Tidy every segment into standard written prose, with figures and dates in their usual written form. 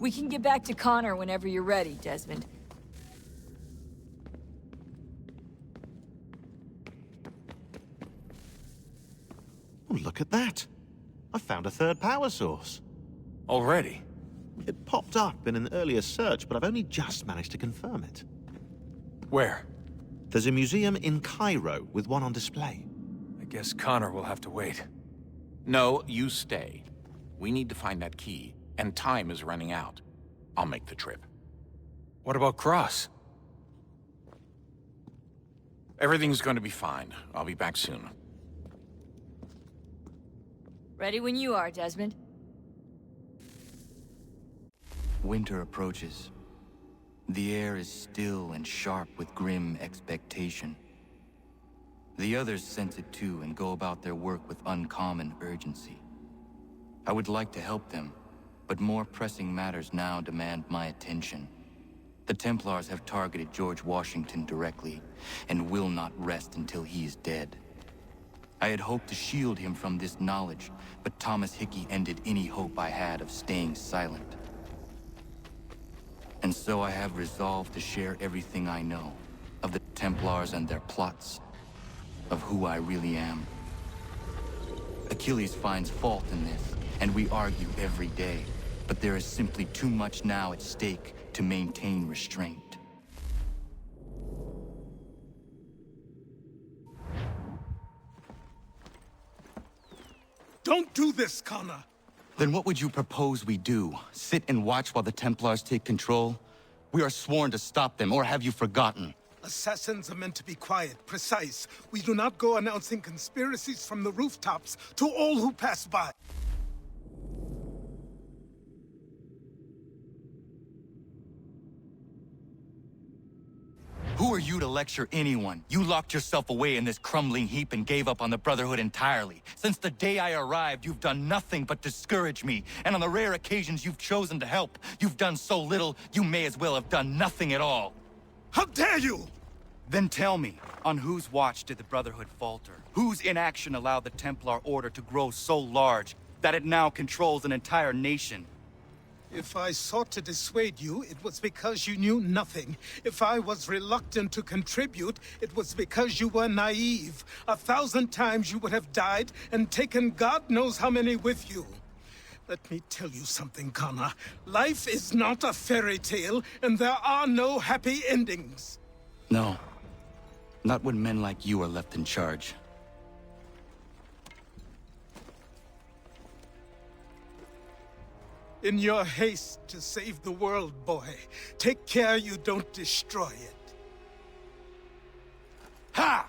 We can get back to Connor whenever you're ready, Desmond. Oh, look at that. I found a third power source. Already? It popped up in an earlier search, but I've only just managed to confirm it. Where? There's a museum in Cairo with one on display. I guess Connor will have to wait. No, you stay. We need to find that key, and time is running out. I'll make the trip. What about Cross? Everything's going to be fine. I'll be back soon. Ready when you are, Desmond. Winter approaches. The air is still and sharp with grim expectation. The others sense it too and go about their work with uncommon urgency. I would like to help them, but more pressing matters now demand my attention. The Templars have targeted George Washington directly, and will not rest until he is dead. I had hoped to shield him from this knowledge, but Thomas Hickey ended any hope I had of staying silent. And so I have resolved to share everything I know, of the Templars and their plots, of who I really am. Achilles finds fault in this, and we argue every day, but there is simply too much now at stake to maintain restraint. Don't do this, Connor! Then what would you propose we do? Sit and watch while the Templars take control? We are sworn to stop them, or have you forgotten? Assassins are meant to be quiet, precise. We do not go announcing conspiracies from the rooftops to all who pass by. Who are you to lecture anyone? You locked yourself away in this crumbling heap and gave up on the Brotherhood entirely. Since the day I arrived, you've done nothing but discourage me. And on the rare occasions you've chosen to help, you've done so little, you may as well have done nothing at all. How dare you! Then tell me, on whose watch did the Brotherhood falter? Whose inaction allowed the Templar Order to grow so large that it now controls an entire nation? If I sought to dissuade you, it was because you knew nothing. If I was reluctant to contribute, it was because you were naive. 1,000 times you would have died and taken God knows how many with you. Let me tell you something, Connor. Life is not a fairy tale, and there are no happy endings. No. Not when men like you are left in charge. In your haste to save the world, boy, take care you don't destroy it. Ha!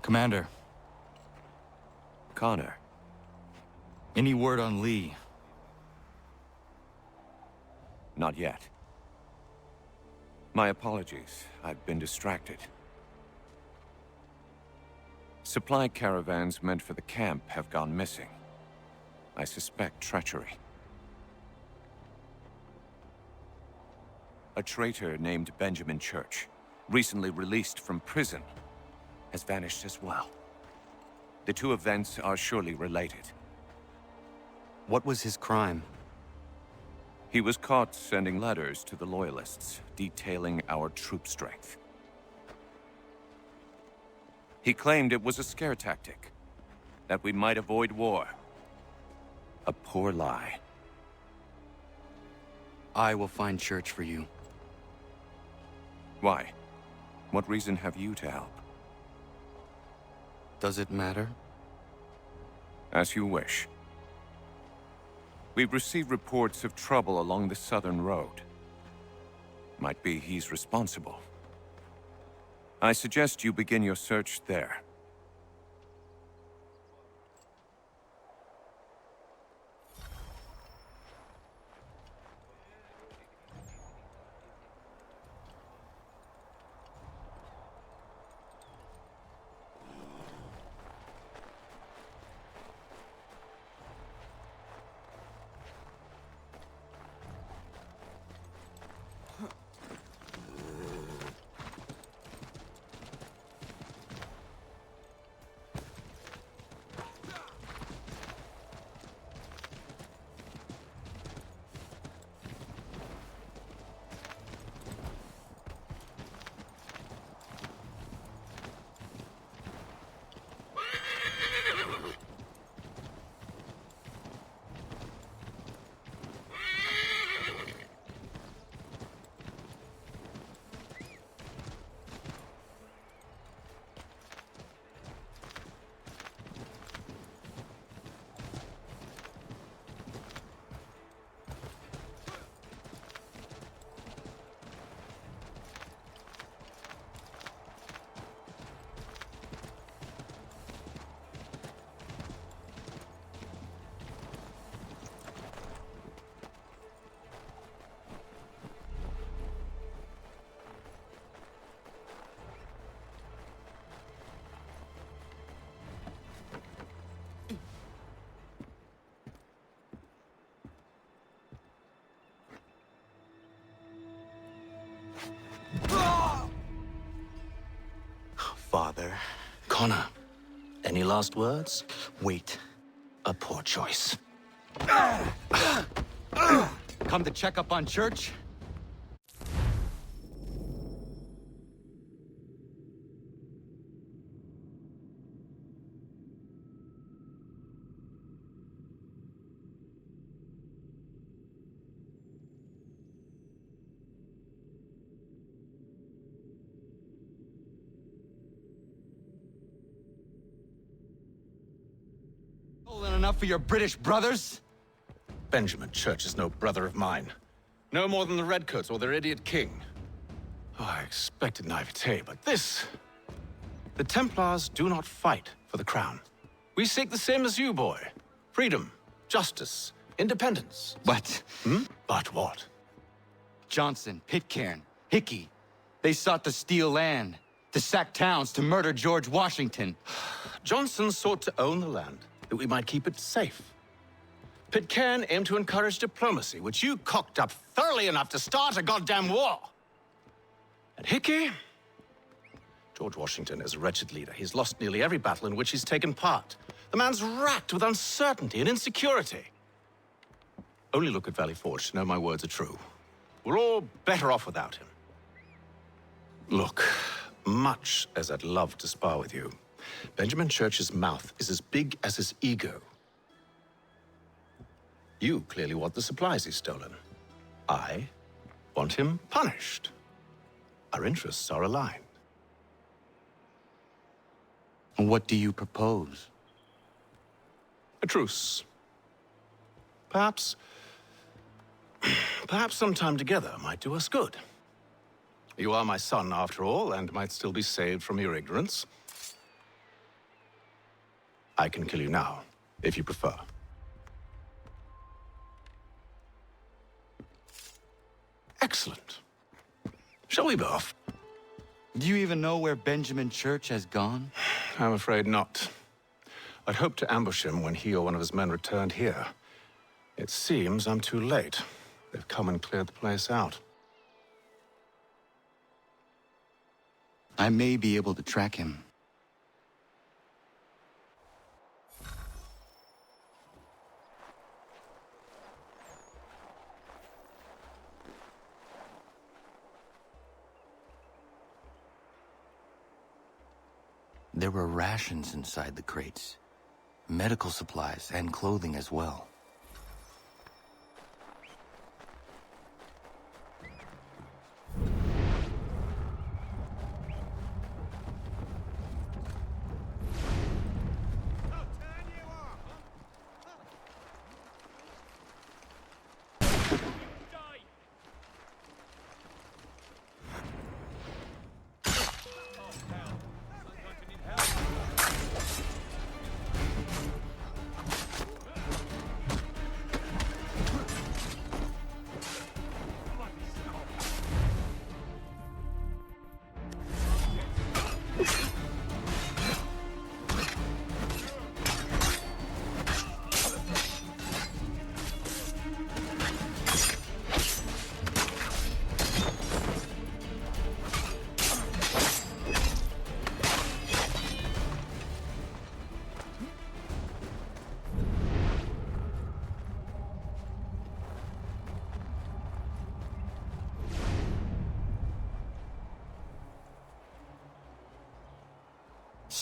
Commander, Connor. any word on Lee? Not yet. My apologies. I've been distracted. Supply caravans meant for the camp have gone missing. I suspect treachery. A traitor named Benjamin Church, recently released from prison, has vanished as well. The two events are surely related. What was his crime? He was caught sending letters to the Loyalists, detailing our troop strength. He claimed it was a scare tactic, that we might avoid war. A poor lie. I will find Church for you. Why? What reason have you to help? Does it matter? As you wish. We've received reports of trouble along the southern road. Might be he's responsible. I suggest you begin your search there. Father. Connor, any last words? Wait. A poor choice. Come to check up on Church? Stolen enough for your British brothers? Benjamin Church is no brother of mine. No more than the Redcoats or their idiot king. Oh, I expected naivete, but this... The Templars do not fight for the crown. We seek the same as you, boy. Freedom, justice, independence. But But what? Johnson, Pitcairn, Hickey, they sought to steal land, to sack towns, to murder George Washington. Johnson sought to own the land, that we might keep it safe. Pitcairn aimed to encourage diplomacy, which you cocked up thoroughly enough to start a goddamn war. And Hickey? George Washington is a wretched leader. He's lost nearly every battle in which he's taken part. The man's racked with uncertainty and insecurity. Only look at Valley Forge to know my words are true. We're all better off without him. Look, much as I'd love to spar with you, Benjamin Church's mouth is as big as his ego. You clearly want the supplies he's stolen. I want him punished. Our interests are aligned. What do you propose? A truce. Perhaps some time together might do us good. You are my son, after all, and might still be saved from your ignorance. I can kill you now, if you prefer. Excellent. Shall we be off? Do you even know where Benjamin Church has gone? I'm afraid not. I'd hoped to ambush him when he or one of his men returned here. It seems I'm too late. They've come and cleared the place out. I may be able to track him. There were rations inside the crates. Medical supplies and clothing as well.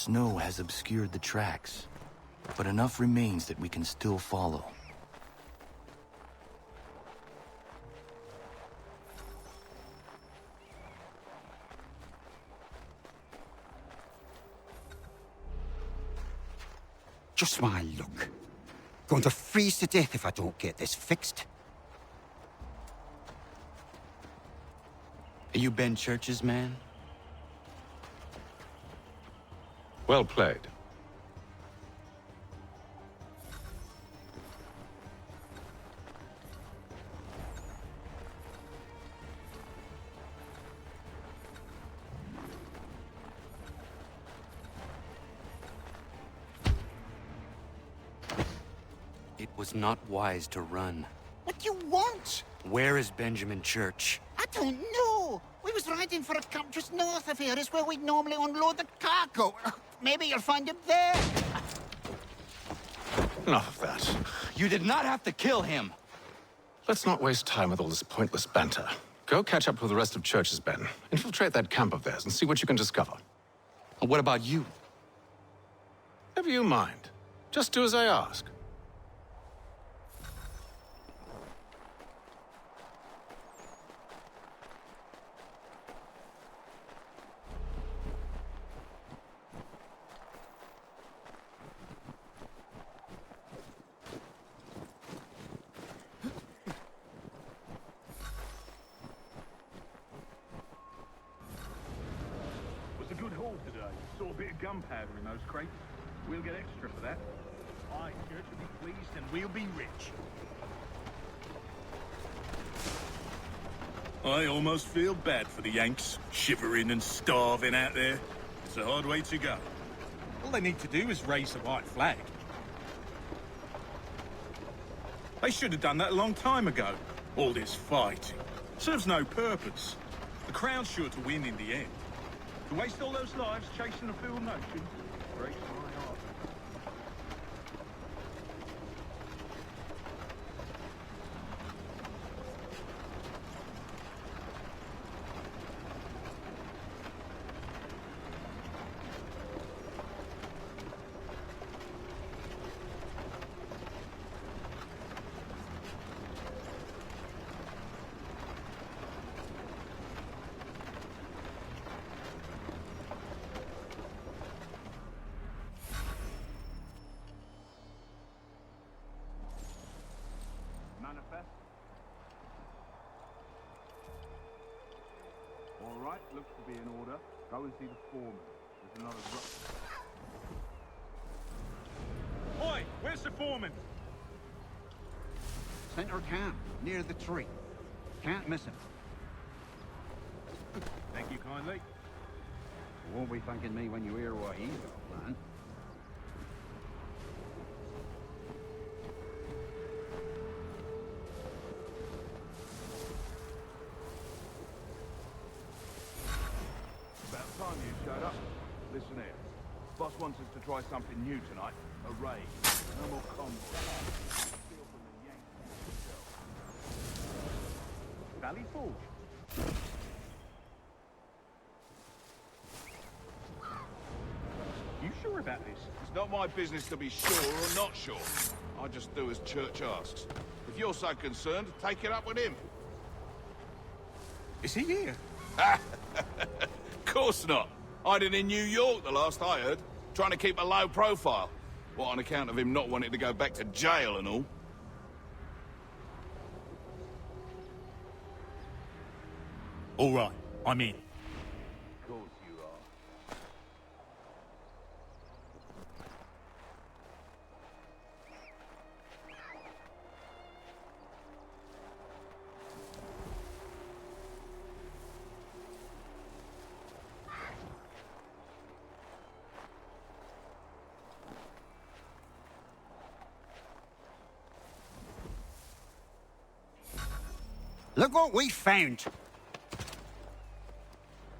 Snow has obscured the tracks, but enough remains that we can still follow. Just my luck. Going to freeze to death if I don't get this fixed. Are you Ben Church's man? Well played. It was not wise to run. What do you want? Where is Benjamin Church? I don't know. We was riding for a camp just north of here. Is where we'd normally unload the cargo. Maybe you'll find him there. Enough of that. You did not have to kill him! Let's not waste time with all this pointless banter. Go catch up with the rest of Church's men. Infiltrate that camp of theirs and see what you can discover. What about you? Never you mind. Just do as I ask. Saw a bit of gunpowder in those crates. We'll get extra for that. Aye, Church will be pleased and we'll be rich. I almost feel bad for the Yanks, shivering and starving out there. It's a hard way to go. All they need to do is raise the white flag. They should have done that a long time ago. All this fighting serves no purpose. The Crown's sure to win in the end. To waste all those lives chasing a fool notion breaks my heart. Manifest. All right, looks to be in order. Go and see the foreman. There's another foreman? Center camp, near the tree. Can't miss him. Thank you kindly. You won't be thanking me when you hear what he's got planned. About time you showed up. Listen here. Boss wants us to try something new tonight. A raid. No more convoy. Steal from the Yankees themselves. Valley Forge. You sure about this? It's not my business to be sure or not sure. I just do as Church asks. If you're so concerned, take it up with him. Is he here? Course not. Hiding in New York, the last I heard. Trying to keep a low profile. What, on account of him not wanting to go back to jail and all? All right, I'm in. Of course you are. Look what we found!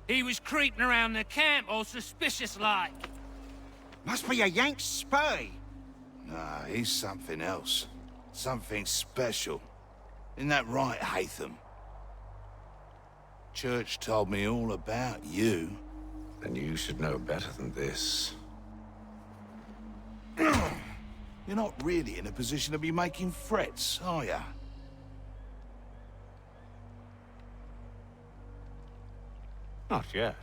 He was creeping around the camp all suspicious-like. Must be a Yank spy. Nah, he's something else. Something special. Isn't that right, Hatham? Church told me all about you. Then you should know better than this. You're not really in a position to be making threats, are ya? Not yet.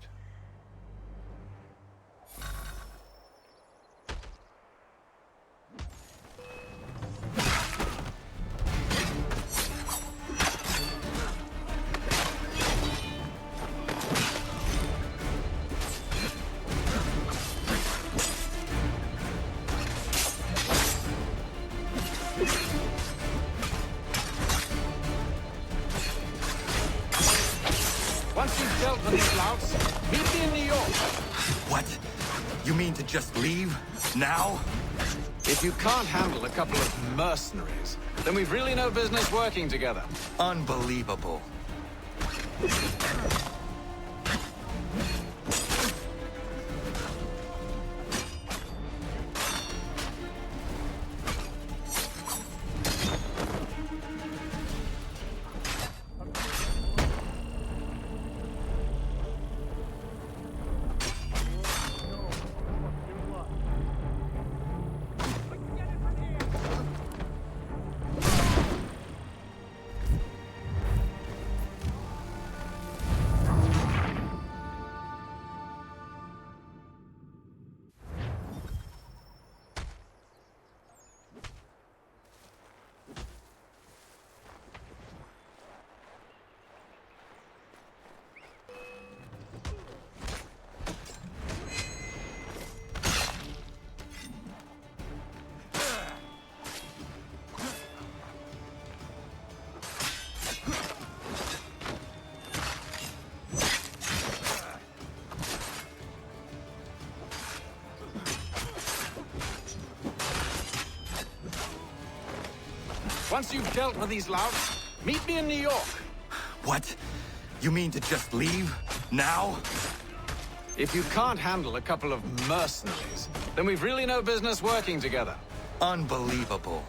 Once you've dealt with these louts, meet me in New York. What? You mean to just leave? Now? If you can't handle a couple of mercenaries, then we've really no business working together. Unbelievable. Once you've dealt with these louts, meet me in New York. What? You mean to just leave? Now? If you can't handle a couple of mercenaries, then we've really no business working together. Unbelievable.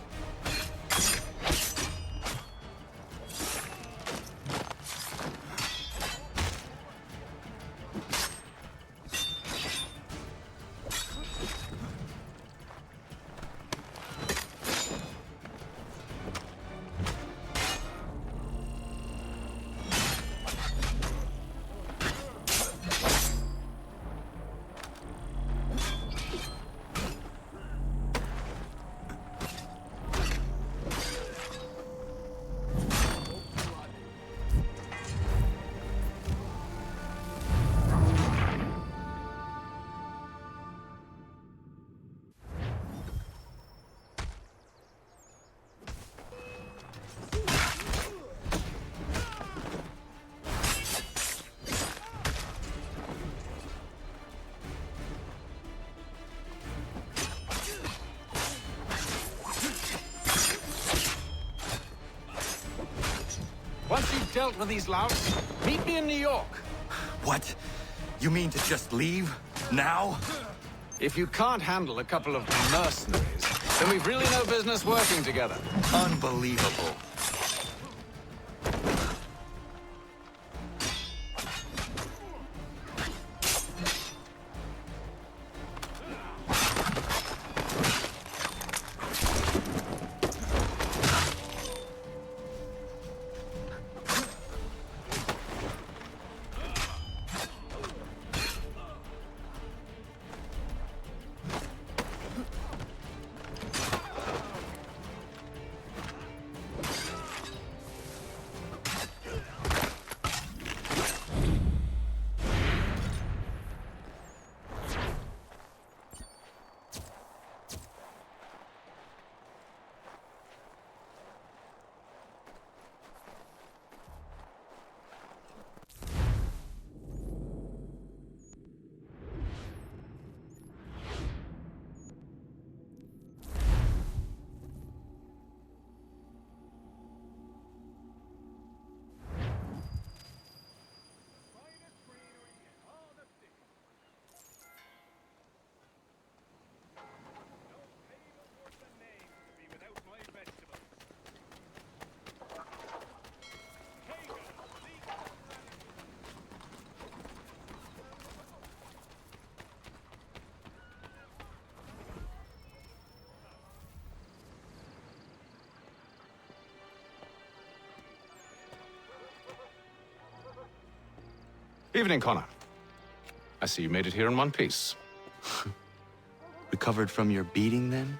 dealt with these louts. Meet me in New York. What? You mean to just leave? Now? If you can't handle a couple of mercenaries, then we've really no business working together. Unbelievable. Evening, Connor. I see you made it here in one piece. Recovered from your beating, then?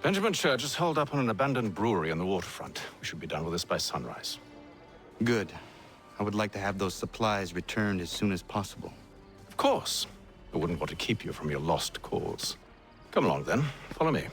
Benjamin Church is holed up on an abandoned brewery on the waterfront. We should be done with this by sunrise. Good. I would like to have those supplies returned as soon as possible. Of course. I wouldn't want to keep you from your lost cause. Come along, then. Follow me.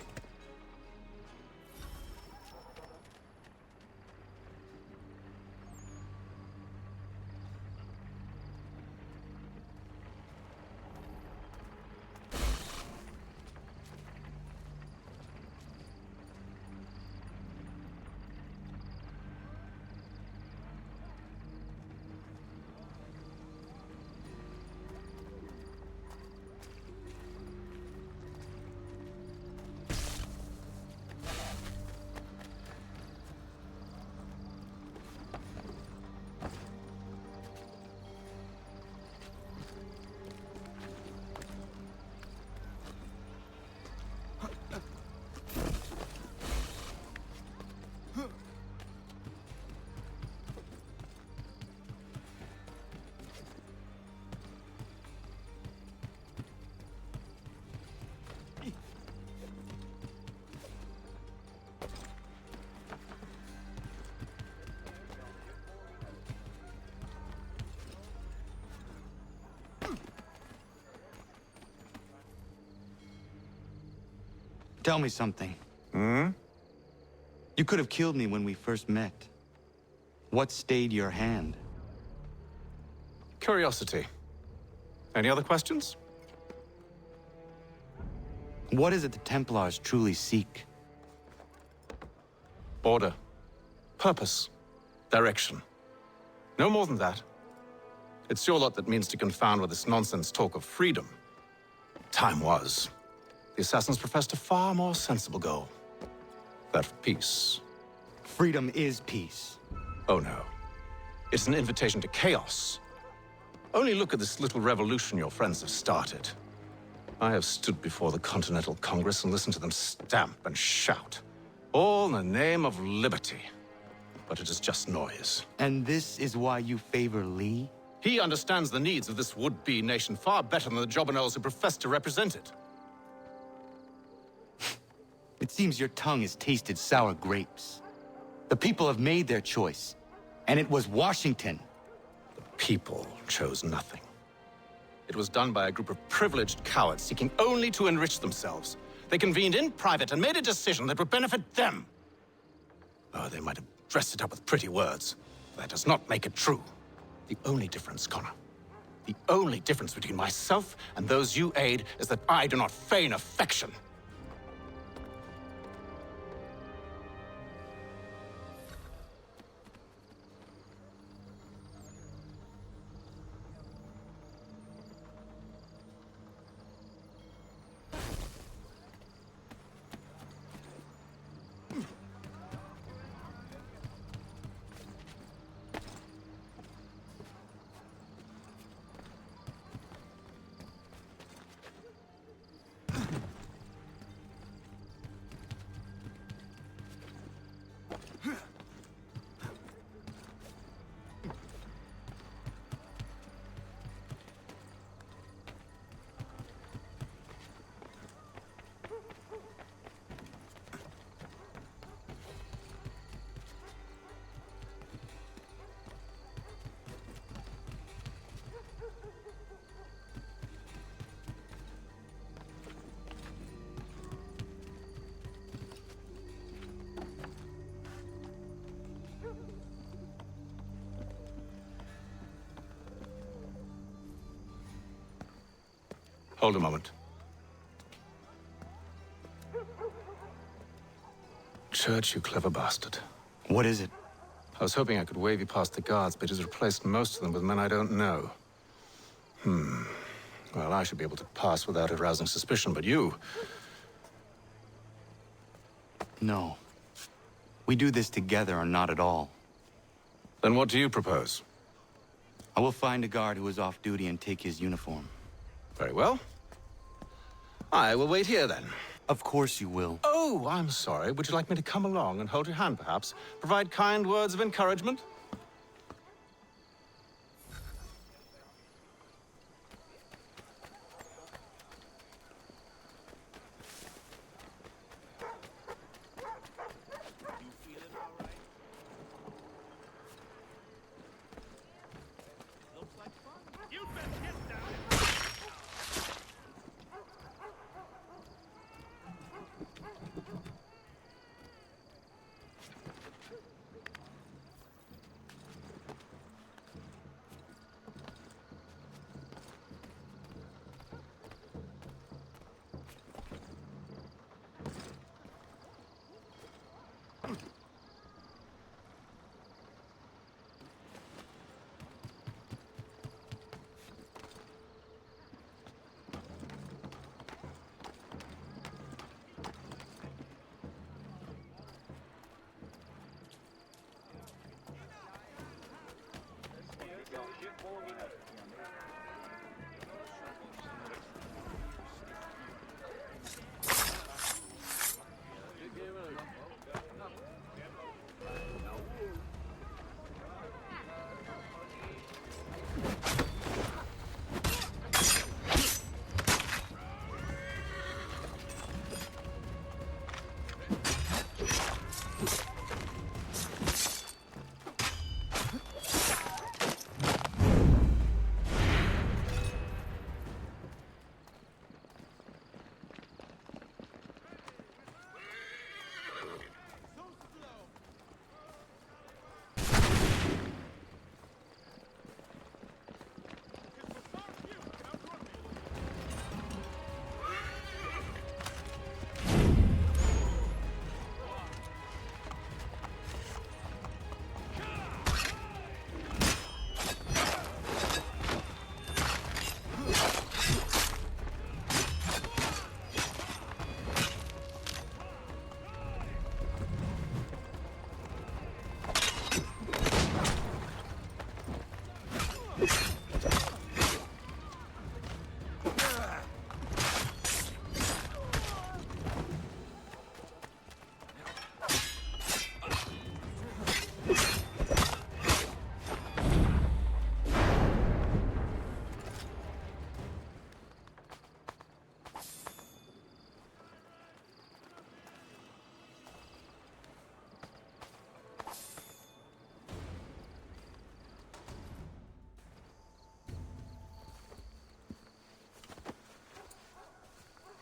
Tell me something. Hmm? You could have killed me when we first met. What stayed your hand? Curiosity. Any other questions? What is it the Templars truly seek? Order. Purpose. Direction. No more than that. It's your lot that means to confound with this nonsense talk of freedom. Time was. The assassins professed a far more sensible goal. That of peace. Freedom is peace. Oh no. It's an invitation to chaos. Only look at this little revolution your friends have started. I have stood before the Continental Congress and listened to them stamp and shout. All in the name of liberty. But it is just noise. And this is why you favor Lee? He understands the needs of this would-be nation far better than the jobberknolls who profess to represent it. It seems your tongue has tasted sour grapes. The people have made their choice, and it was Washington. The people chose nothing. It was done by a group of privileged cowards seeking only to enrich themselves. They convened in private and made a decision that would benefit them. Oh, they might have dressed it up with pretty words. That does not make it true. The only difference, Connor, the only difference between myself and those you aid is that I do not feign affection. Hold a moment. Church, you clever bastard. What is it? I was hoping I could wave you past the guards, but he's replaced most of them with men I don't know. Well, I should be able to pass without arousing suspicion, but you... No. We do this together or not at all. Then what do you propose? I will find a guard who is off duty and take his uniform. Very well. I will wait here, then. Of course you will. Oh, I'm sorry. Would you like me to come along and hold your hand, perhaps? Provide kind words of encouragement?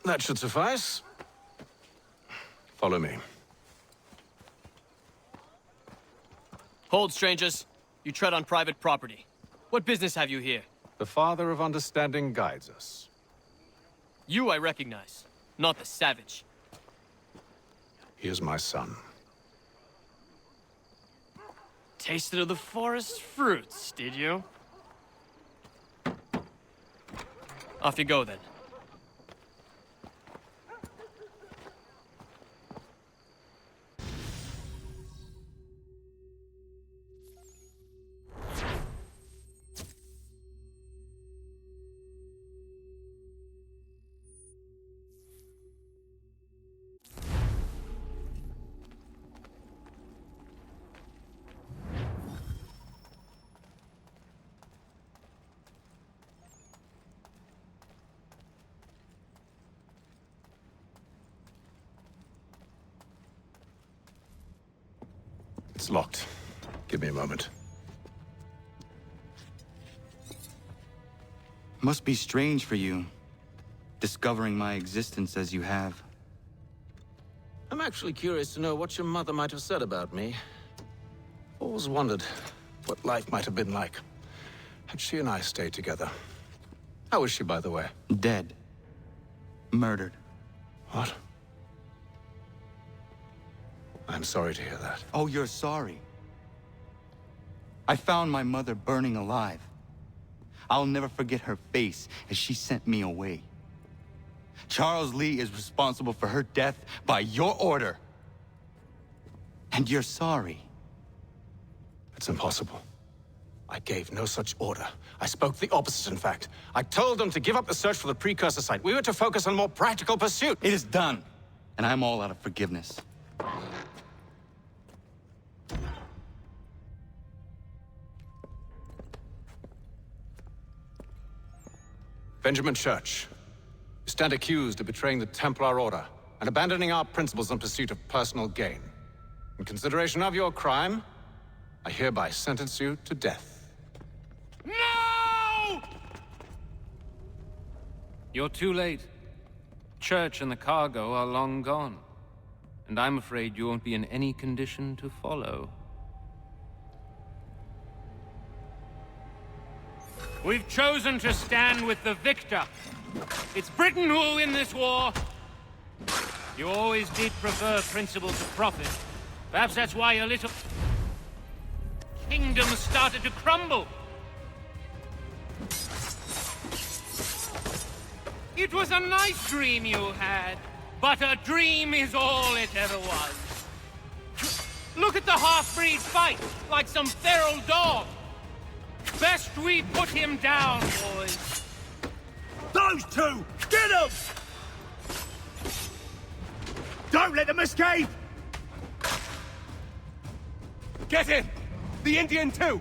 That should suffice. Follow me. Hold, strangers. You tread on private property. What business have you here? The Father of Understanding guides us. You I recognize, not the savage. He is my son. Tasted of the forest fruits, did you? Off you go, then. It's locked. Give me a moment. Must be strange for you, discovering my existence as you have. I'm actually curious to know what your mother might have said about me. Always wondered what life might have been like had she and I stayed together. How is she, by the way? Dead. Murdered. What? I'm sorry to hear that. Oh, you're sorry. I found my mother burning alive. I'll never forget her face as she sent me away. Charles Lee is responsible for her death by your order. And you're sorry. It's impossible. I gave no such order. I spoke the opposite, in fact. I told them to give up the search for the precursor site. We were to focus on more practical pursuit. It is done, and I'm all out of forgiveness. Benjamin Church, you stand accused of betraying the Templar Order and abandoning our principles in pursuit of personal gain. In consideration of your crime, I hereby sentence you to death. No! You're too late. Church and the cargo are long gone. And I'm afraid you won't be in any condition to follow. We've chosen to stand with the victor. It's Britain who will win this war. You always did prefer principles of profit. Perhaps that's why your little kingdom started to crumble. It was a nice dream you had, but a dream is all it ever was. Look at the half-breed fight, like some feral dog. Best we put him down, boys. Those two! Get them! Don't let them escape! Get him! The Indian too!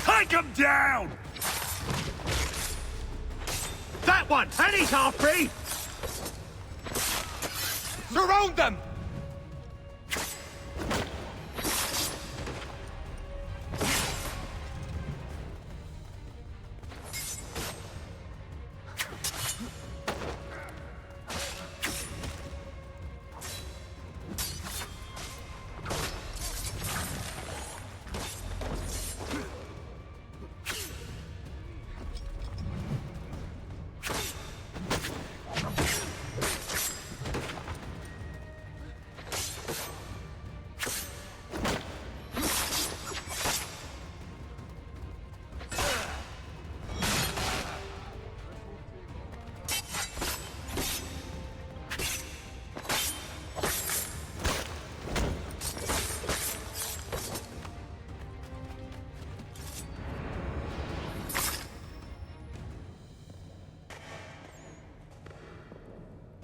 Take him down! That one! And he's half-breed! Surround them!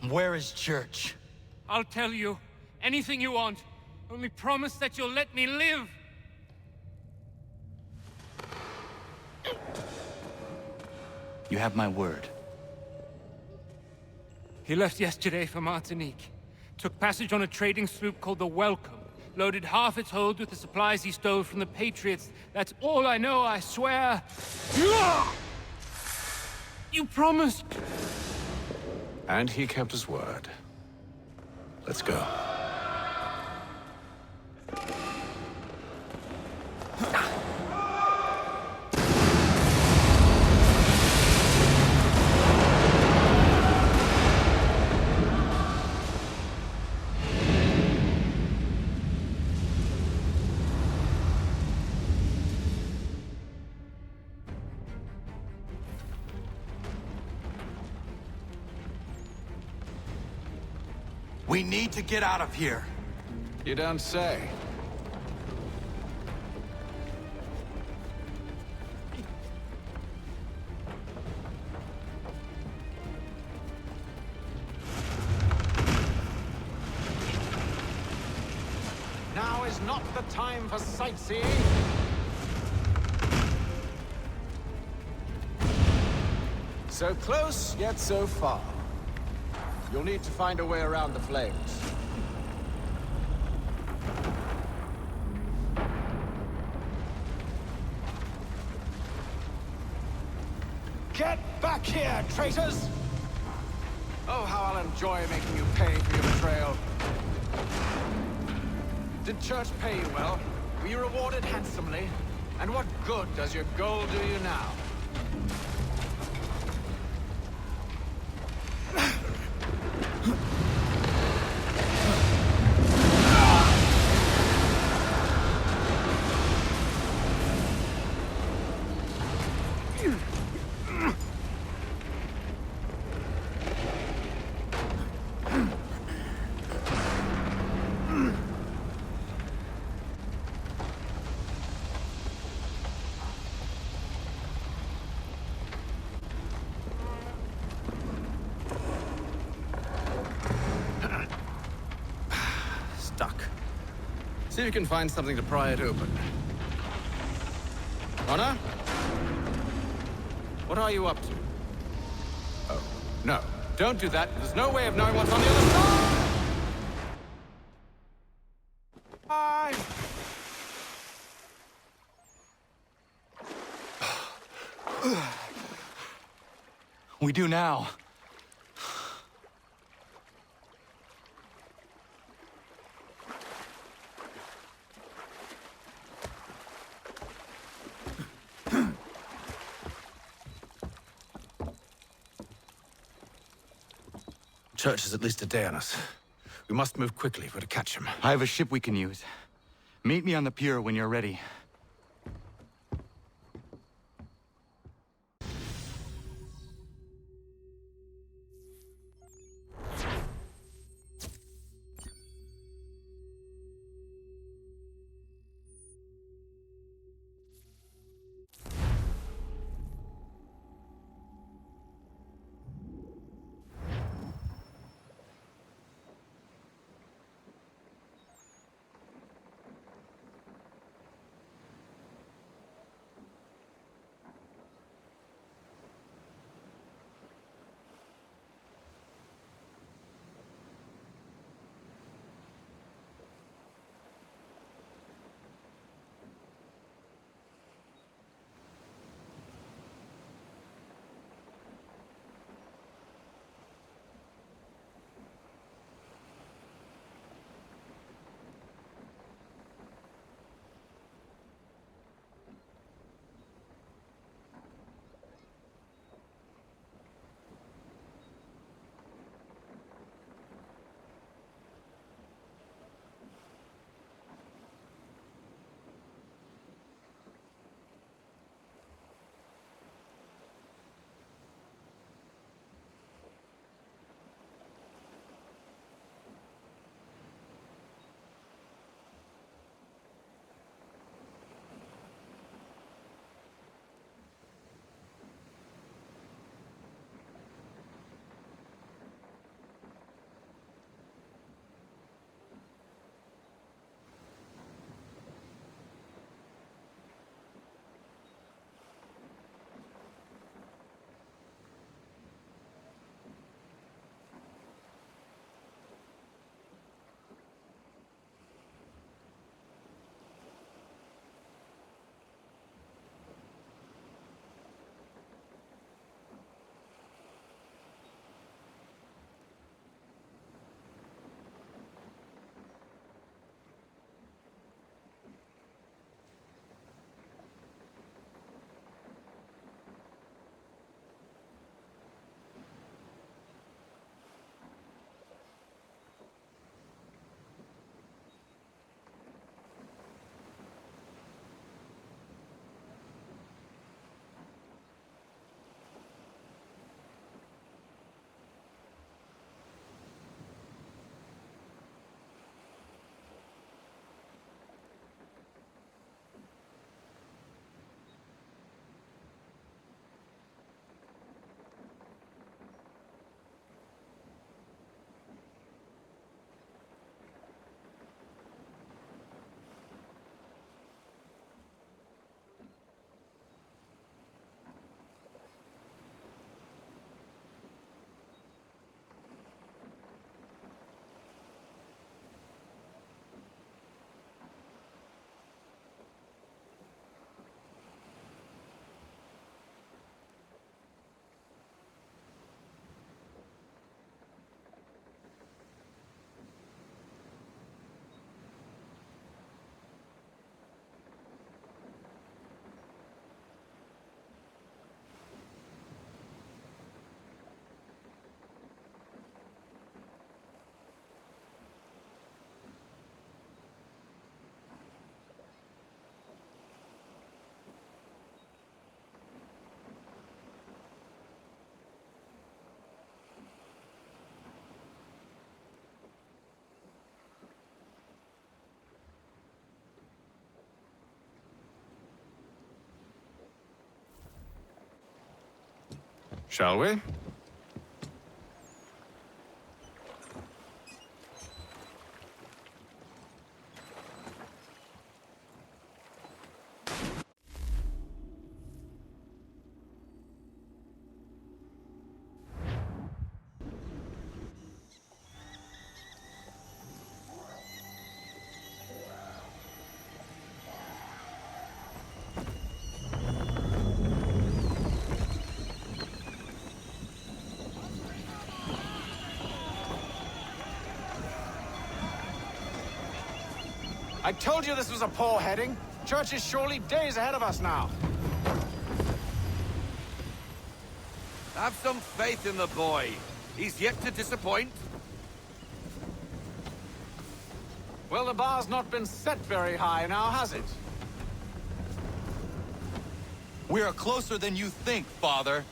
Where is Church? I'll tell you. Anything you want. Only promise that you'll let me live. You have my word. He left yesterday for Martinique. Took passage on a trading sloop called the Welcome. Loaded half its hold with the supplies he stole from the Patriots. That's all I know, I swear. You promised. And he kept his word. Let's go. We need to get out of here. You don't say. Now is not the time for sightseeing. So close, yet so far. You'll need to find a way around the flames. Get back here, traitors! Oh, how I'll enjoy making you pay for your betrayal. Did Church pay you well? Were you rewarded handsomely? And what good does your gold do you now? See if you can find something to pry it open. Connor? What are you up to? Oh, no. Don't do that. There's no way of knowing what's on the other side! We do now. Church is at least a day on us. We must move quickly if we're to catch him. I have a ship we can use. Meet me on the pier when you're ready. Shall we? I told you this was a poor heading. Church is surely days ahead of us now. Have some faith in the boy. He's yet to disappoint. Well, the bar's not been set very high now, has it? We are closer than you think, Father.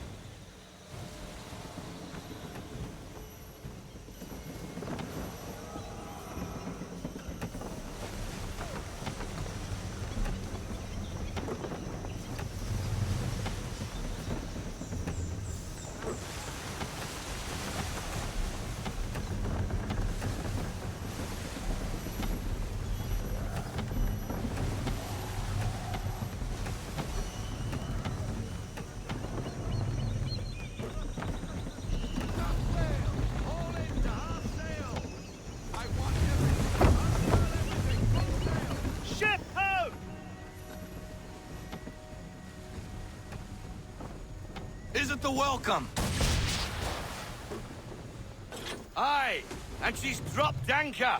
Isn't the welcome? Aye, and she's dropped anchor.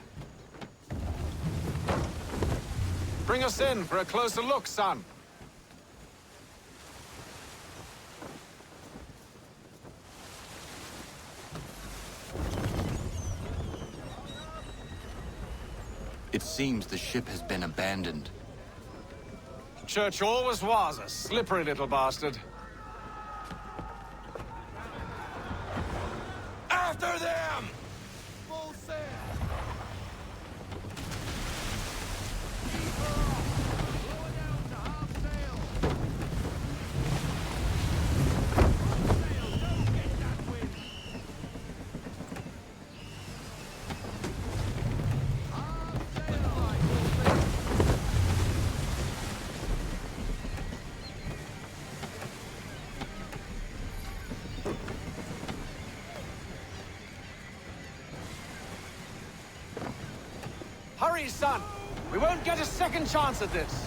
Bring us in for a closer look, son. It seems the ship has been abandoned. Church always was a slippery little bastard. After them! Full sail! Lower down to half sail! Full sail! Don't get that wind! Half sail! Hurry, son! We won't get a second chance at this!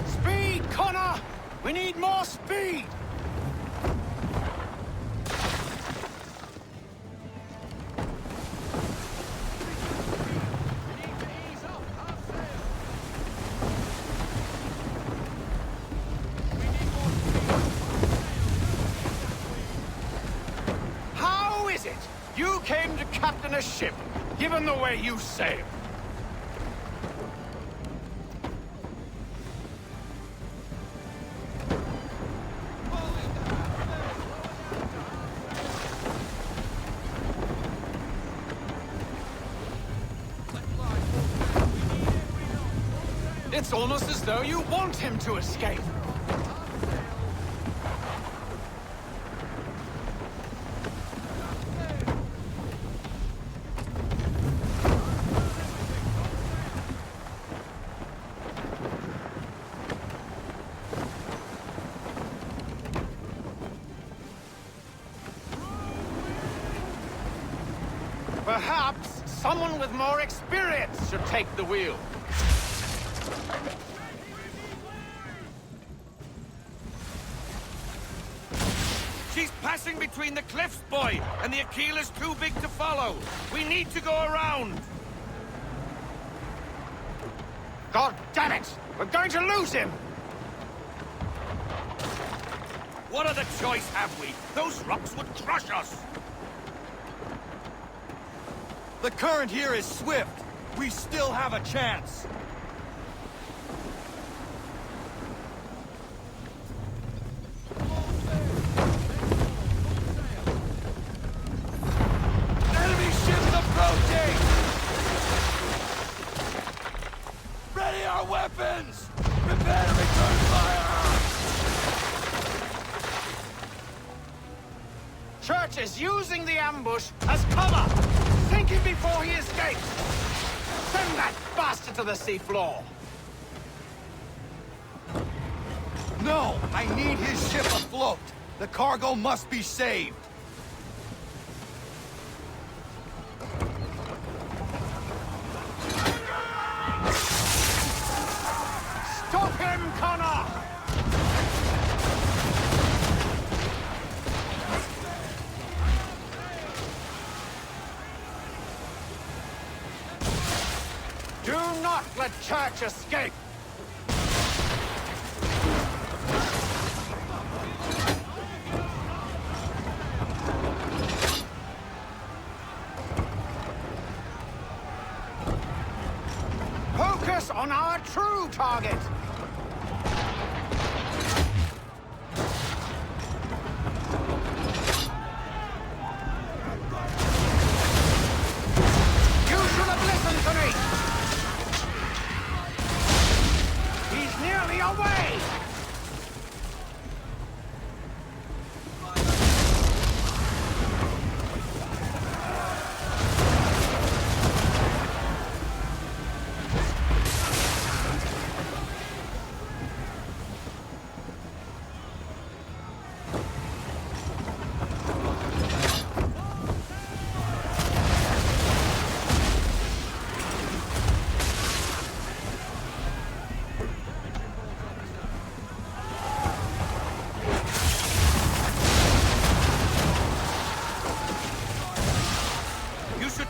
Speed, Connor! We need more speed! How is it you came to captain a ship, given the way you sail? It's almost as though you want him to escape. Perhaps someone with more experience should take the wheel. She's passing between the cliffs, boy, and the Aquila's too big to follow. We need to go around. God damn it! We're going to lose him! What other choice have we? Those rocks would crush us. The current here is swift. We still have a chance. Enemy ships approaching! Ready our weapons! Prepare to return fire! Church is using the ambush as cover! Sink him before he escapes! Send that bastard to the seafloor! No! I need his ship afloat! The cargo must be saved! Stop him, Connor! Do not let Church escape! Focus on our true target! You should have listened to me! He's nearly away!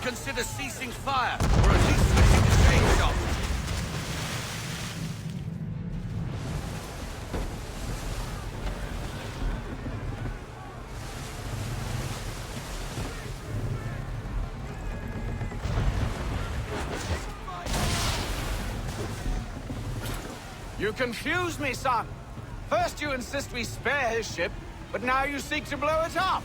Consider ceasing fire, or at least switching to chain shot. You confuse me, son. First you insist we spare his ship, but now you seek to blow it up.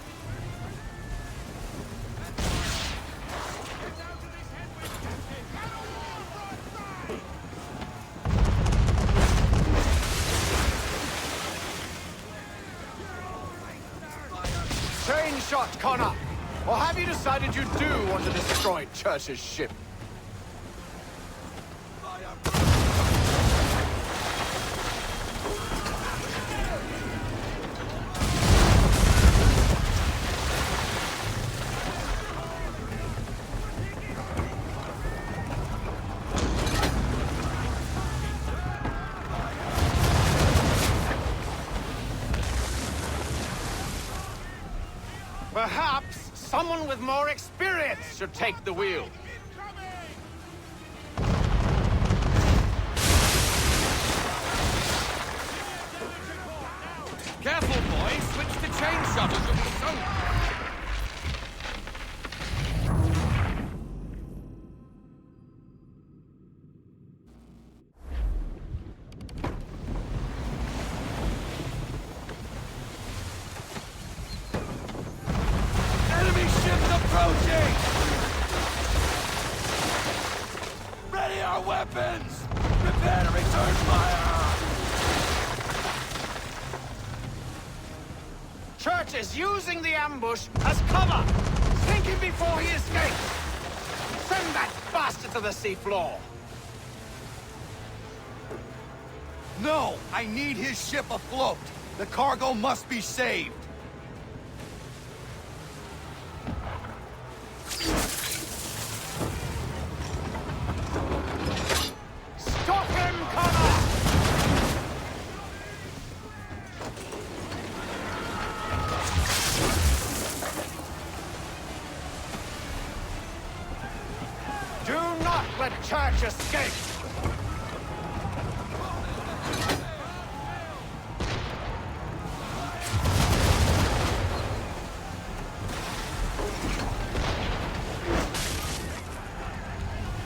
Chain shot, Connor! Or have you decided you do want to destroy Church's ship? Perhaps someone with more experience should take the wheel. Careful, boys! Switch to chain shot or you'll be sunk! Enemy ships approaching! Ready our weapons! Prepare to return fire! Church is using the ambush as cover! Sink him before he escapes! Send that bastard to the seafloor! No! I need his ship afloat! The cargo must be saved! Stop him, Connor! Do not let Church escape!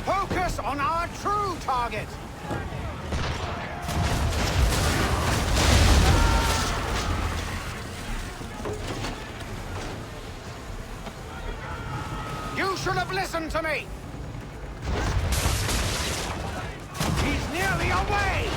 Focus on our true target! You should have listened to me! He's nearly away!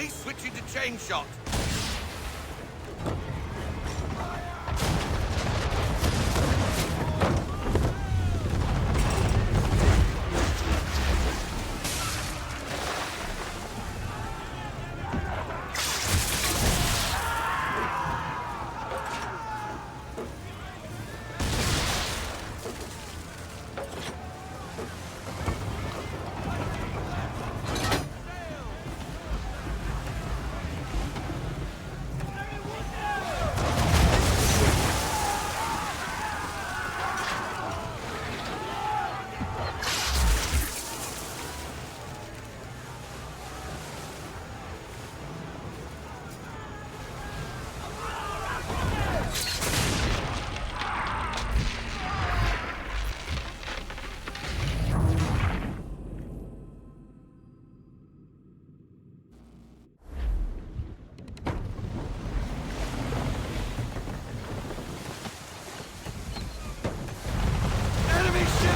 least switch into chain shot.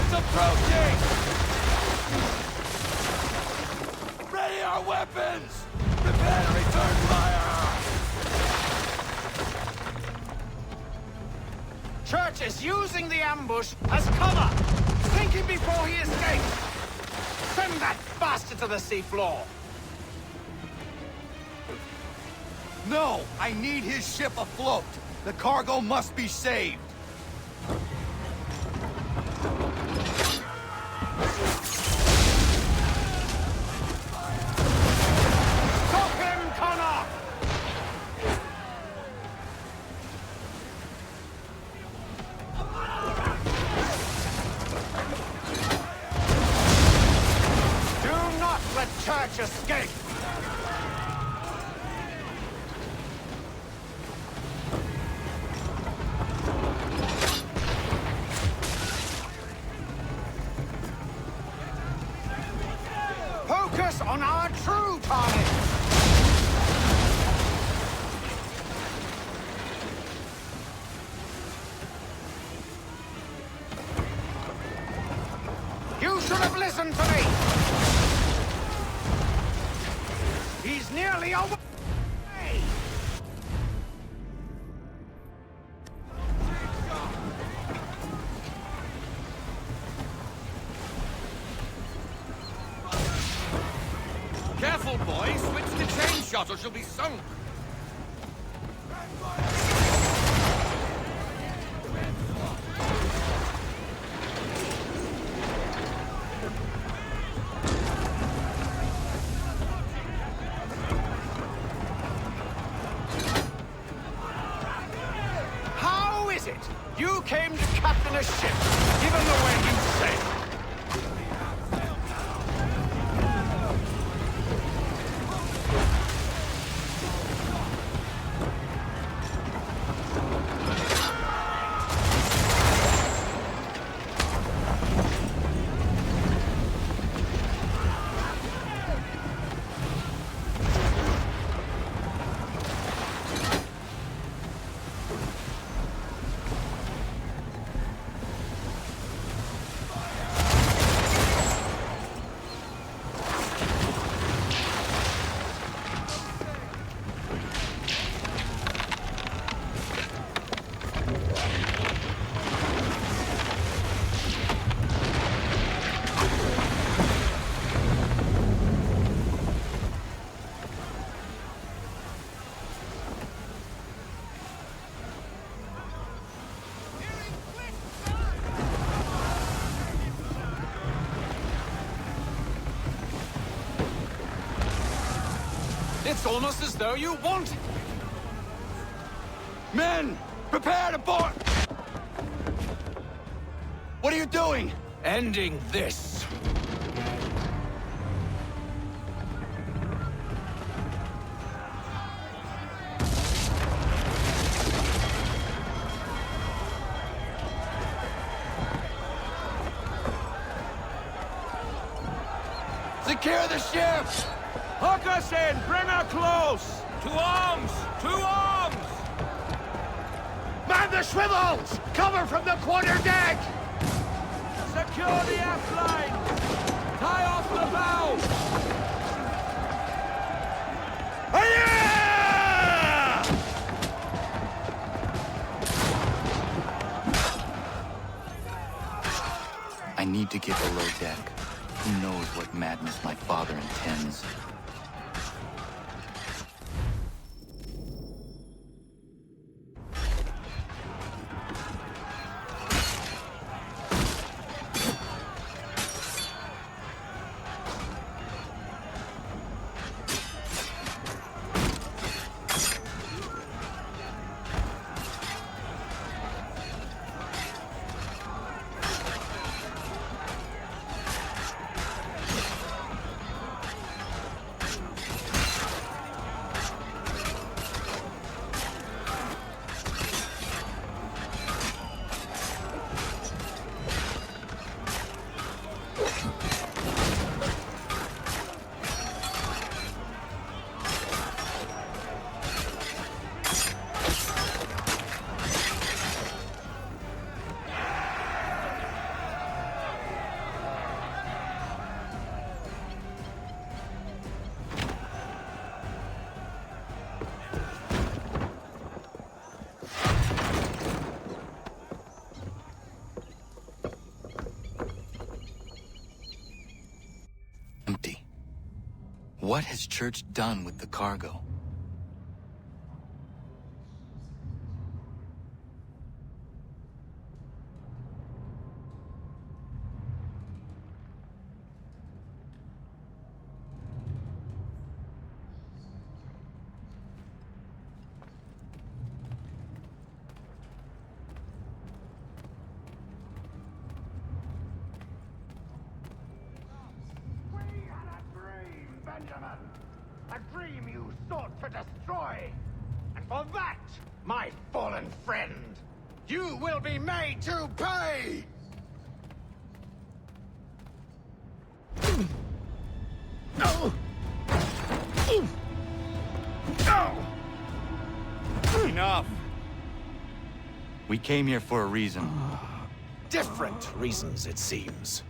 Approaching! Ready our weapons! Prepare to return fire! Church is using the ambush as cover! Sink him before he escapes! Send that bastard to the seafloor! No! I need his ship afloat! The cargo must be saved! Church escape! Focus on our true target! You should have listened to me! He's nearly over. Careful, boys. Switch to chain shot or she'll be sunk. You came to captain a ship, given the way you sailed. It's almost as though you want it. Men, prepare to board! What are you doing? Ending this. Secure the ship! Hook us in! Bring her close! To arms! To arms! Man the swivels! Cover from the quarterdeck! Secure the aft line! Tie off the bow! I need to get below deck. Who knows what madness my father intends? Empty. What has Church done with the cargo? Benjamin! A dream you sought to destroy! And for that, my fallen friend, you will be made to pay! Enough! We came here for a reason. Different reasons, it seems.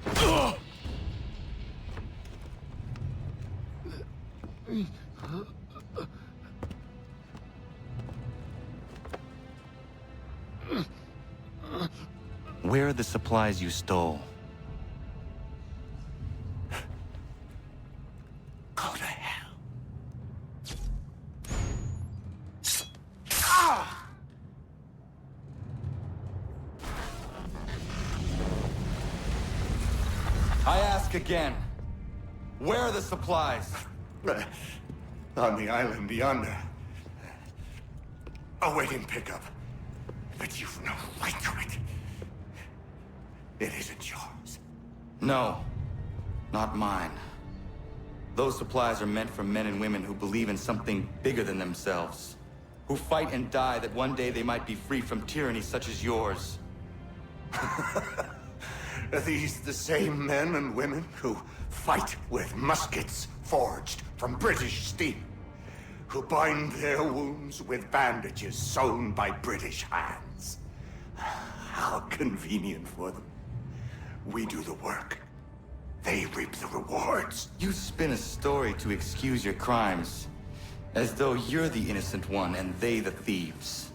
Where are the supplies you stole? Go to hell. I ask again. Where are the supplies? On the island yonder. Awaiting pickup. But you've no right to it. It isn't yours. No, not mine. Those supplies are meant for men and women who believe in something bigger than themselves. Who fight and die that one day they might be free from tyranny such as yours. Are these the same men and women who fight with muskets forged from British steel? Who bind their wounds with bandages sewn by British hands? How convenient for them. We do the work. They reap the rewards. You spin a story to excuse your crimes, as though you're the innocent one and they the thieves.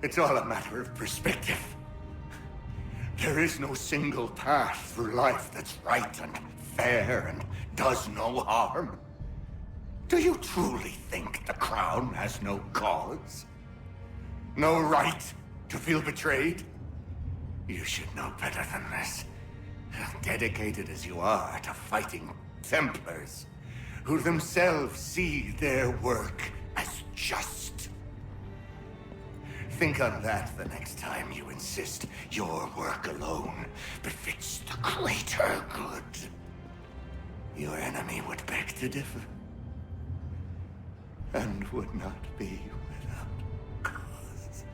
It's all a matter of perspective. There is no single path through life that's right and fair and does no harm. Do you truly think the Crown has no cause? No right to feel betrayed? You should know better than this. Dedicated as you are to fighting Templars, who themselves see their work as just. Think on that the next time you insist your work alone befits the greater good. Your enemy would beg to differ, and would not be without cause.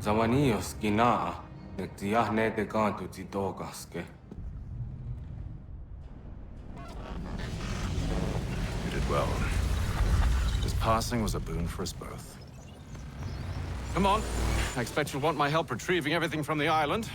Zawanios gina nektiahne de gantu tidogaske. You did well. His passing was a boon for us both. Come on. I expect you'll want my help retrieving everything from the island.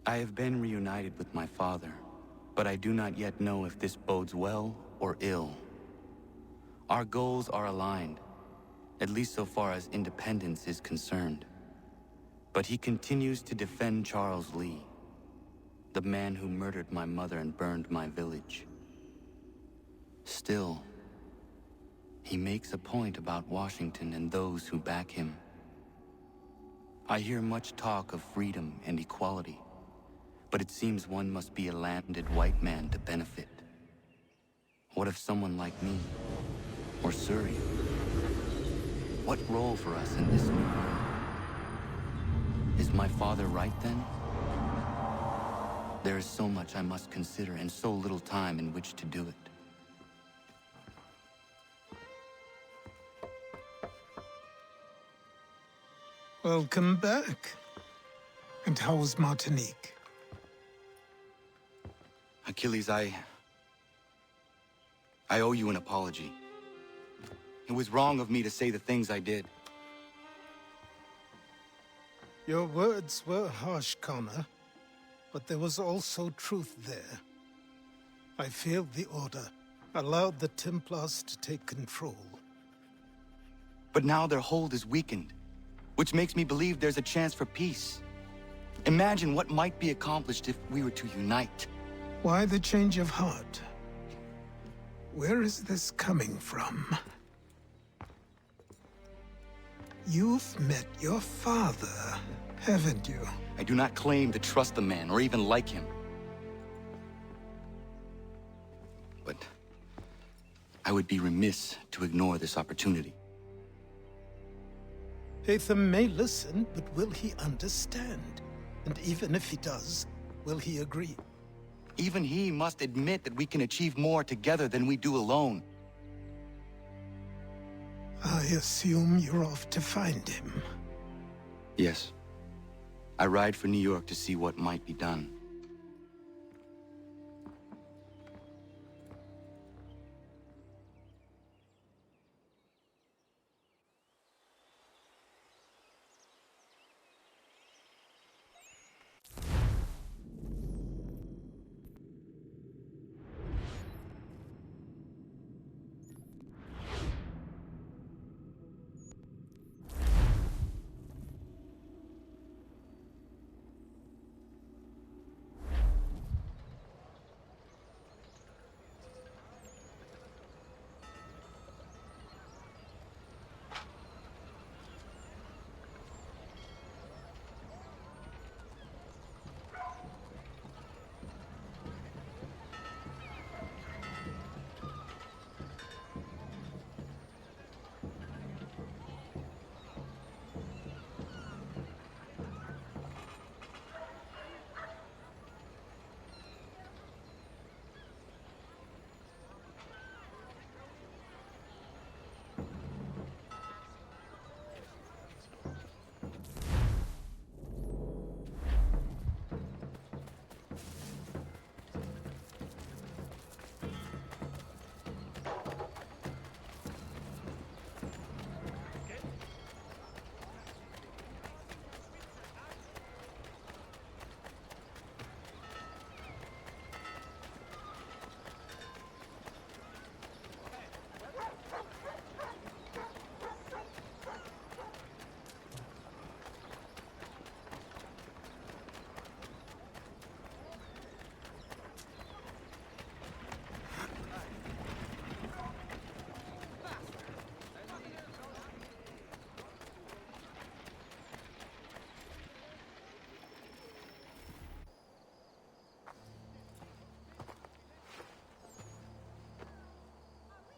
I have been reunited with my father, but I do not yet know if this bodes well or ill. Our goals are aligned, at least so far as independence is concerned. But he continues to defend Charles Lee, the man who murdered my mother and burned my village. Still, he makes a point about Washington and those who back him. I hear much talk of freedom and equality, but it seems one must be a landed white man to benefit. What if someone like me, or Surrey? What role for us in this new world? Is my father right then? There is so much I must consider and so little time in which to do it. Welcome back. And how was Martinique? Achilles, I owe you an apology. It was wrong of me to say the things I did. Your words were harsh, Connor, but there was also truth there. I failed the Order, allowed the Templars to take control. But now their hold is weakened, which makes me believe there's a chance for peace. Imagine what might be accomplished if we were to unite. Why the change of heart? Where is this coming from? You've met your father, haven't you? I do not claim to trust the man or even like him. But I would be remiss to ignore this opportunity. Hatham may listen, but will he understand? And even if he does, will he agree? Even he must admit that we can achieve more together than we do alone. I assume you're off to find him. Yes. I ride for New York to see what might be done.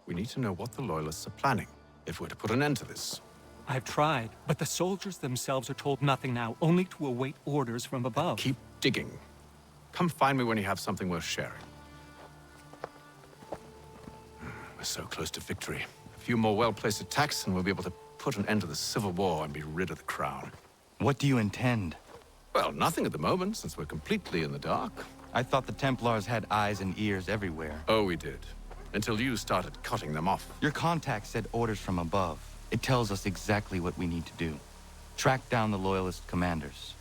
We need to know what the Loyalists are planning, if we're to put an end to this. I've tried, but the soldiers themselves are told nothing now, only to await orders from above. Keep digging. Come find me when you have something worth sharing. We're so close to victory. A few more well-placed attacks and we'll be able to put an end to the Civil War and be rid of the Crown. What do you intend? Well, nothing at the moment, since we're completely in the dark. I thought the Templars had eyes and ears everywhere. Oh, we did. Until you started cutting them off. Your contact said orders from above. It tells us exactly what we need to do. Track down the Loyalist commanders.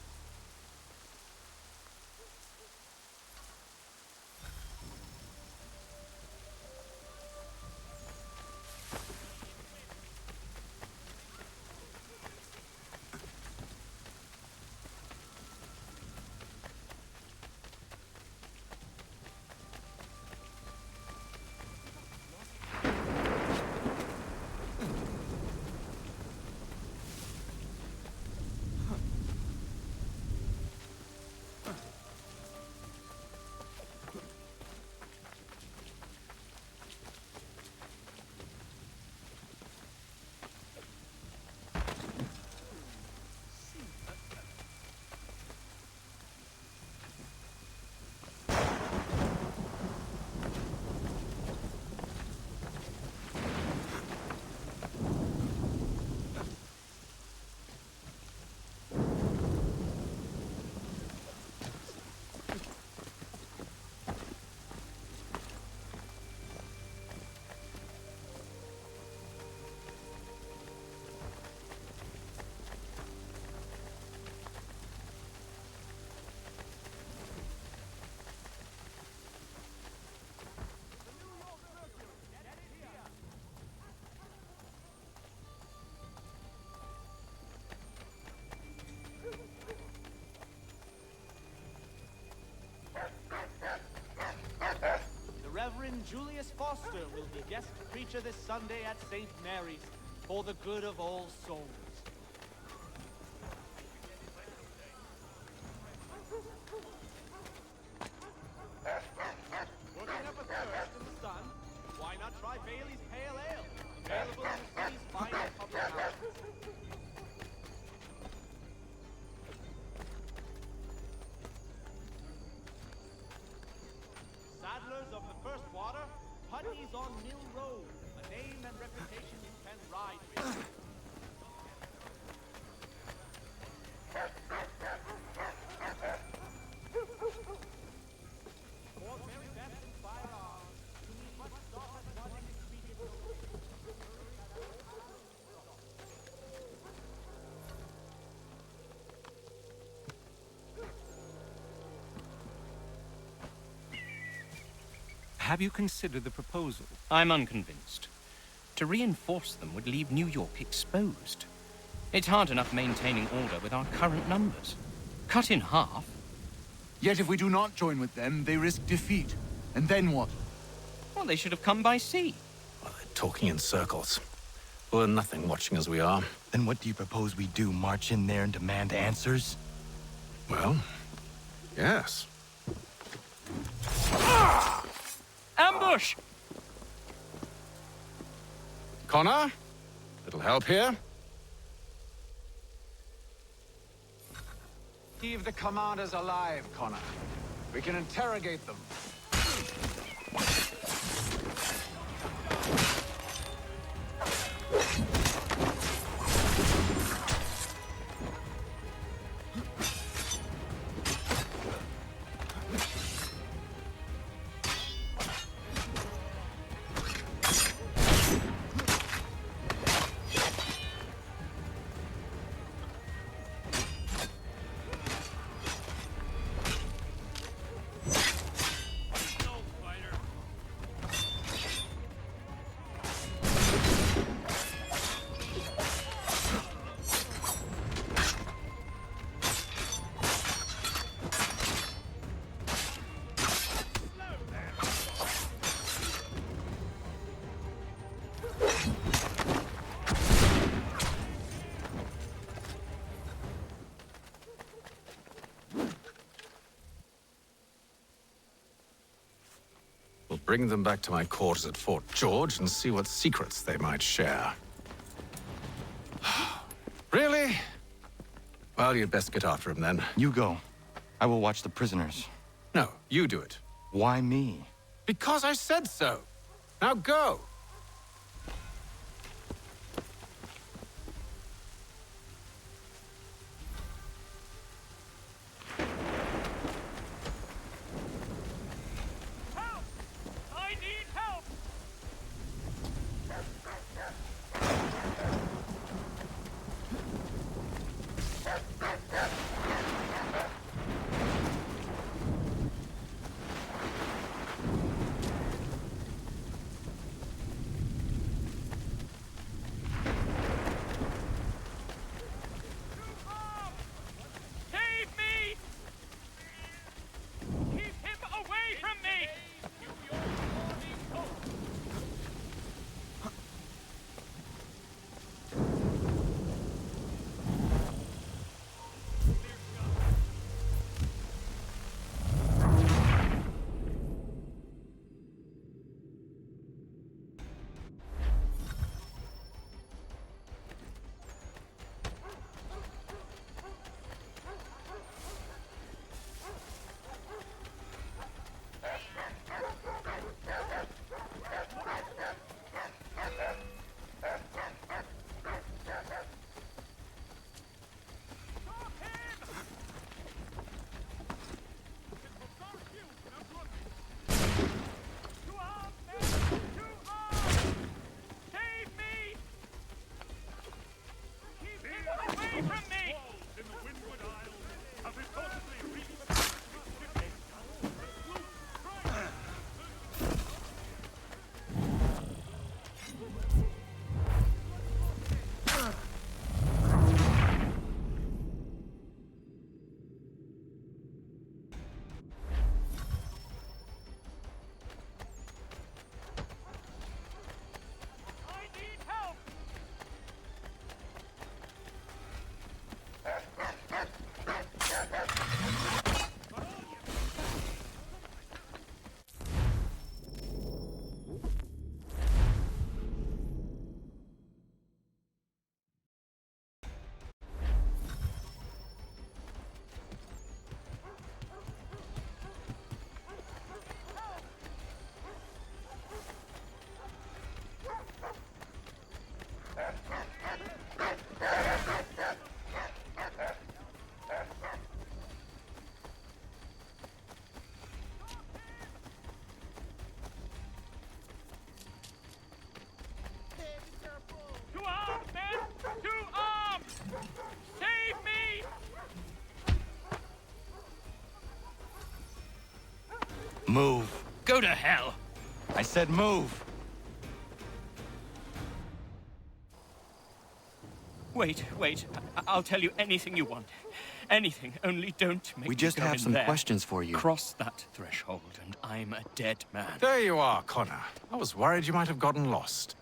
Reverend Julius Foster will be guest preacher this Sunday at St. Mary's for the good of all souls. Working up a thirst in the sun? Why not try Bailey's Pale Ale? Available in the city's finest public houses. Saddlers of the First Water, Putney's on Mill Road, a name and reputation you can ride with. For very best in firearms, you need much stop and one expedient. Have you considered the proposal? I'm unconvinced. To reinforce them would leave New York exposed. It's hard enough maintaining order with our current numbers. Cut in half. Yet if we do not join with them, they risk defeat. And then what? Well, they should have come by sea. Well, they're talking in circles. We're nothing watching as we are. Then what do you propose we do? March in there and demand answers? Well, yes. Ambush! Connor? Little help here? Leave the commanders alive, Connor. We can interrogate them. We'll bring them back to my quarters at Fort George and see what secrets they might share. Really? Well, you'd best get after him then. You go. I will watch the prisoners. No, you do it. Why me? Because I said so. Now go. Go to hell. I said move. Wait. I'll tell you anything you want. Anything, only don't make We me just go have in some there. questions for you. Cross that threshold, and I'm a dead man. There you are, Connor. I was worried you might have gotten lost.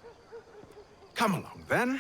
Come along, then.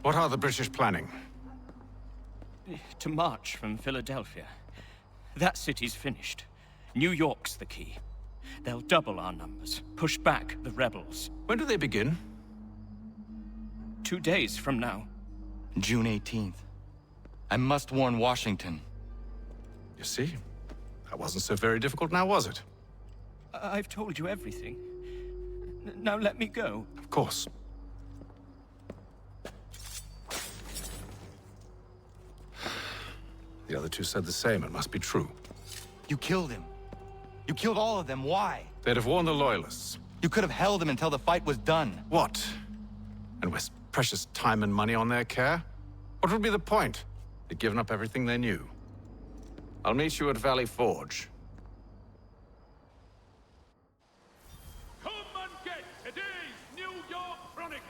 What are the British planning? To march from Philadelphia. That city's finished. New York's the key. They'll double our numbers, push back the rebels. When do they begin? 2 days from now. June 18th. I must warn Washington. You see? That wasn't so very difficult now, was it? I've told you everything. Now let me go. Of course. The other two said the same. It must be true. You killed him. You killed all of them. Why? They'd have warned the Loyalists. You could have held him until the fight was done. What? And waste precious time and money on their care? What would be the point? They'd given up everything they knew. I'll meet you at Valley Forge. Come and get today's New York Chronicle!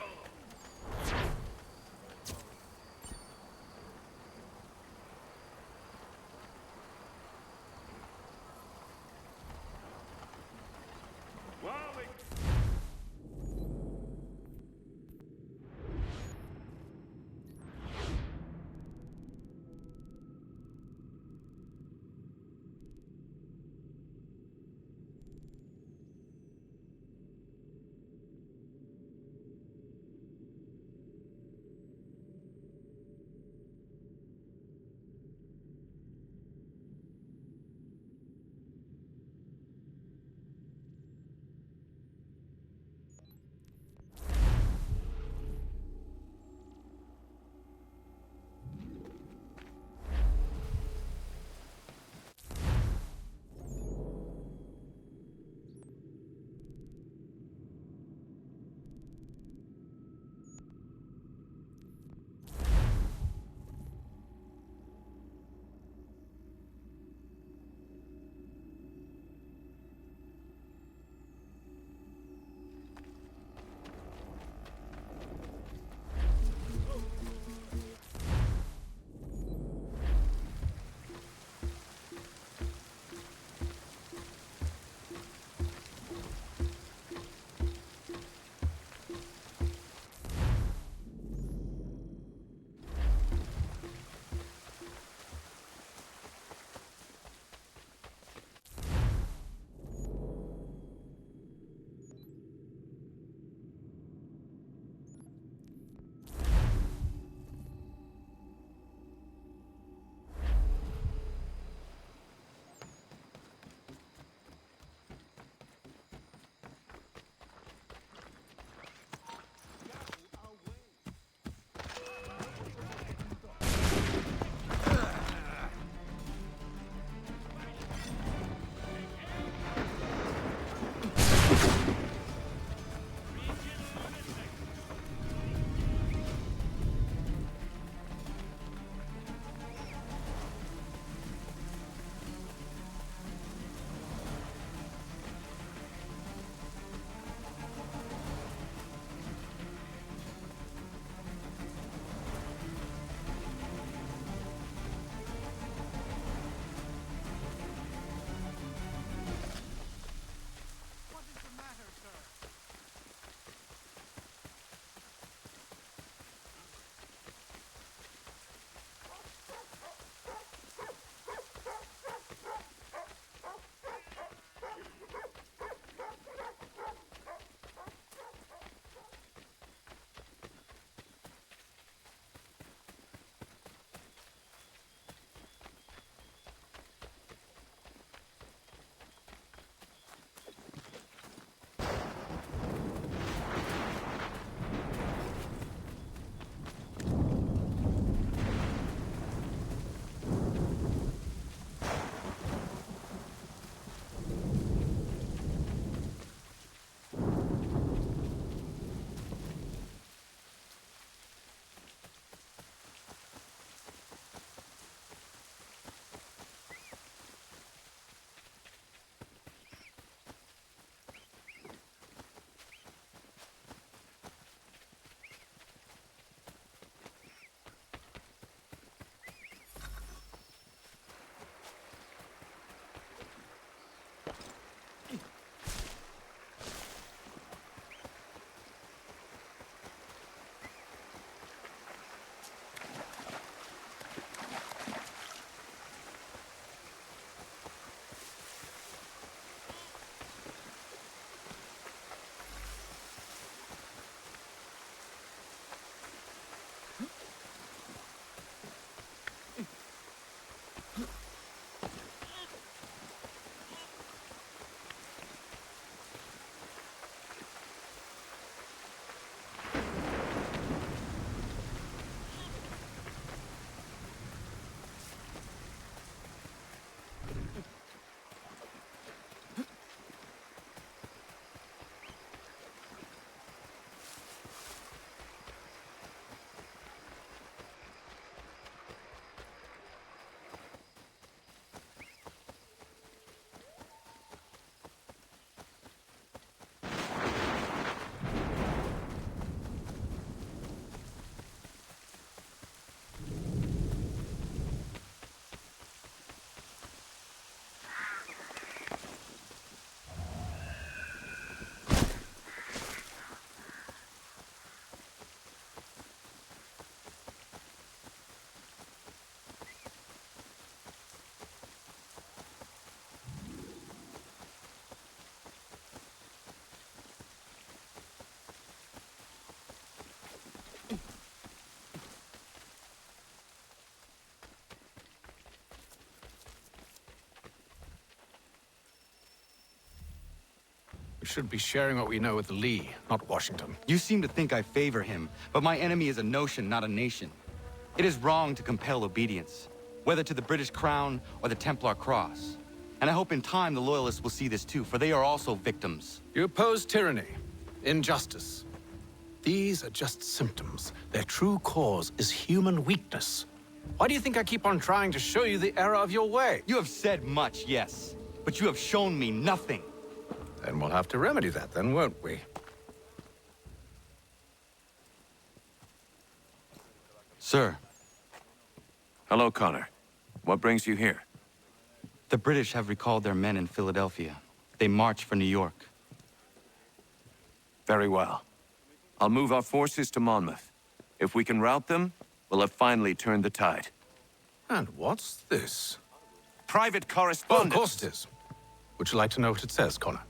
We should be sharing what we know with Lee, not Washington. You seem to think I favor him, but my enemy is a notion, not a nation. It is wrong to compel obedience, whether to the British Crown or the Templar Cross. And I hope in time the Loyalists will see this too, for they are also victims. You oppose tyranny, injustice. These are just symptoms. Their true cause is human weakness. Why do you think I keep on trying to show you the error of your way? You have said much, yes, but you have shown me nothing. Then we'll have to remedy that then, won't we? Sir. Hello, Connor. What brings you here? The British have recalled their men in Philadelphia. They march for New York. Very well. I'll move our forces to Monmouth. If we can rout them, we'll have finally turned the tide. And what's this? Private Oh, correspondence. of course it is. Would you like to know what it says, Connor?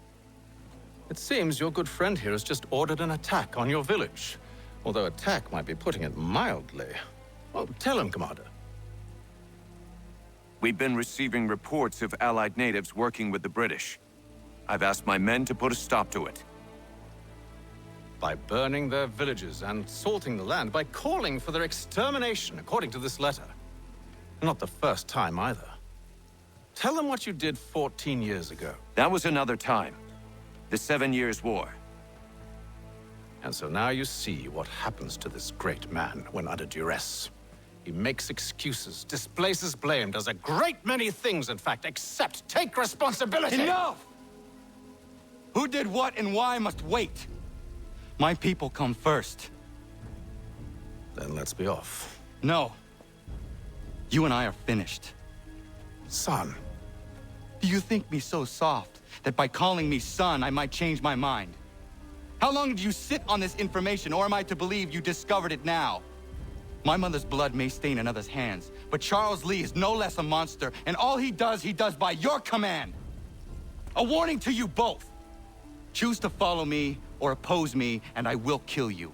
It seems your good friend here has just ordered an attack on your village. Although attack might be putting it mildly. Well, tell him, Commander. We've been receiving reports of Allied natives working with the British. I've asked my men to put a stop to it. By burning their villages and salting the land, by calling for their extermination, according to this letter. Not the first time either. Tell them what you did 14 years ago. That was another time. The 7 Years' War. And so now you see what happens to this great man when under duress. He makes excuses, displaces blame, does a great many things, in fact, except take responsibility! Enough! Who did what and why must wait. My people come first. Then let's be off. No. You and I are finished. Son. Do you think me so soft that by calling me son, I might change my mind? How long did you sit on this information, or am I to believe you discovered it now? My mother's blood may stain another's hands, but Charles Lee is no less a monster, and all he does by your command. A warning to you both. Choose to follow me or oppose me, and I will kill you.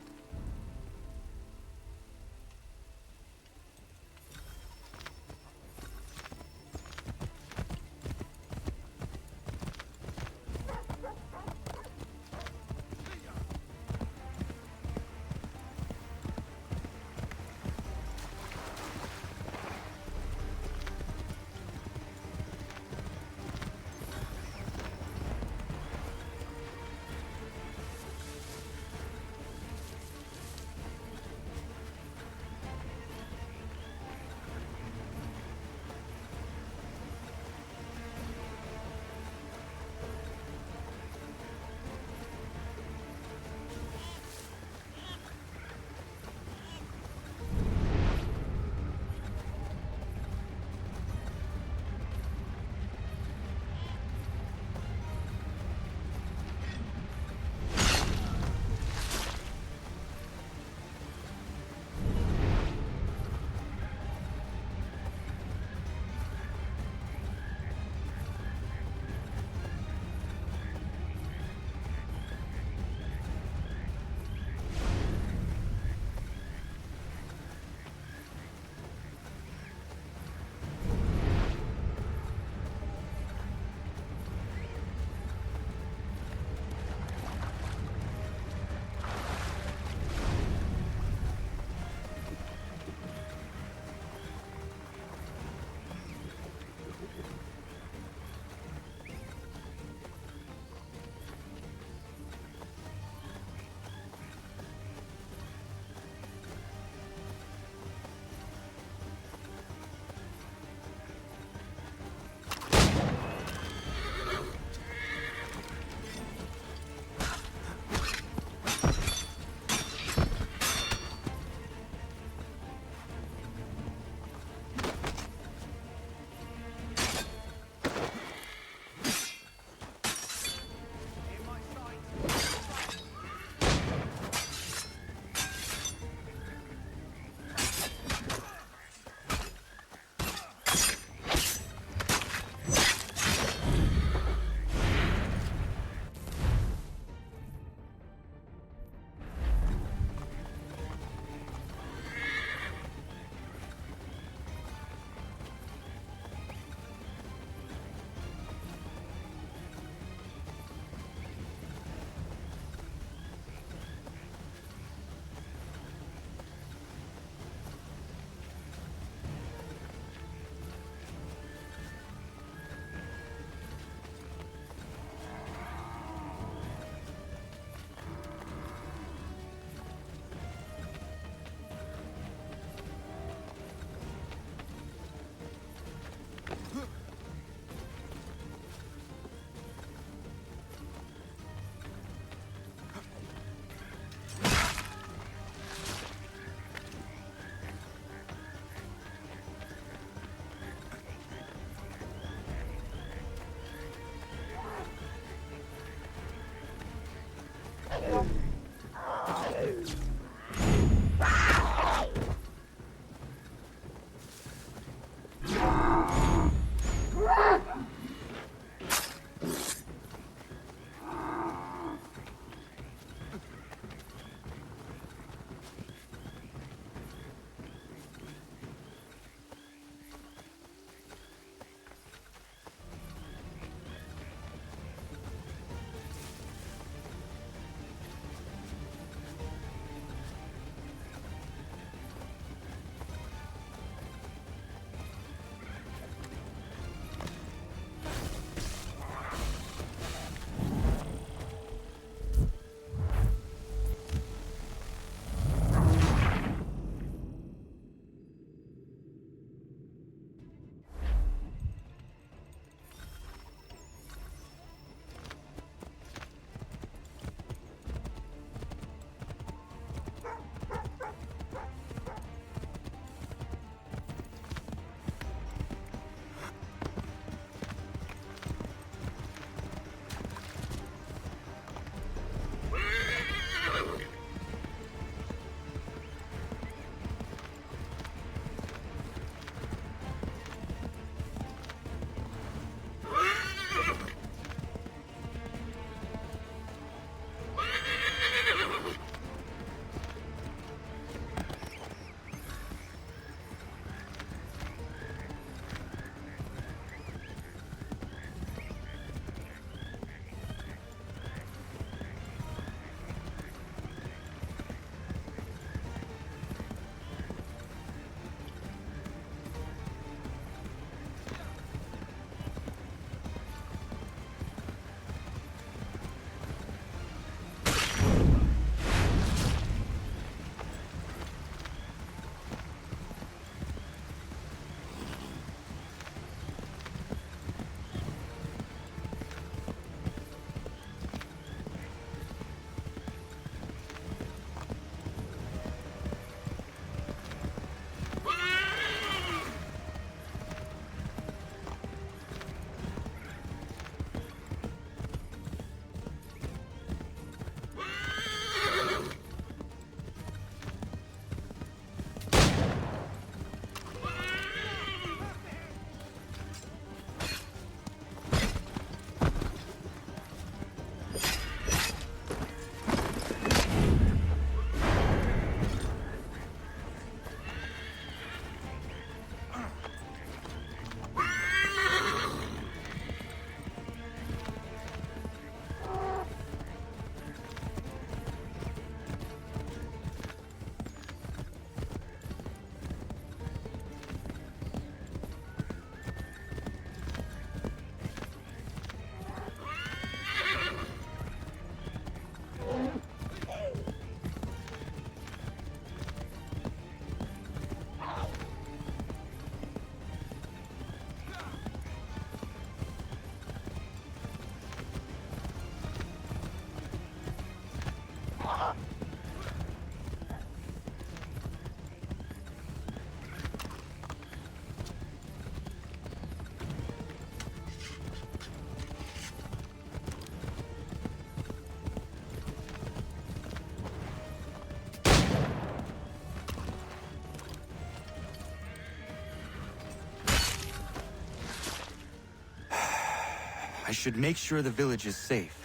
I should make sure the village is safe.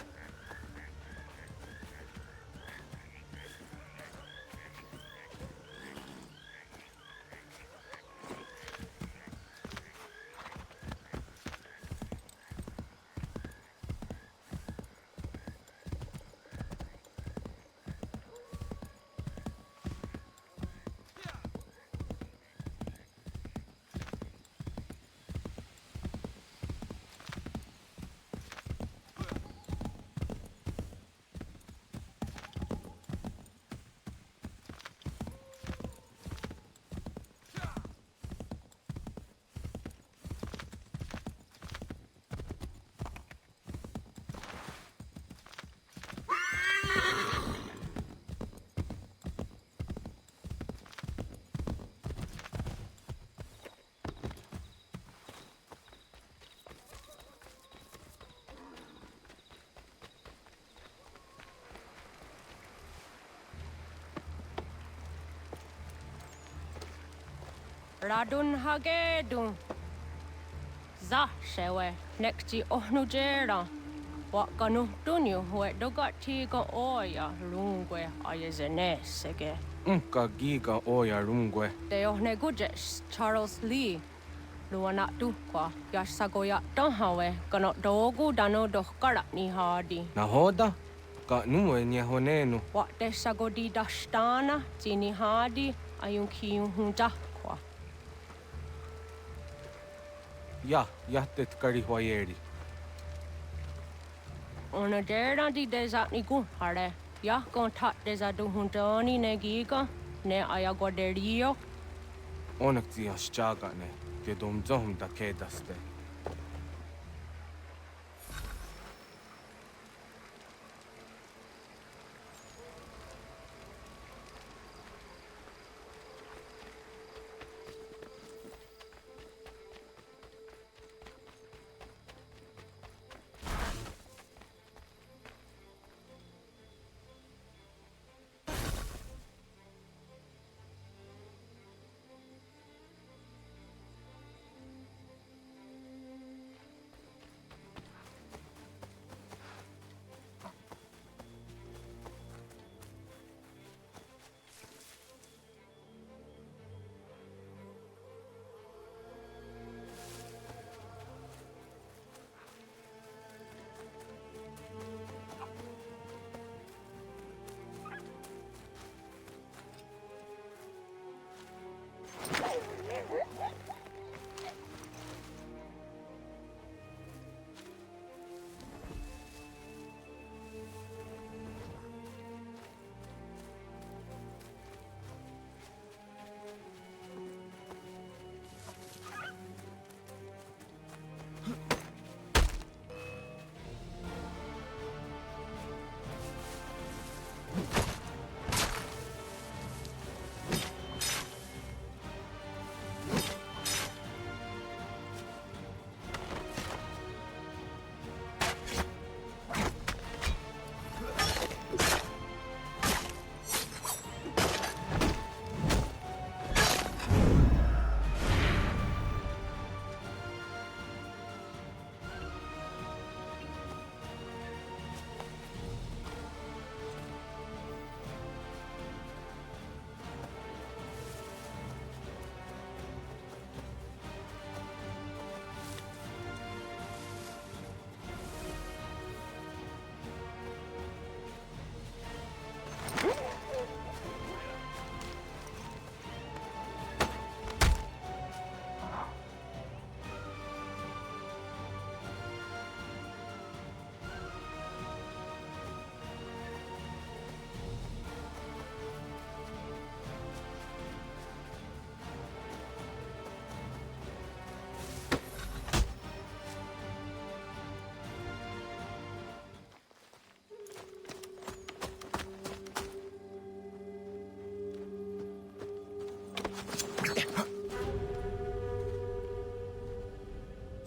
Radun hagedun. Zashewe, nekti ohnujera. Wakanu dunyu hue dogati ga oya lungwe ayazenesege. Unka giga oya rungwe. De ohne gujes Charles Lee. Luana tukwa yasagoya tahawe kano dogu dano dohkara ni hadi. Nahoda? Ka nuwe nye honenu. Wakte sagodi dashtana tini hadi ayun kiyun hunjakwa. Ya, yahtet karihwayeri. Ona dera di desa ni hare. Ya kontak desa du huntoni ne giga ne ayagoderio. Onak tia shaga ne. Te dom zohum da kedaste.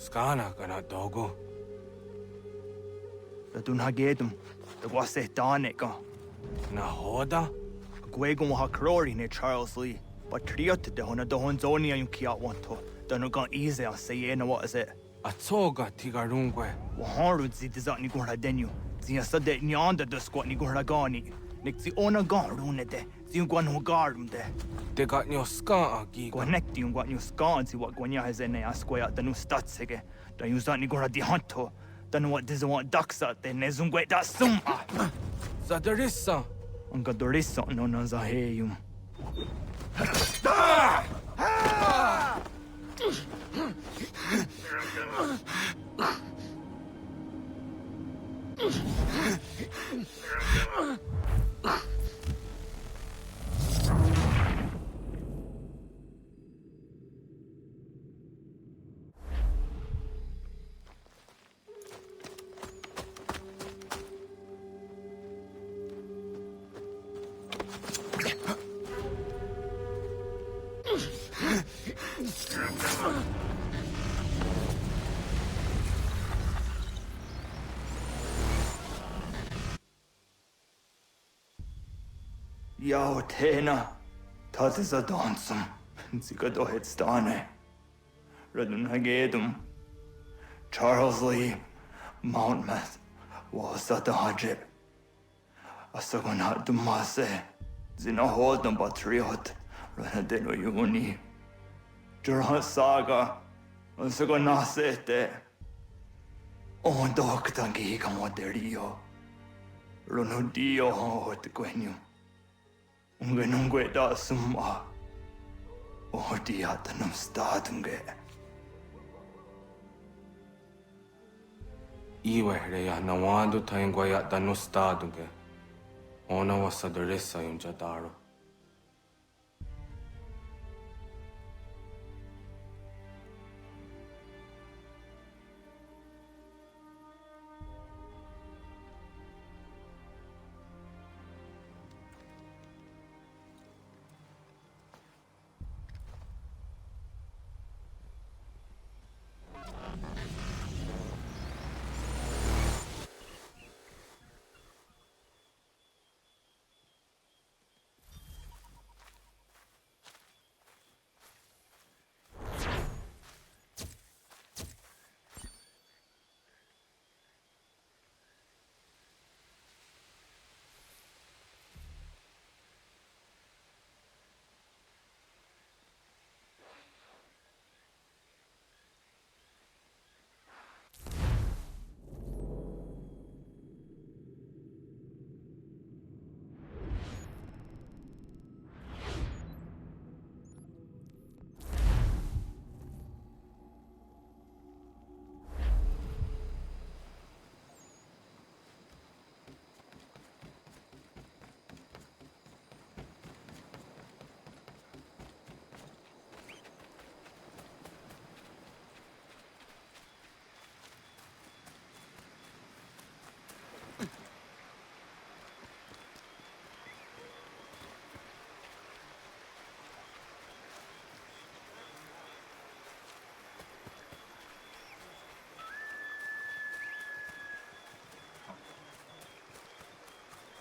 Skana kana dogo. Radun hagedum. The wase danika. Nahoda? Gwegum hakrori ne Charles Lee. But triot de hona dohon zoni ayun kiat wanto. Danugan easy on say na what is it? Atsoga tigarungwe. Waharud zi dizat ni gurha denu. Zia sadet nyanda de squat ni gurha gani. Nik zi ona gan rune de. Zi gwan ho garum de. De got nyo ska agi. Gwanek di gwan nyo ska zi wat gwanya hezene asquaya danu statsege. Dan yu zat ni gurha di hanto. Danu wat dizawant daksa de nezungwe da summa. Zadarissa. Anga dorissa no na zaheyum. Yao Tena, that is a dancing. Zikadohet Stane. Radun Hagedum. Charles Lee. Mountmouth. Wasata Hajib. Asagonat Dumase. Zinahodam Patriot. Ranadeno Yuni. Jurhan Saga. Asagonasete. On Doctangi Camoderio. Runudio Hot Gwenum. Ungenungue da Summa. Odiatanum Statunge. Iwehreya Nawando Taingwaya Danustaduge. Ona wasaderesa Yunjadaro.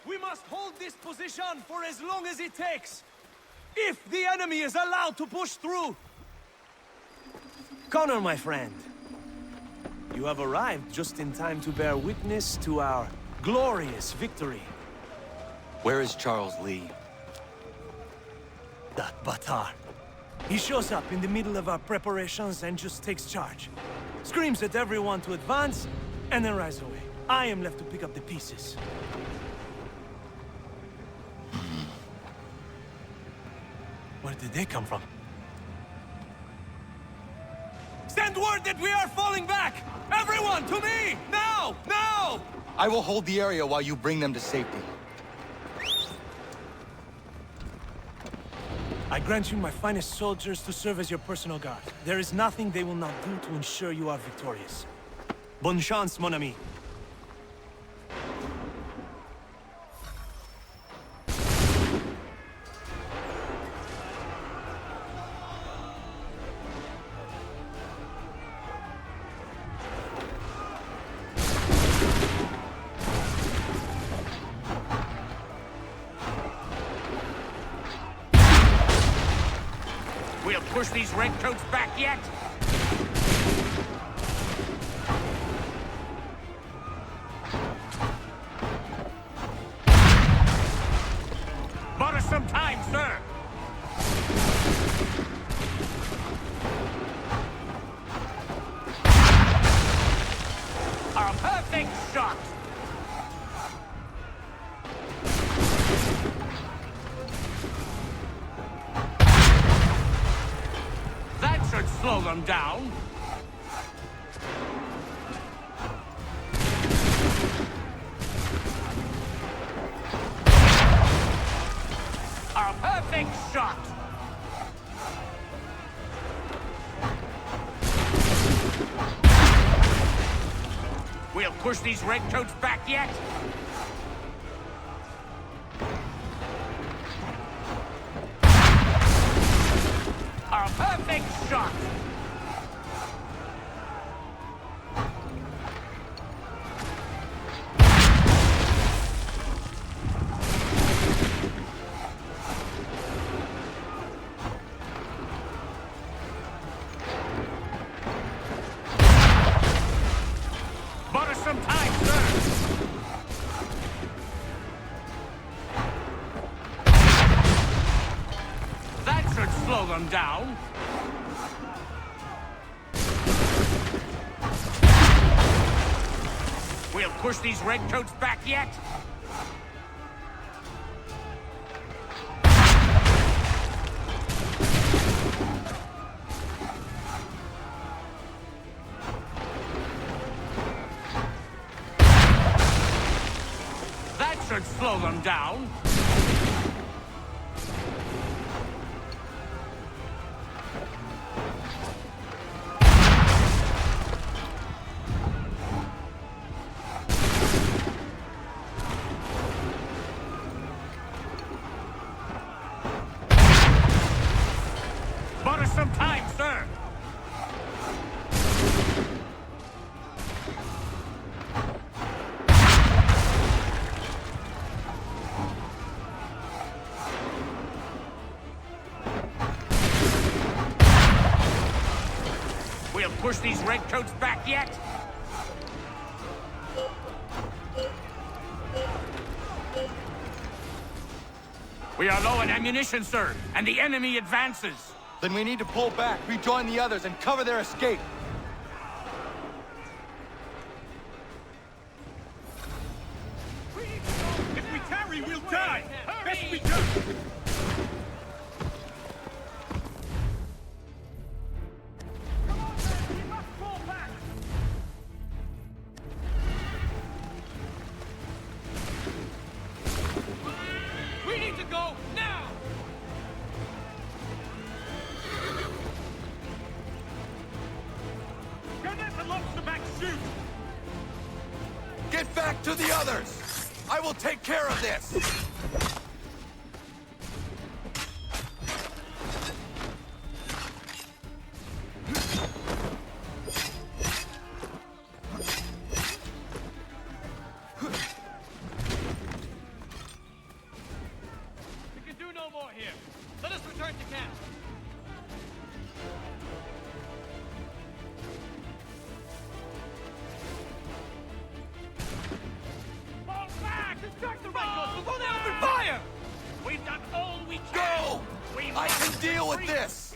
We must hold this position for as long as it takes. If the enemy is allowed to push through. Connor, my friend. You have arrived just in time to bear witness to our glorious victory. Where is Charles Lee? That Batar. He shows up in the middle of our preparations and just takes charge. Screams at everyone to advance, and then rides away. I am left to pick up the pieces. Where did they come from? Send word that we are falling back! Everyone, to me! Now! Now! I will hold the area while you bring them to safety. I grant you my finest soldiers to serve as your personal guard. There is nothing they will not do to ensure you are victorious. Bonne chance, mon ami. We'll push these redcoats back yet? Bought us some time, sir! A perfect shot! Should slow them down. A perfect shot. We'll push these redcoats back yet. A perfect shot! slow them down. We'll push these redcoats back yet. That should slow them down. Bought us some time, sir. We'll push these redcoats back yet. We are low on ammunition, sir, and the enemy advances. Then we need to pull back, rejoin the others, and cover their escape. If we tarry, we'll die! Best we go! We need to go now! Get back to the others! I will take care of this! We can do no more here. Let us return to camp. Fall back! Distract the redcoats before they open fire! We've done all we can! Go! I can deal with this!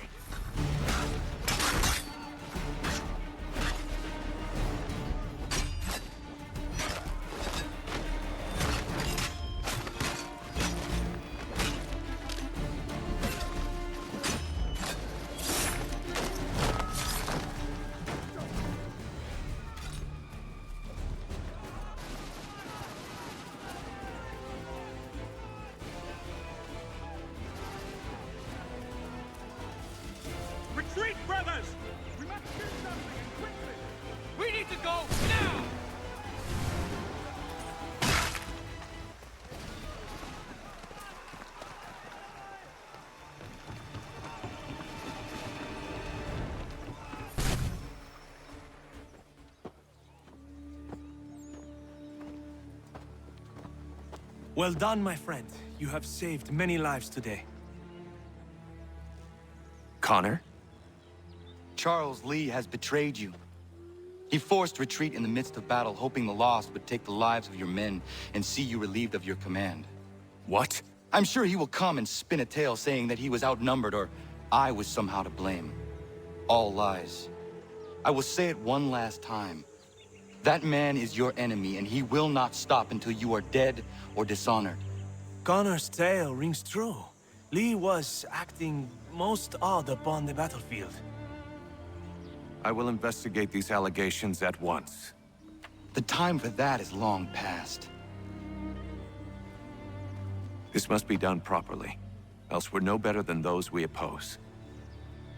Retreat, brothers! We must do something, and quickly! We need to go now! Well done, my friend. You have saved many lives today. Connor? Charles Lee has betrayed you. He forced retreat in the midst of battle, hoping the loss would take the lives of your men and see you relieved of your command. What? I'm sure he will come and spin a tale saying that he was outnumbered or I was somehow to blame. All lies. I will say it one last time. That man is your enemy, and he will not stop until you are dead or dishonored. Connor's tale rings true. Lee was acting most odd upon the battlefield. I will investigate these allegations at once. The time for that is long past. This must be done properly, else we're no better than those we oppose.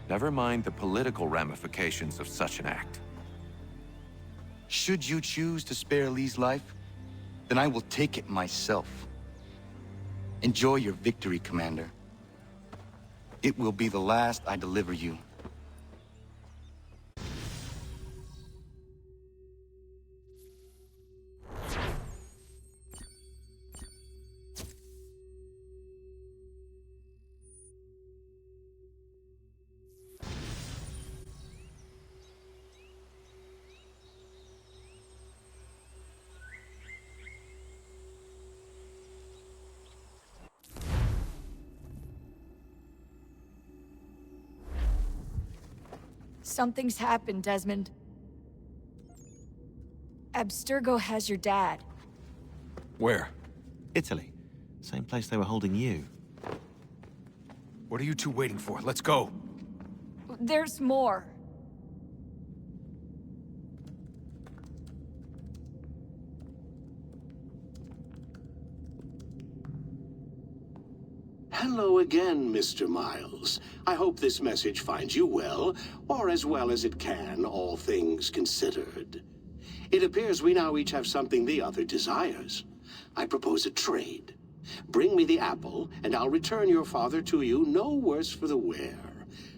Never mind the political ramifications of such an act. Should you choose to spare Lee's life, then I will take it myself. Enjoy your victory, Commander. It will be the last I deliver you. Something's happened, Desmond. Abstergo has your dad. Where? Italy. Same place they were holding you. What are you two waiting for? Let's go. There's more. Hello again, Mr. Miles. I hope this message finds you well, or as well as it can, all things considered. It appears we now each have something the other desires. I propose a trade. Bring me the apple, and I'll return your father to you no worse for the wear.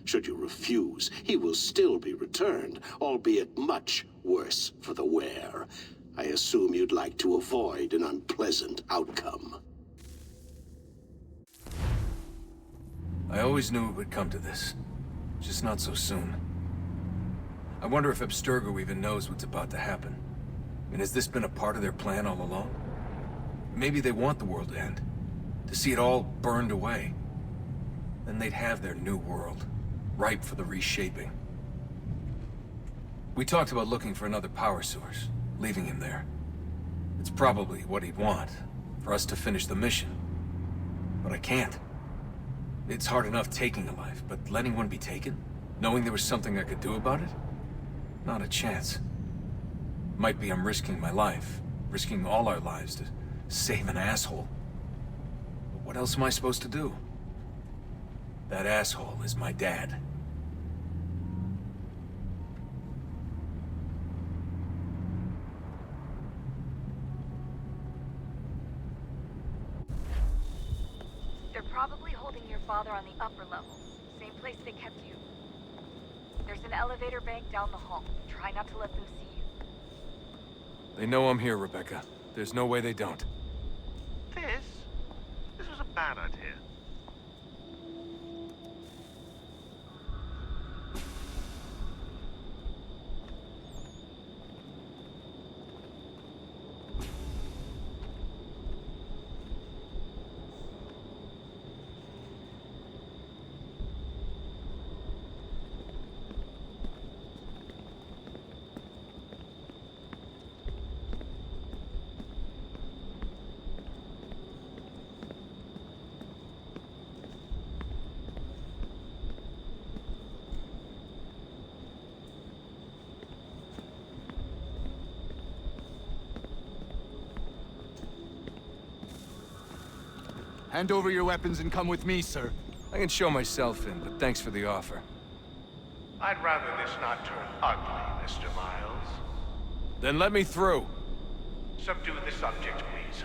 Should you refuse, he will still be returned, albeit much worse for the wear. I assume you'd like to avoid an unpleasant outcome. I always knew it would come to this. Just not so soon. I wonder if Abstergo even knows what's about to happen. I mean, has this been a part of their plan all along? Maybe they want the world to end. To see it all burned away. Then they'd have their new world, ripe for the reshaping. We talked about looking for another power source, leaving him there. It's probably what he'd want, for us to finish the mission. But I can't. It's hard enough taking a life, but letting one be taken? Knowing there was something I could do about it? Not a chance. Might be I'm risking my life, risking all our lives to save an asshole. But what else am I supposed to do? That asshole is my dad. They're probably holding your father on the upper level. Same place they kept you. There's an elevator bank down the hall. Try not to let them see you. They know I'm here, Rebecca. There's no way they don't. This was a bad idea. Hand over your weapons and come with me, sir. I can show myself in, but thanks for the offer. I'd rather this not turn ugly, Mr. Miles. Then let me through. Subdue the subject, please.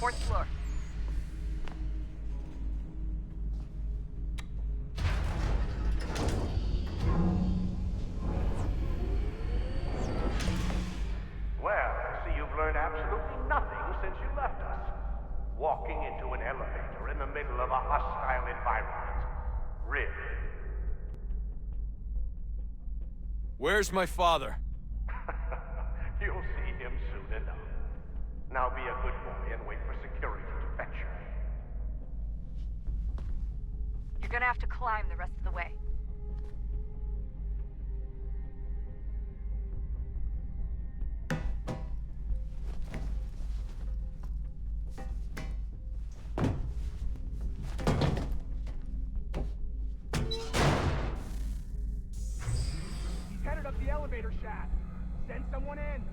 4th floor. Well, I see you've learned absolutely nothing since you left us. Walking into an elevator in the middle of a hostile environment. Really? Where's my father? You'll see him soon enough. Now be a good boy and wait for security to fetch you. You're gonna have to climb the rest of the way. He's headed up the elevator shaft. Send someone in.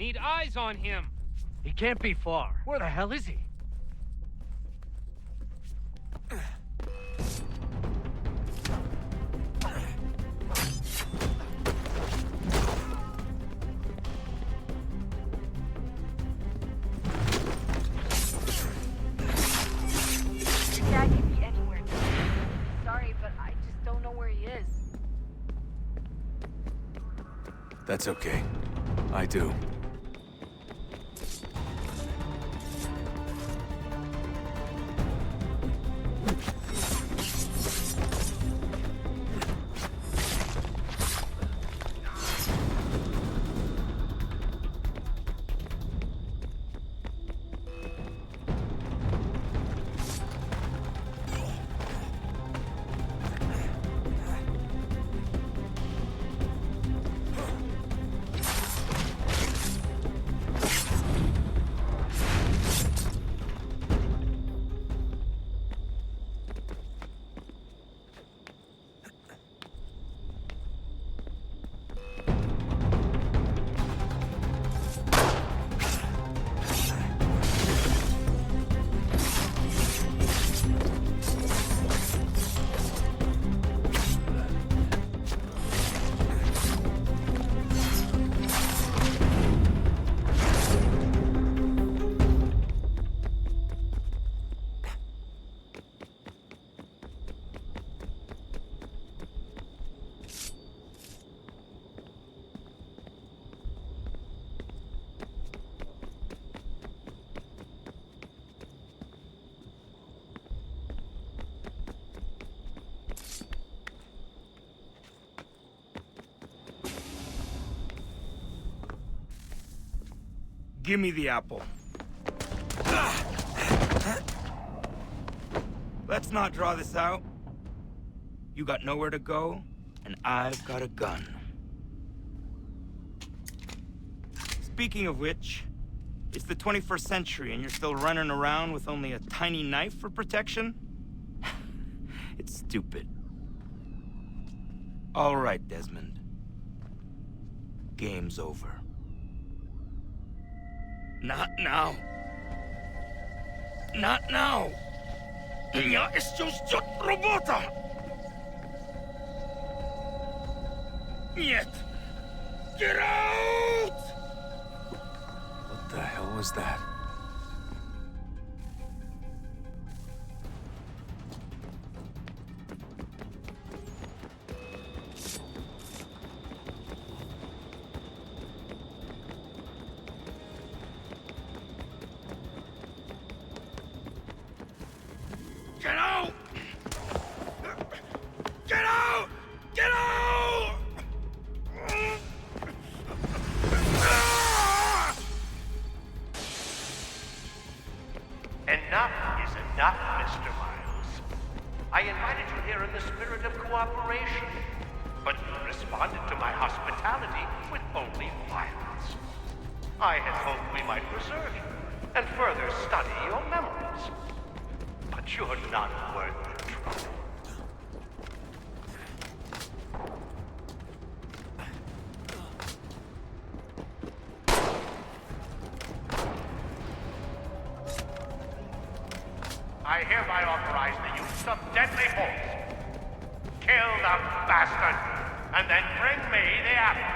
need eyes on him. He can't be far. Where the hell is he? Your dad could be anywhere. Sorry, but I just don't know where he is. That's okay. I do. Give me the apple. Let's not draw this out. You got nowhere to go, and I've got a gun. Speaking of which, it's the 21st century and you're still running around with only a tiny knife for protection? It's stupid. All right, Desmond. Game's over. Not now. Not now. Я еще ждет работа. Нет. Get out! What the hell was that? Get out! Get out! Get out! Enough is enough, Mr. Miles. I invited you here in the spirit of cooperation, but you responded to my hospitality with only violence. I had hoped we might preserve you and further study your memories. But you're not worth the trouble. I hereby authorize the use of deadly force. Kill the bastard, and then bring me the apple.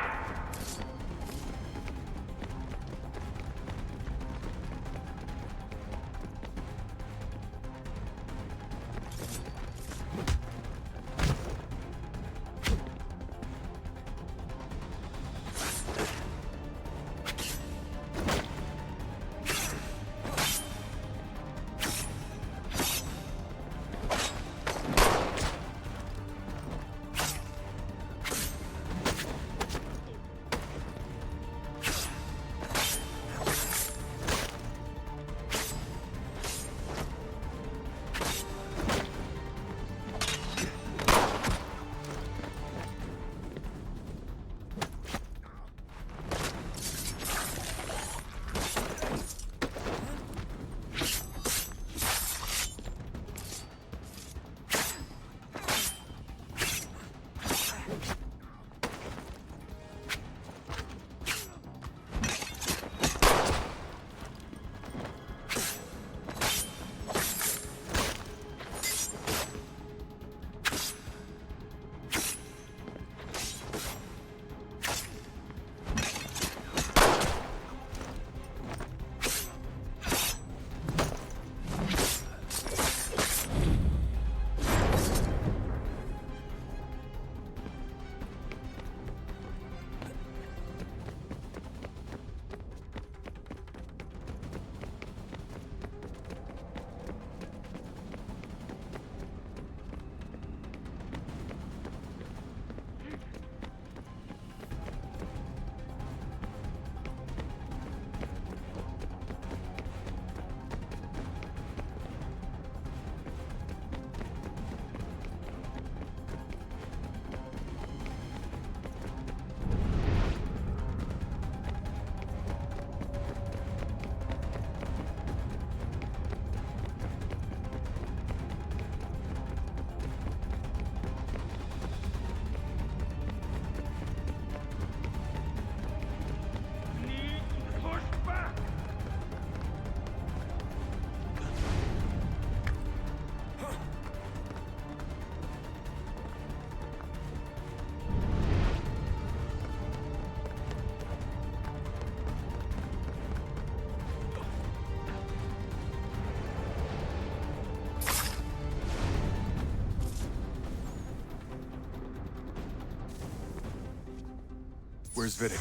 Where's Vidic?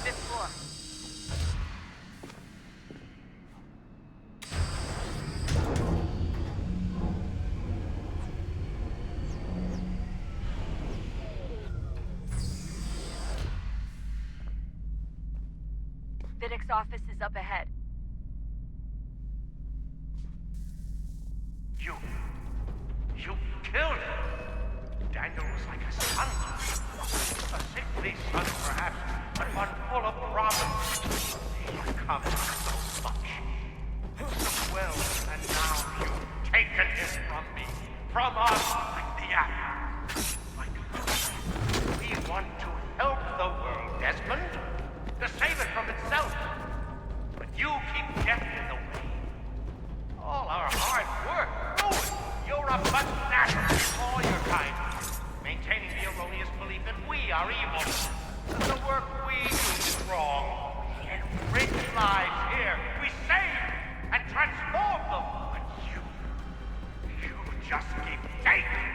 Fifth floor. Vidic's office is up ahead. You killed him! Daniel was like a son. A sickly son, perhaps, but one full of promise. He comes so much. So well, and now you've taken him from me, from us, like the apple. We want to help the world, Desmond, to save it from itself. But you keep death in the way. All our hard work ruined. You're a fanatic, all your kind, maintaining the erroneous belief that we are evil, that the work we do is wrong. We enrich lives here. We save and transform them. But you just keep taking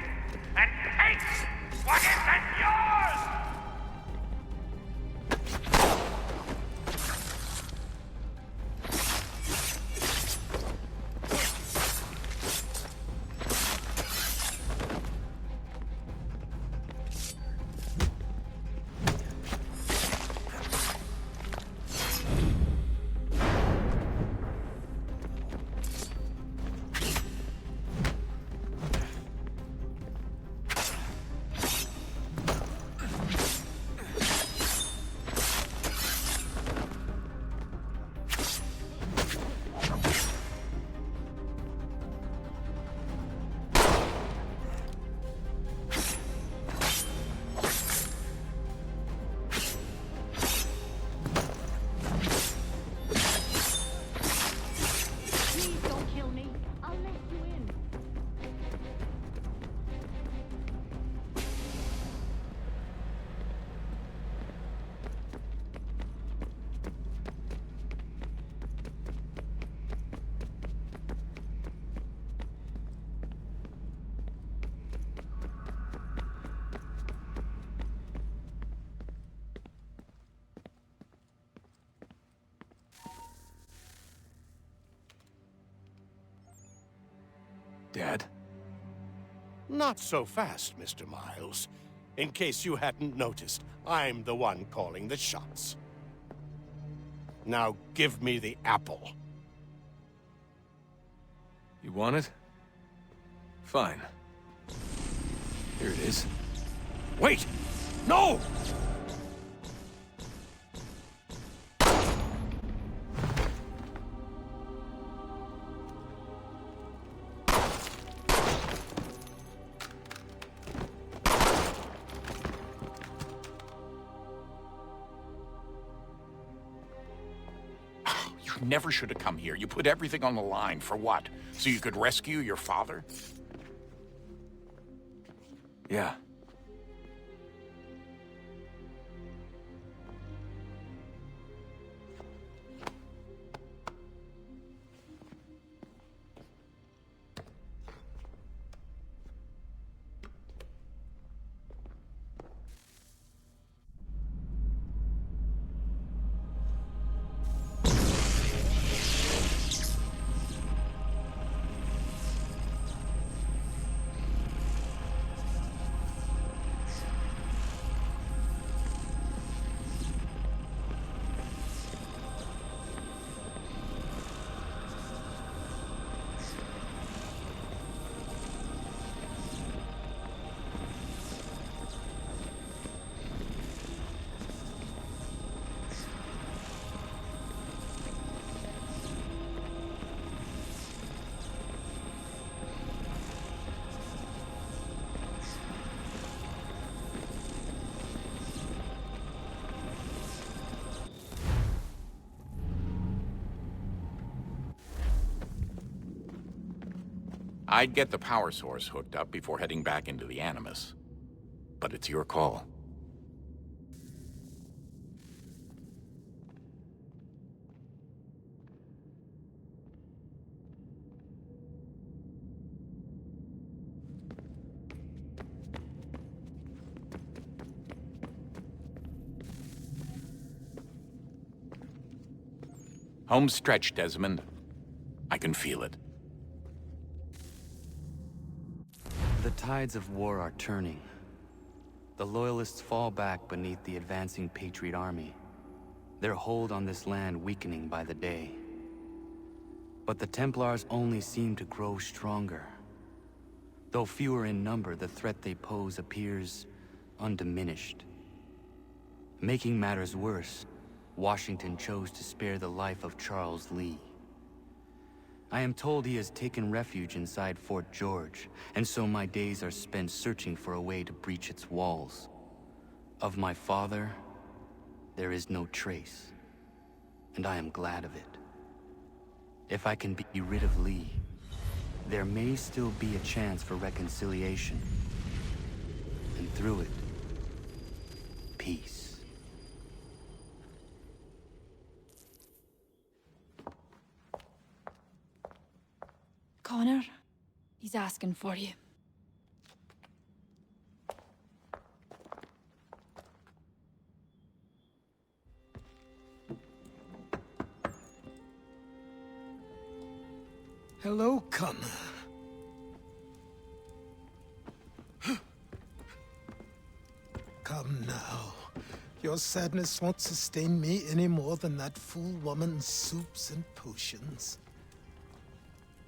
and taking what isn't yours! Dad? Not so fast, Mr. Miles. In case you hadn't noticed, I'm the one calling the shots. Now give me the apple. You want it? Fine. Here it is. Wait! No! You never should have come here. You put everything on the line. For what? So you could rescue your father? Yeah. I'd get the power source hooked up before heading back into the Animus. But it's your call. Home stretch, Desmond. I can feel it. The tides of war are turning. The Loyalists fall back beneath the advancing Patriot army, their hold on this land weakening by the day. But the Templars only seem to grow stronger. Though fewer in number, the threat they pose appears undiminished. Making matters worse, Washington chose to spare the life of Charles Lee. I am told he has taken refuge inside Fort George, and so my days are spent searching for a way to breach its walls. Of my father, there is no trace, and I am glad of it. If I can be rid of Lee, there may still be a chance for reconciliation. And through it, peace. Connor, he's asking for you. Hello, Connor. Come now. Your sadness won't sustain me any more than that fool woman's soups and potions.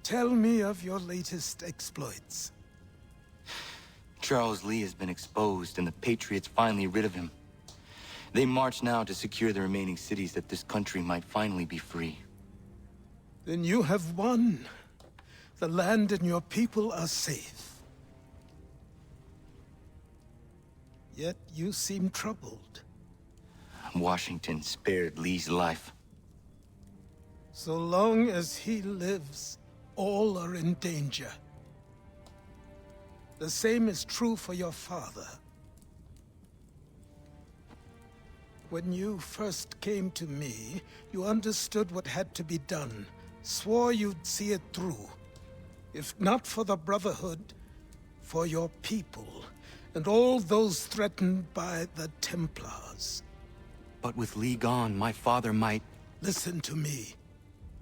Tell me of your latest exploits. Charles Lee has been exposed, and the Patriots finally rid of him. They march now to secure the remaining cities that this country might finally be free. Then you have won. The land and your people are safe. Yet you seem troubled. Washington spared Lee's life. So long as he lives, all are in danger. The same is true for your father. When you first came to me, you understood what had to be done, swore you'd see it through. If not for the Brotherhood, for your people, and all those threatened by the Templars. But with Lee gone, my father might... Listen to me.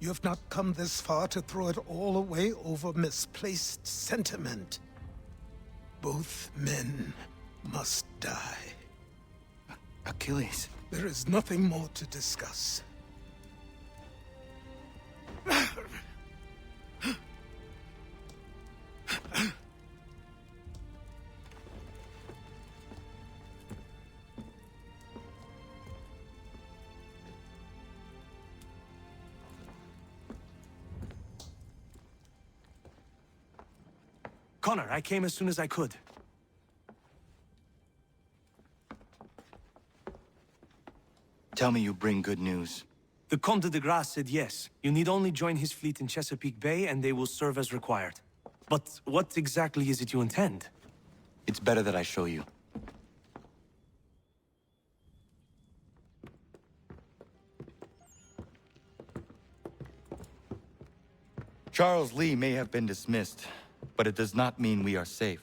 You have not come this far to throw it all away over misplaced sentiment. Both men must die. Achilles. There is nothing more to discuss. Connor, I came as soon as I could. Tell me you bring good news. The Comte de Grasse said yes. You need only join his fleet in Chesapeake Bay and they will serve as required. But what exactly is it you intend? It's better that I show you. Charles Lee may have been dismissed, but it does not mean we are safe.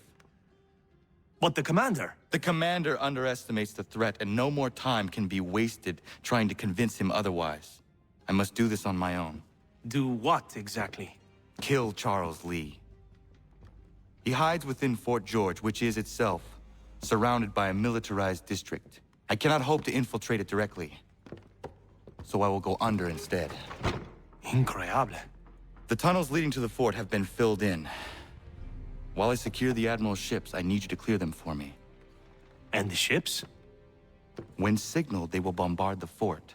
But the commander? The commander underestimates the threat, and no more time can be wasted trying to convince him otherwise. I must do this on my own. Do what, exactly? Kill Charles Lee. He hides within Fort George, which is itself surrounded by a militarized district. I cannot hope to infiltrate it directly, so I will go under instead. Incroyable. The tunnels leading to the fort have been filled in. While I secure the Admiral's ships, I need you to clear them for me. And the ships? When signaled, they will bombard the fort.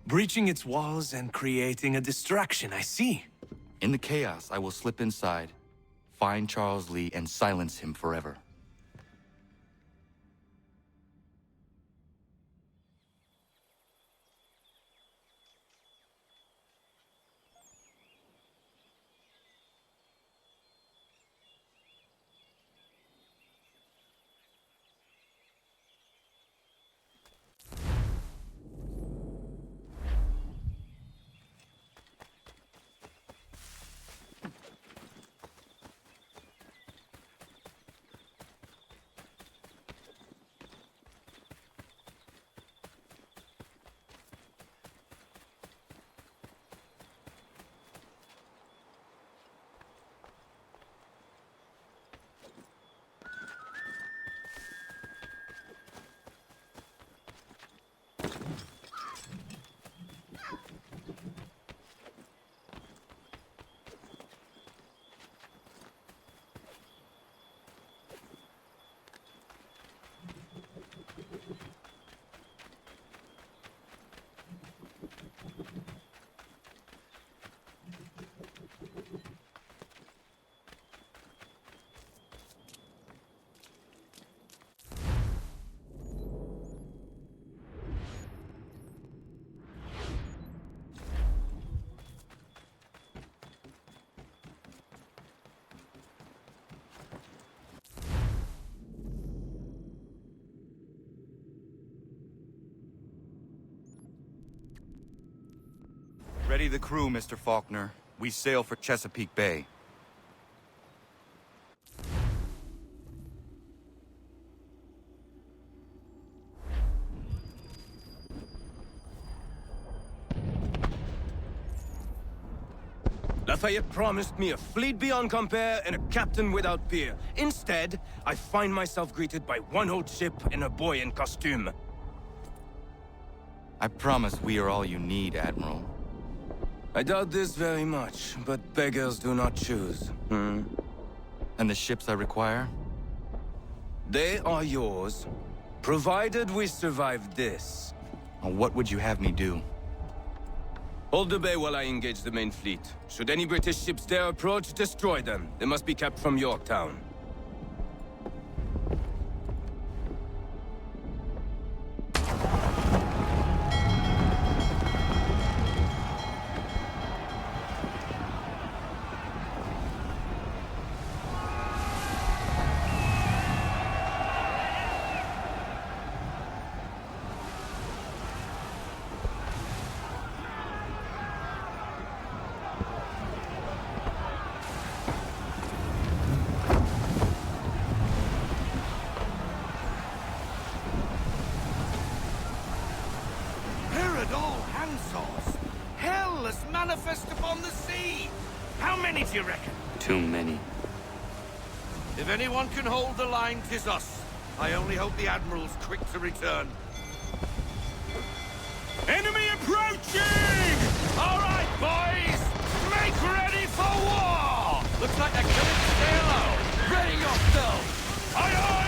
Breaching its walls and creating a distraction, I see. In the chaos, I will slip inside, find Charles Lee, and silence him forever. Ready the crew, Mr. Faulkner. We sail for Chesapeake Bay. Lafayette promised me a fleet beyond compare and a captain without peer. Instead, I find myself greeted by one old ship and a boy in costume. I promise we are all you need, Admiral. I doubt this very much, but beggars do not choose. And the ships I require? They are yours, provided we survive this. What would you have me do? Hold the bay while I engage the main fleet. Should any British ships dare approach, destroy them. They must be kept from Yorktown. Manifest upon the sea! How many do you reckon? Too many. If anyone can hold the line, 'tis us. I only hope the Admiral's quick to return. Enemy approaching! All right, boys! Make ready for war! Looks like they're coming to sail out. Ready yourselves! Aye, aye!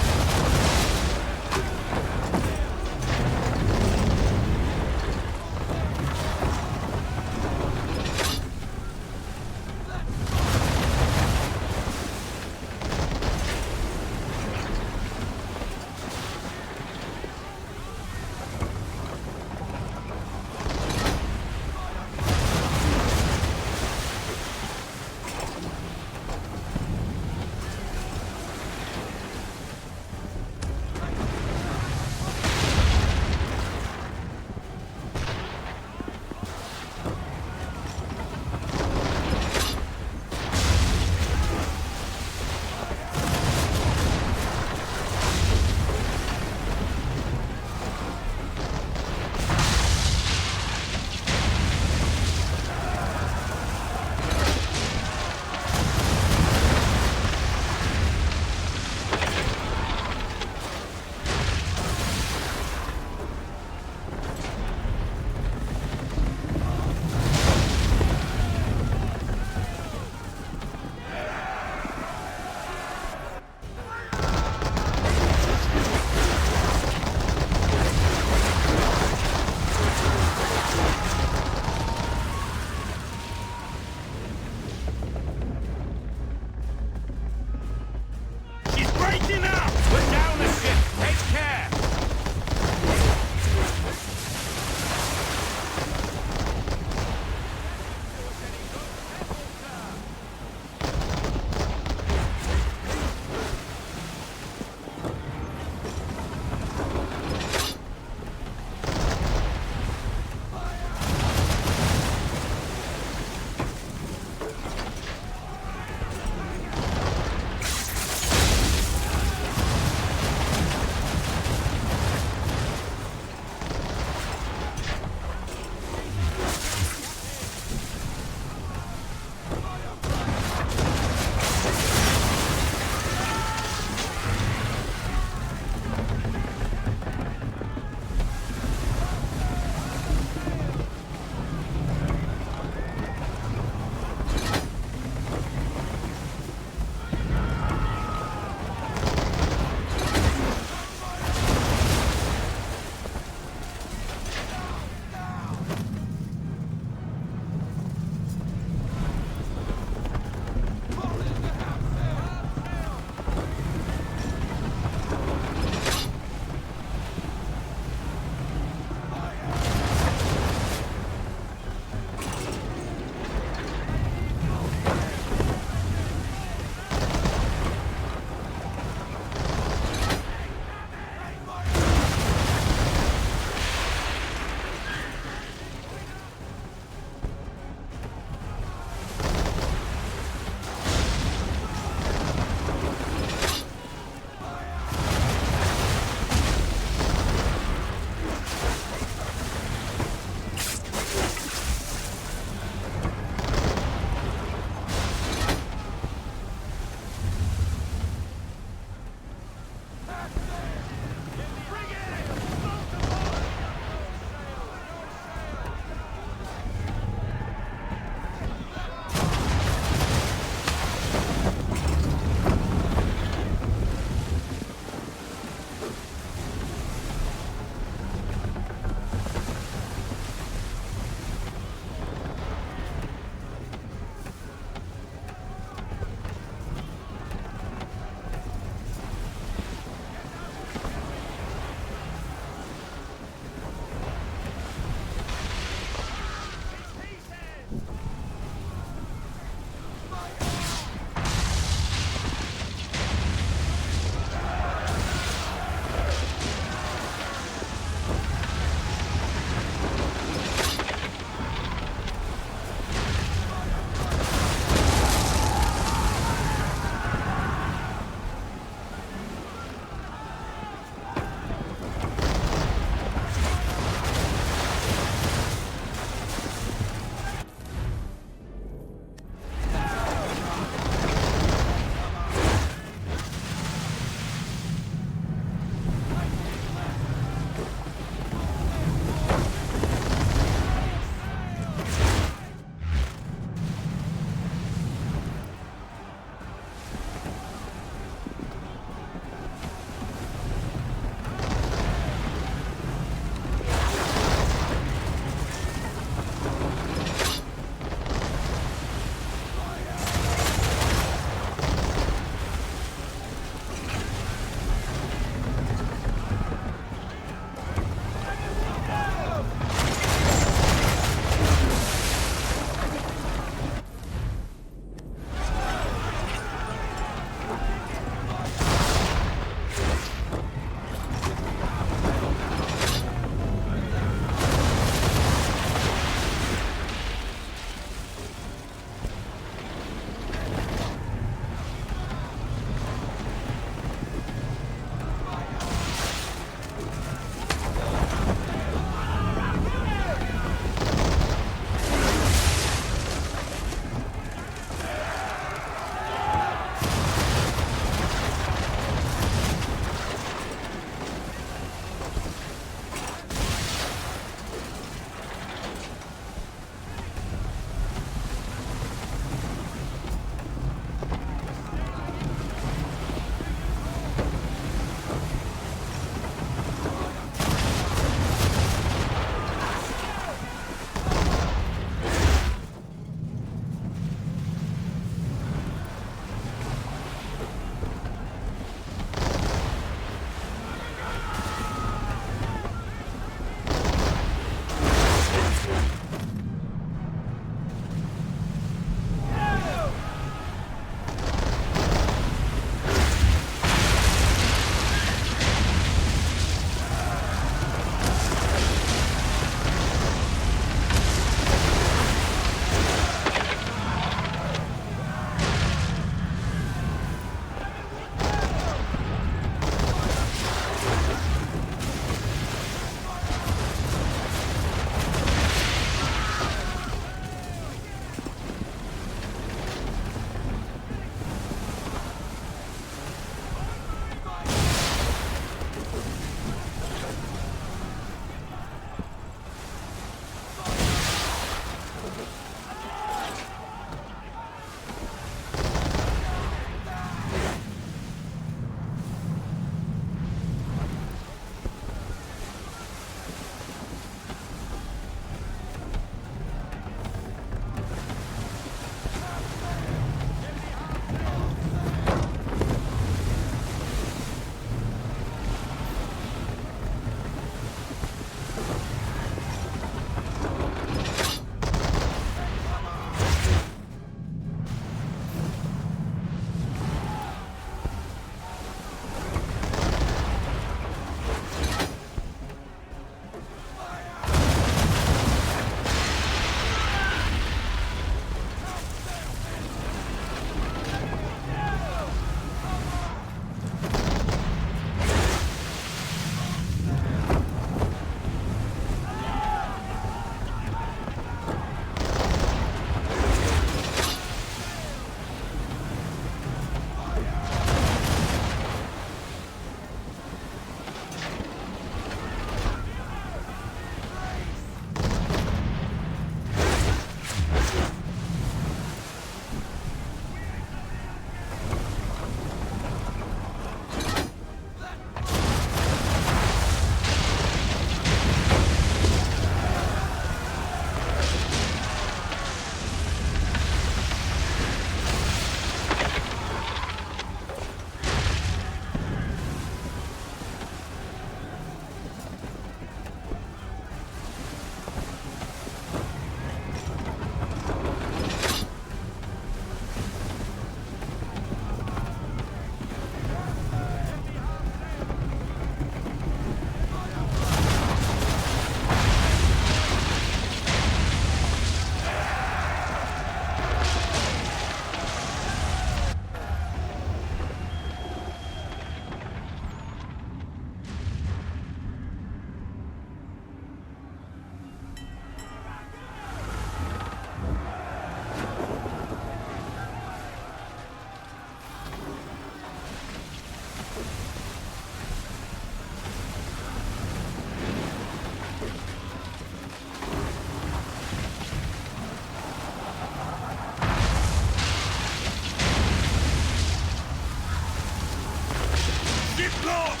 Lost!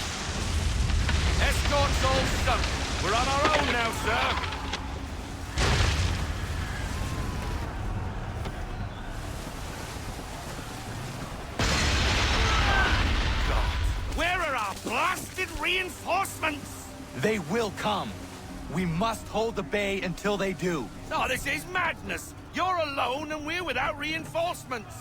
Escort's all sunk. We're on our own now, sir. Where are our blasted reinforcements? They will come. We must hold the bay until they do. Oh, this is madness! You're alone and we're without reinforcements!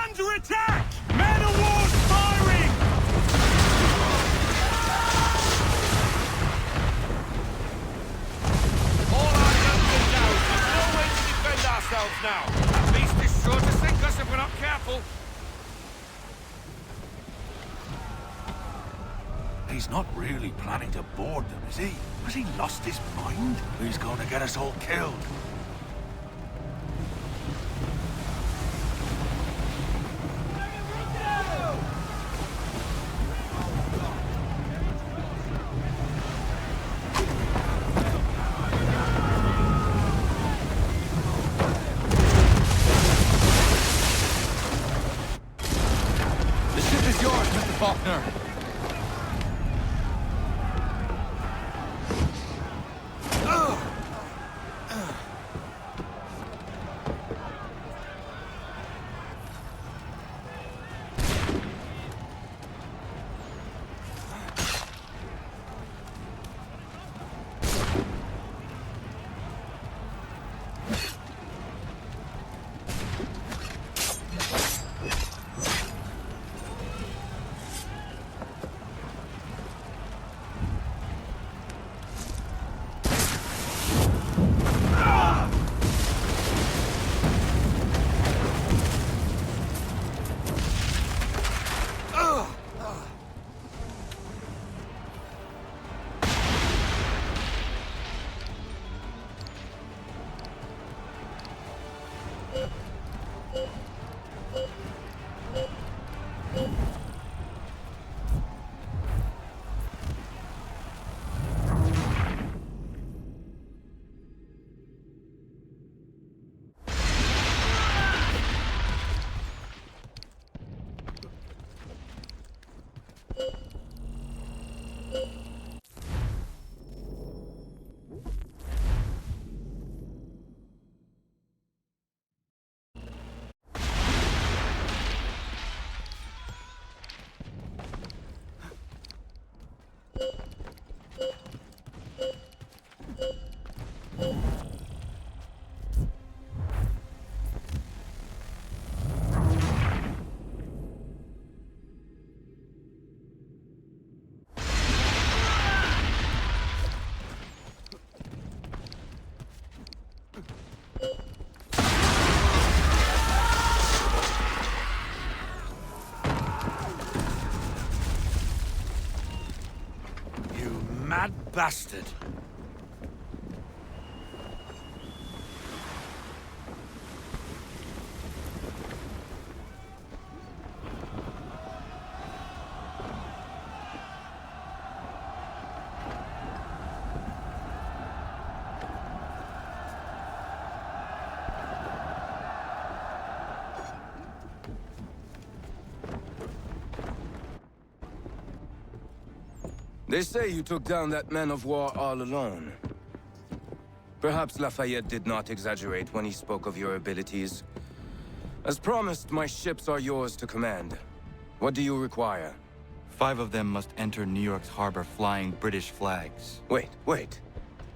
Under attack! Man of war's firing! All our guns are down. There's no way to defend ourselves now. That beast is sure to sink us if we're not careful. He's not really planning to board them, is he? Has he lost his mind? He's going to get us all killed. Faulkner. Mad bastard! They say you took down that man of war all alone. Perhaps Lafayette did not exaggerate when he spoke of your abilities. As promised, my ships are yours to command. What do you require? 5 of them must enter New York's harbor flying British flags. Wait.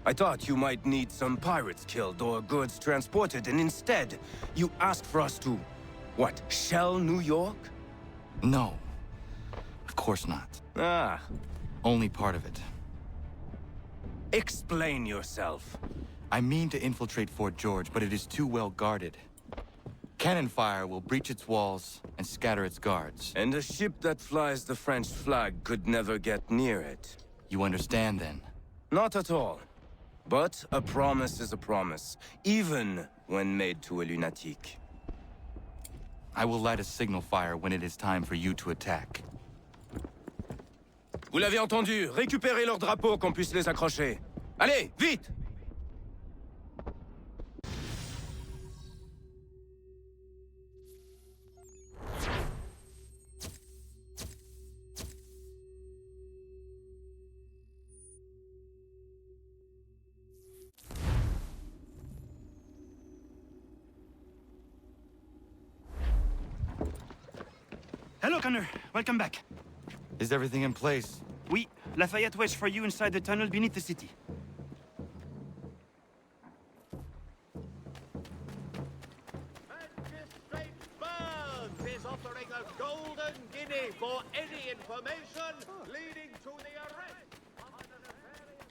I thought you might need some pirates killed or goods transported, and instead, you asked for us to, what, shell New York? No. Of course not. Ah. Only part of it. Explain yourself. I mean to infiltrate Fort George, but it is too well guarded. Cannon fire will breach its walls and scatter its guards. And a ship that flies the French flag could never get near it. You understand, then? Not at all. But a promise is a promise, even when made to a lunatic. I will light a signal fire when it is time for you to attack. Vous l'avez entendu, récupérez leurs drapeaux qu'on puisse les accrocher. Allez, vite! Hello, Connor. Welcome back. Is everything in place? Oui. Lafayette waits for you inside the tunnel beneath the city. Magistrate Burns is offering a golden guinea for any information leading to the arrest of an nefarious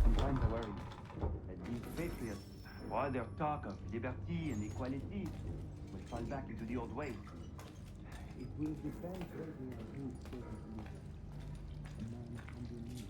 Sometimes I worry that these patriots, for all their talk of liberty and equality, will fall back into the old ways. It will depend greatly on who is taking the lead. A man underneath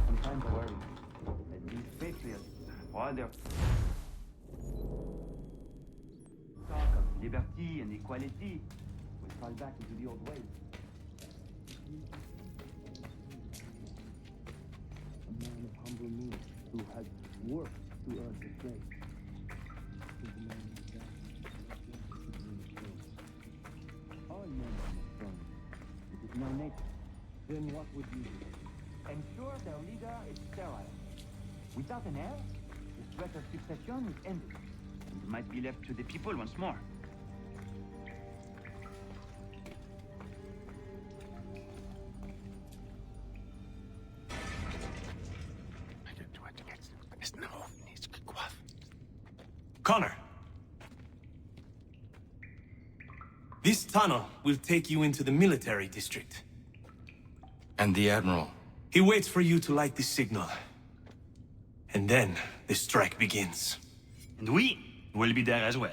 Sometimes I worry that these patriots, for all their talk of liberty and equality, will fall back into the old ways. A man of humble means who has worked to earn his place. Is the man who died. All men are not strong. It is my nature. Then what would you do? Ensure their leader is sterile. Without an heir, the threat of succession is ended, and might be left to the people once more. Connor! This tunnel will take you into the military district. And the Admiral? He waits for you to light the signal. And then the strike begins. And we will be there as well.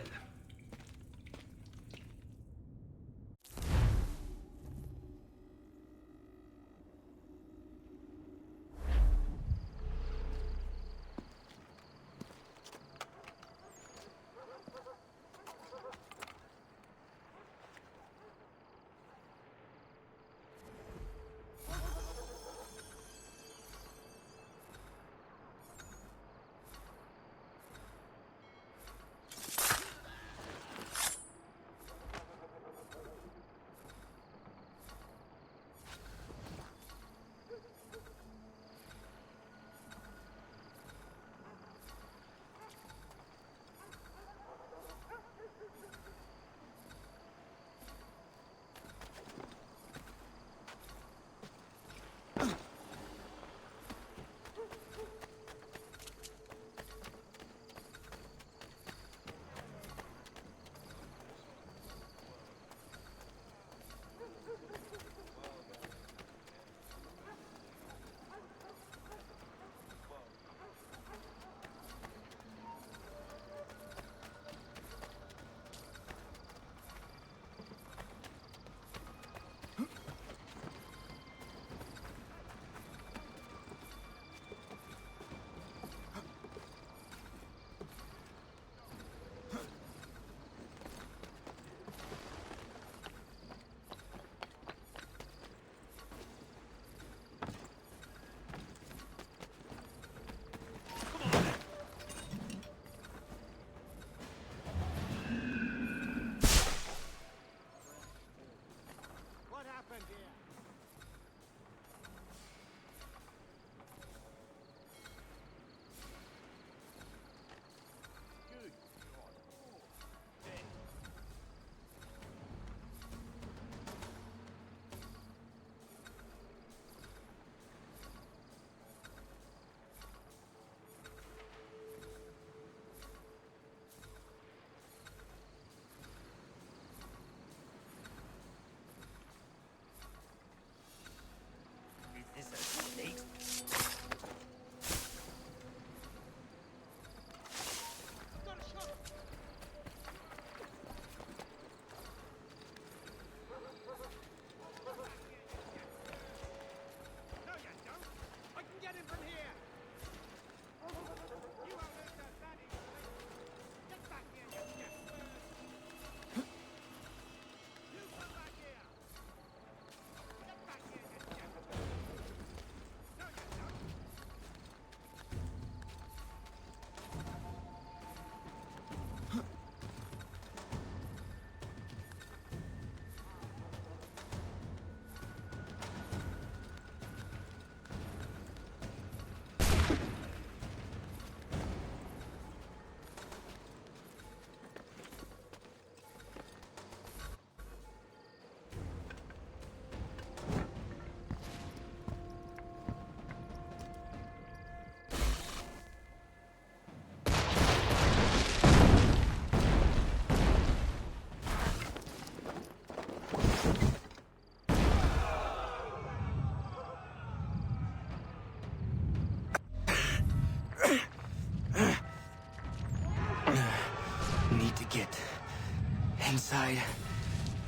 inside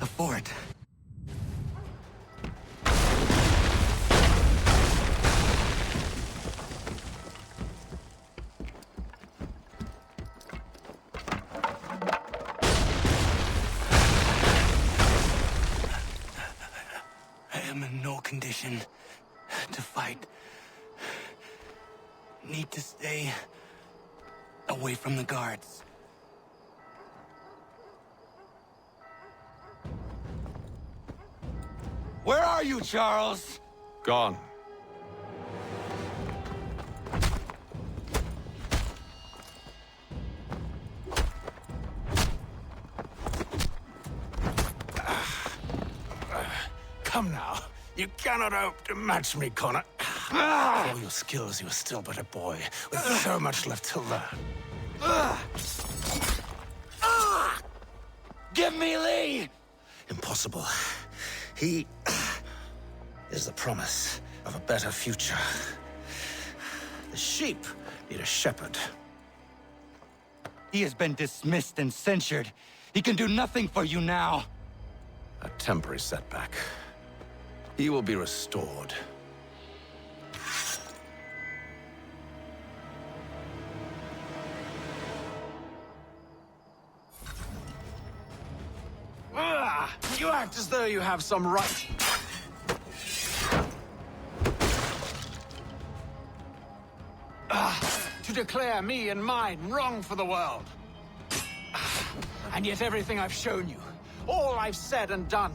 the fort. I am in no condition to fight. Need to stay away from the guards. Where are you, Charles? Gone. Come now. You cannot hope to match me, Connor. For all your skills, you are still but a boy, with so much left to learn. Give me Lee! Impossible. He is the promise of a better future. The sheep need a shepherd. He has been dismissed and censured. He can do nothing for you now. A temporary setback. He will be restored. You act as though you have some right. To declare me and mine wrong for the world. And yet everything I've shown you, all I've said and done.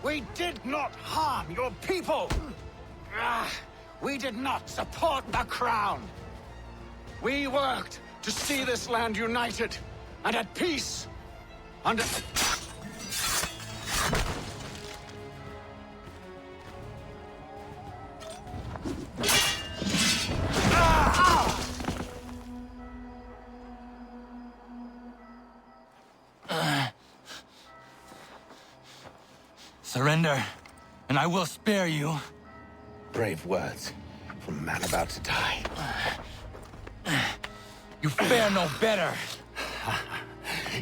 We did not harm your people! We did not support the crown! We worked to see this land united and at peace under... Surrender, and I will spare you. Brave words from a man about to die. You fare no better.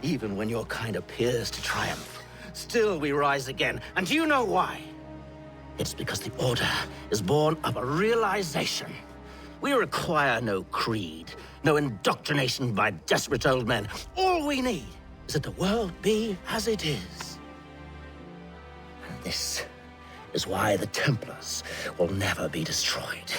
Even when your kind appears to triumph, still we rise again. And do you know why? It's because the Order is born of a realization. We require no creed, no indoctrination by desperate old men. All we need is that the world be as it is. And this is why the Templars will never be destroyed.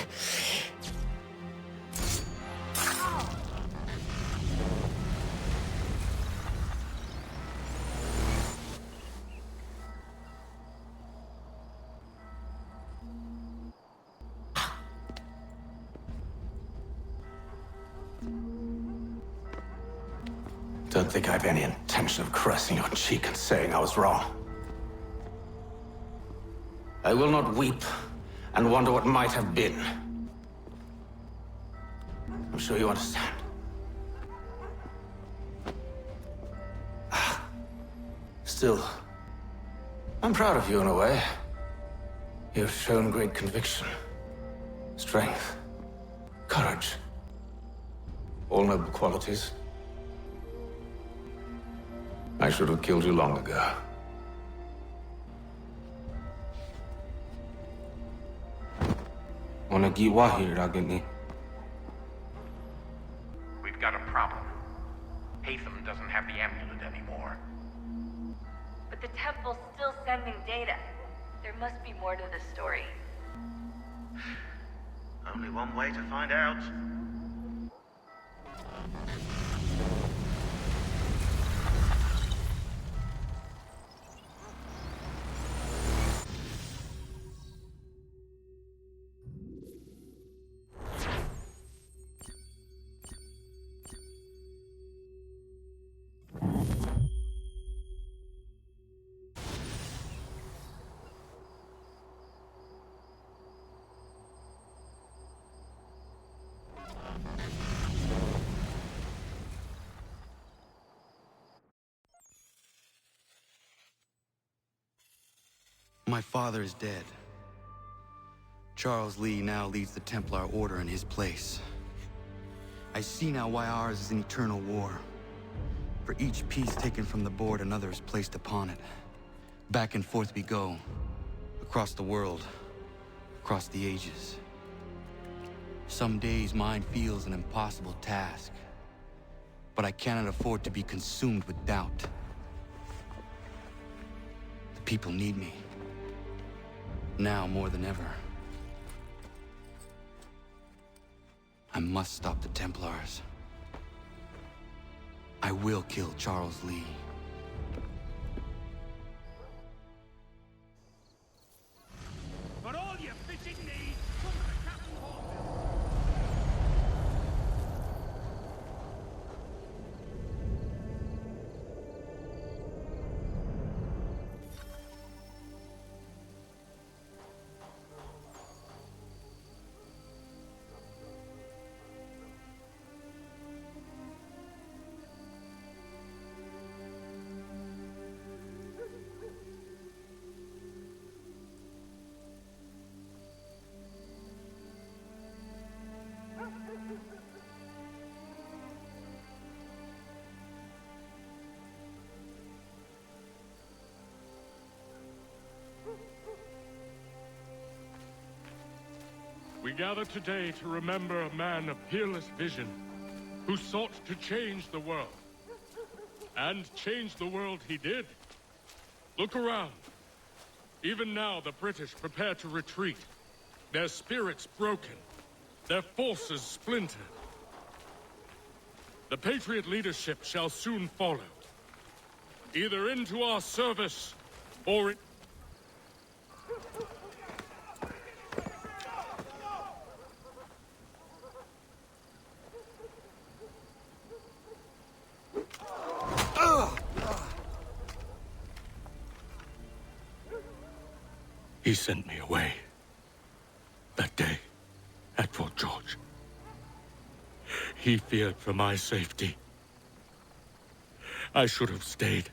Don't think I have any intention of caressing your cheek and saying I was wrong. I will not weep and wonder what might have been. I'm sure you understand. Still, I'm proud of you in a way. You have shown great conviction, strength, courage. All noble qualities. I should have killed you long ago. We've got a problem. Hatham doesn't have the amulet anymore. But the temple's still sending data. There must be more to this story. Only one way to find out. My father is dead. Charles Lee now leads the Templar Order in his place. I see now why ours is an eternal war. For each piece taken from the board, another is placed upon it. Back and forth we go. Across the world. Across the ages. Some days mine feels an impossible task. But I cannot afford to be consumed with doubt. The people need me. Now more than ever. I must stop the Templars. I will kill Charles Lee. For all your fishing needs, come to the Captain Hall. We gather today to remember a man of peerless vision who sought to change the world. And change the world he did. Look around. Even now, the British prepare to retreat. Their spirits broken. Their forces splintered. The Patriot leadership shall soon follow. Either into our service, or... He sent me away. That day, at Fort George. He feared for my safety. I should have stayed.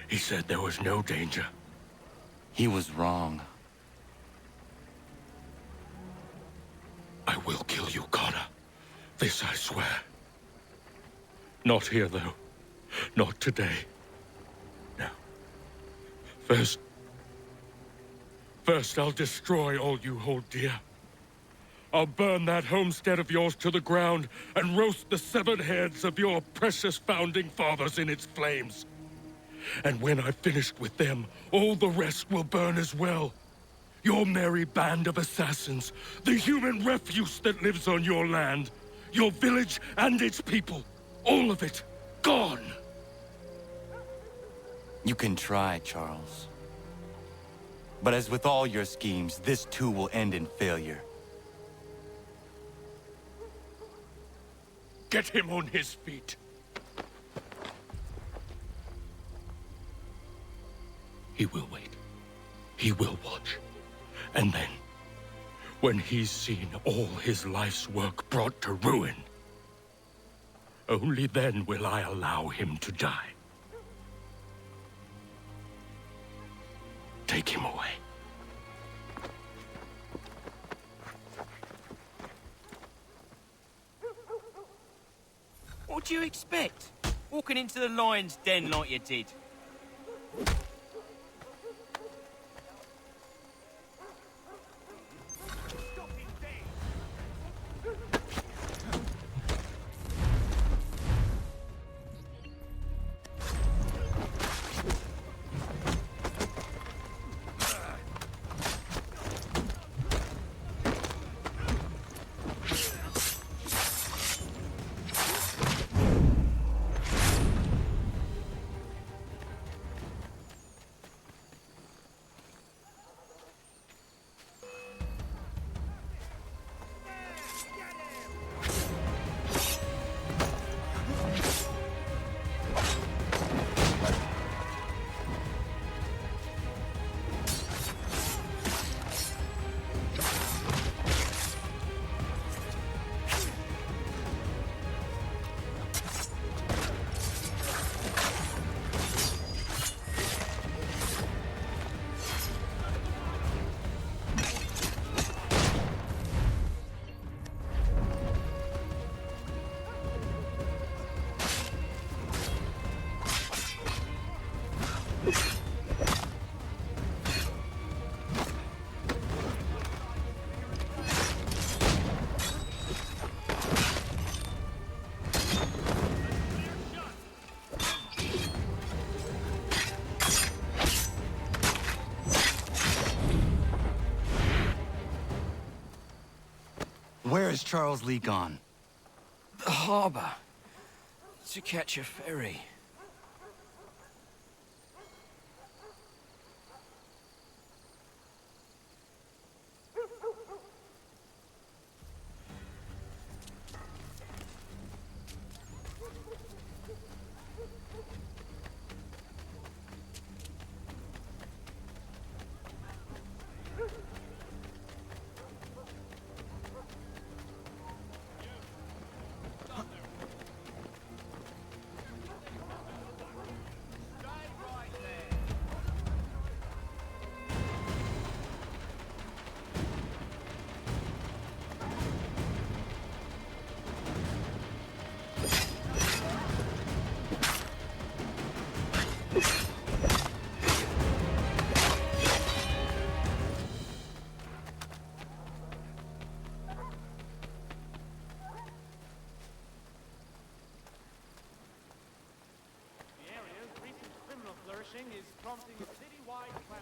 He said there was no danger. He was wrong. I will kill you, Connor. This I swear. Not here, though. Not today. No. First, I'll destroy all you hold dear. I'll burn that homestead of yours to the ground and roast the severed heads of your precious founding fathers in its flames. And when I've finished with them, all the rest will burn as well. Your merry band of assassins, the human refuse that lives on your land, your village and its people, all of it, gone. You can try, Charles. But as with all your schemes, this too will end in failure. Get him on his feet. He will wait. He will watch. And then, when he's seen all his life's work brought to ruin, only then will I allow him to die. Take him away. What do you expect? Walking into the lion's den like you did. Where is Charles Lee gone? The harbor. To catch a ferry. Is prompting a citywide cloud.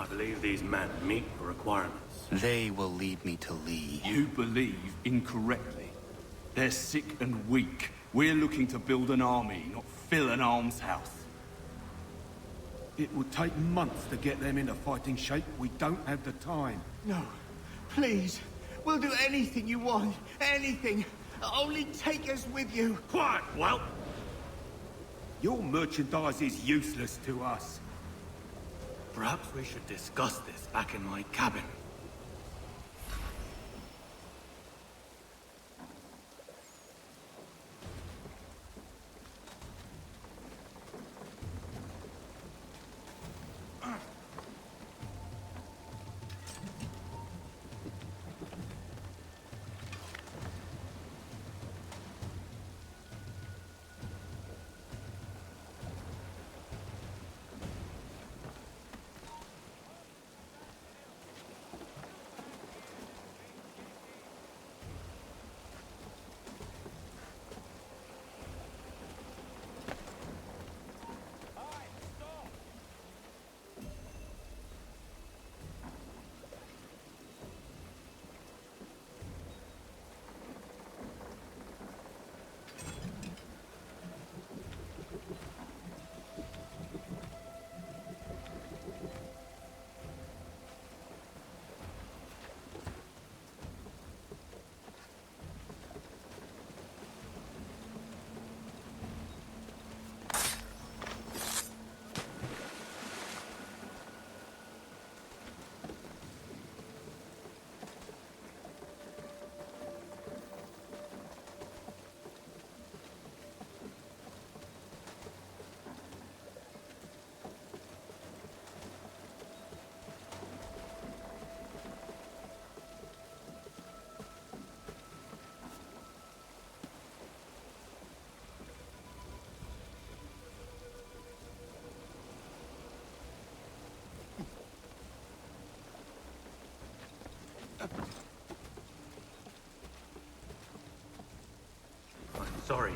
I believe these men meet the requirements. They will lead me to Lee. You believe incorrectly. They're sick and weak. We're looking to build an army, not fill an almshouse. It would take months to get them into fighting shape. We don't have the time. No. Please. We'll do anything you want. Anything. Only take us with you. Quiet, whelp! Your merchandise is useless to us. Perhaps we should discuss this back in my cabin.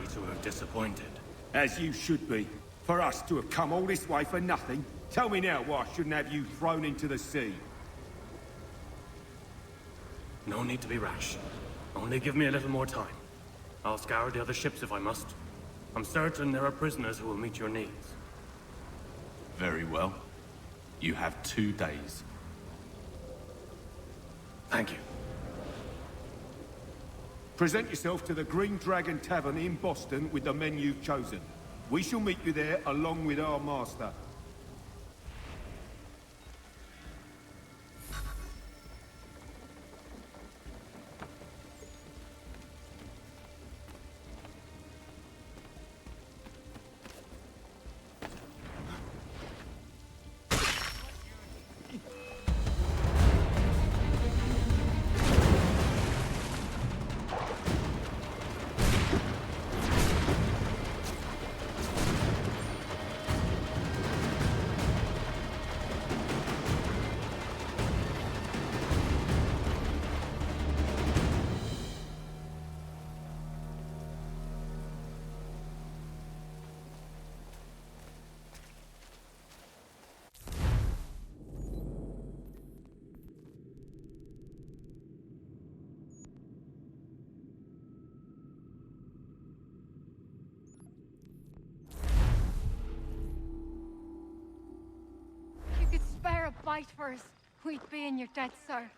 sorry to have disappointed. As you should be. For us to have come all this way for nothing. Tell me now why I shouldn't have you thrown into the sea. No need to be rash. Only give me a little more time. I'll scour the other ships if I must. I'm certain there are prisoners who will meet your needs. Very well. You have 2 days. Thank you. Present yourself to the Green Dragon Tavern in Boston with the men you've chosen. We shall meet you there along with our master. If you could spare a bite for us, we'd be in your debt, sir.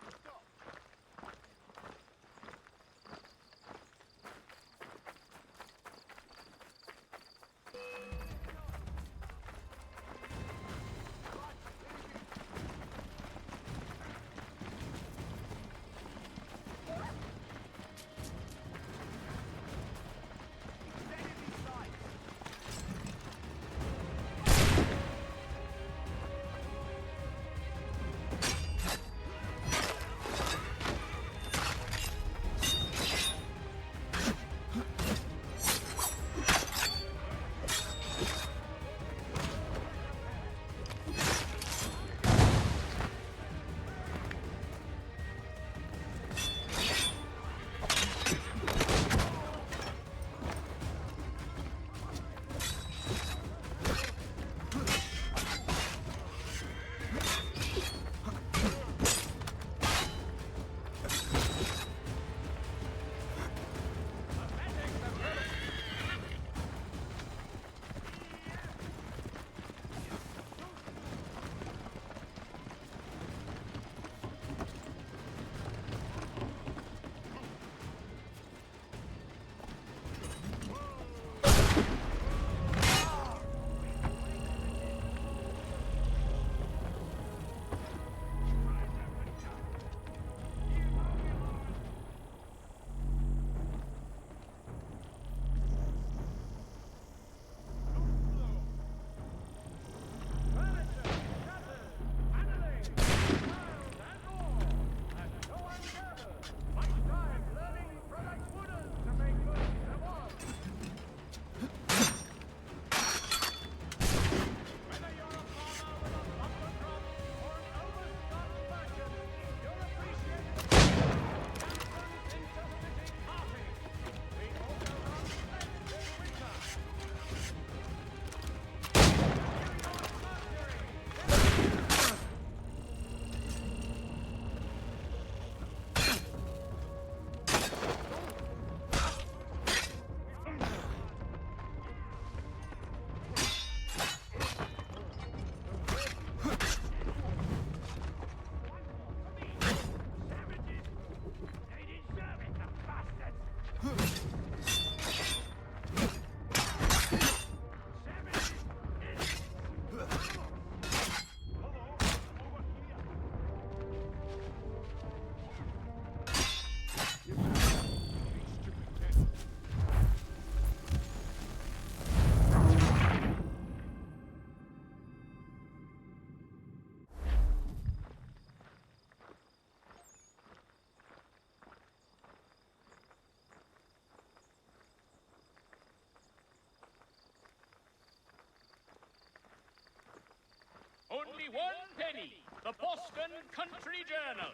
Only 1 penny. The Boston Country Journal.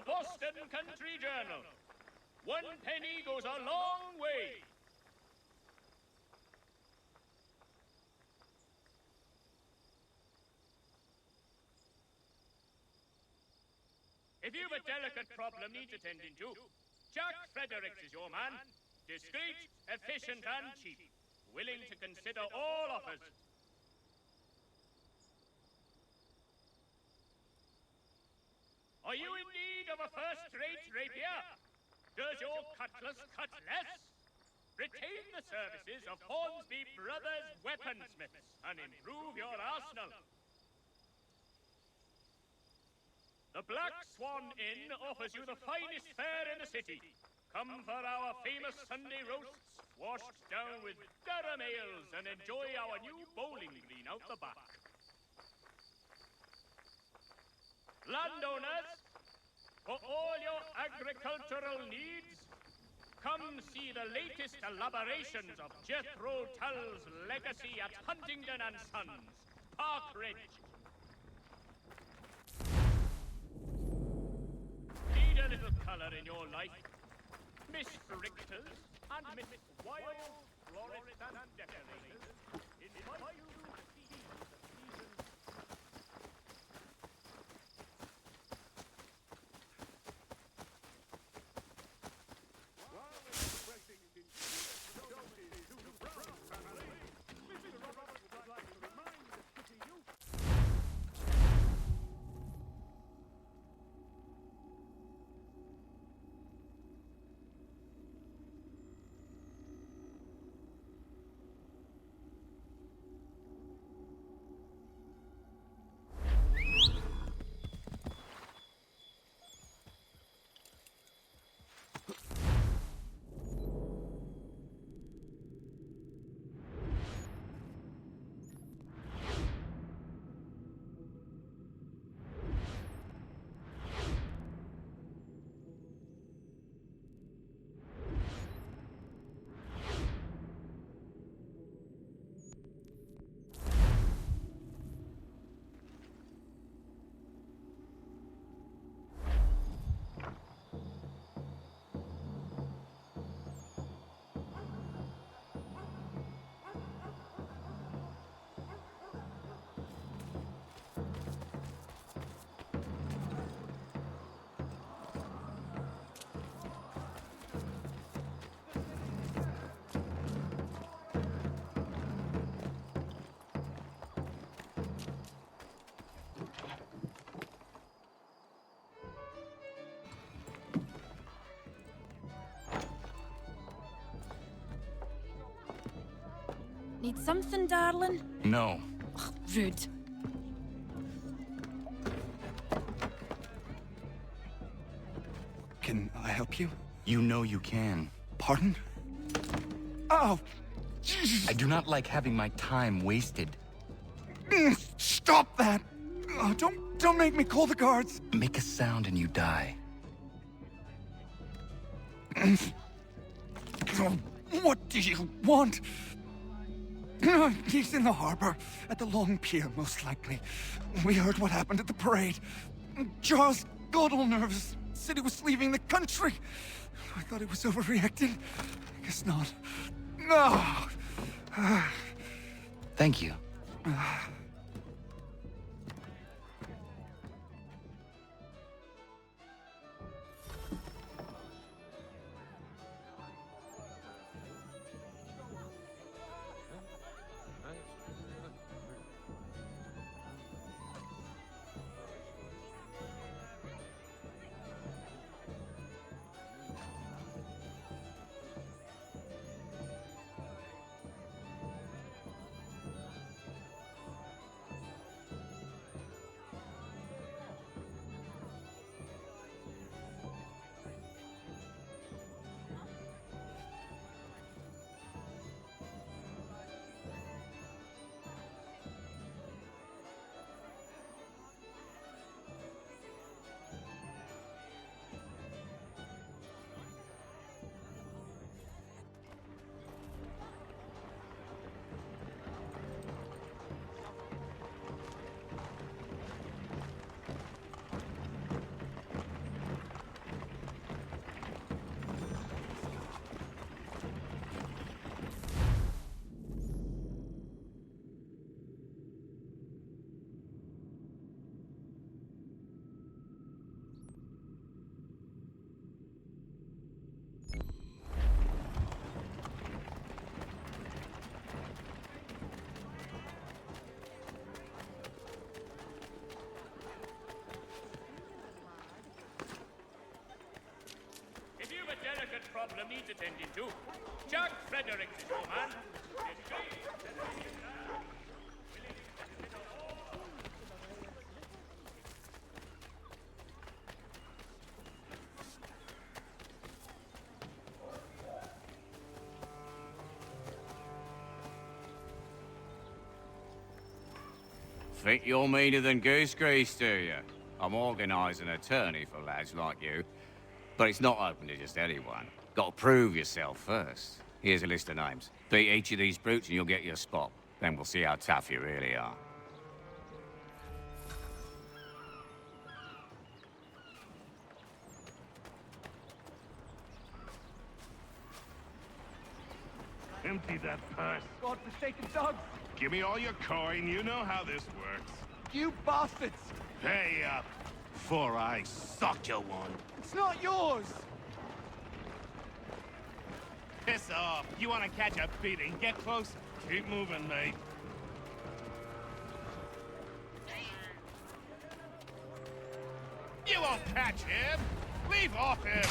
the Boston Country Journal. 1 penny goes a long way. If you've a delicate problem needs attending to, Jack Fredericks is your man. Discreet, efficient, and cheap. Willing to consider all offers. Are you in need of a first-rate rapier? Does your cutlass cut less? Retain the services of Hornsby Brothers Weaponsmiths and improve your arsenal. The Black Swan Inn offers you the finest fare in the city. Come for our famous Sunday roasts, washed down with Durham ales, and enjoy our new bowling green out the back. Landowners, for all your agricultural needs, come see the latest elaborations of Jethro Tull's legacy at Huntingdon and Sons, Park Ridge. Need a little color in your life? Miss Richters and Miss Wild Florists and Decorators invite you to see the season. Need something, darling? No. Ugh, rude. Can I help you? You know you can. Pardon? Oh! I do not like having my time wasted. Stop that! Oh, don't make me call the guards! Make a sound and you die. What do you want? He's in the harbor, at the Long Pier, most likely. We heard what happened at the parade. Charles got all nervous, said he was leaving the country. I thought he was overreacting. I guess not. No! Thank you. needs attending to. Jack Fredericks is your man. Think you're meaner than goose grease, do you? I'm organising an attorney for lads like you. But it's not open to just anyone. Got to prove yourself first. Here's a list of names. Beat each of these brutes and you'll get your spot. Then we'll see how tough you really are. Empty that purse. God-forsaken dogs! Give me all your coin. You know how this works. You bastards! Pay up, before I suck you one. It's not yours! Piss off. You want to catch a beating? Get closer. Keep moving, mate. You won't catch him. Leave off him.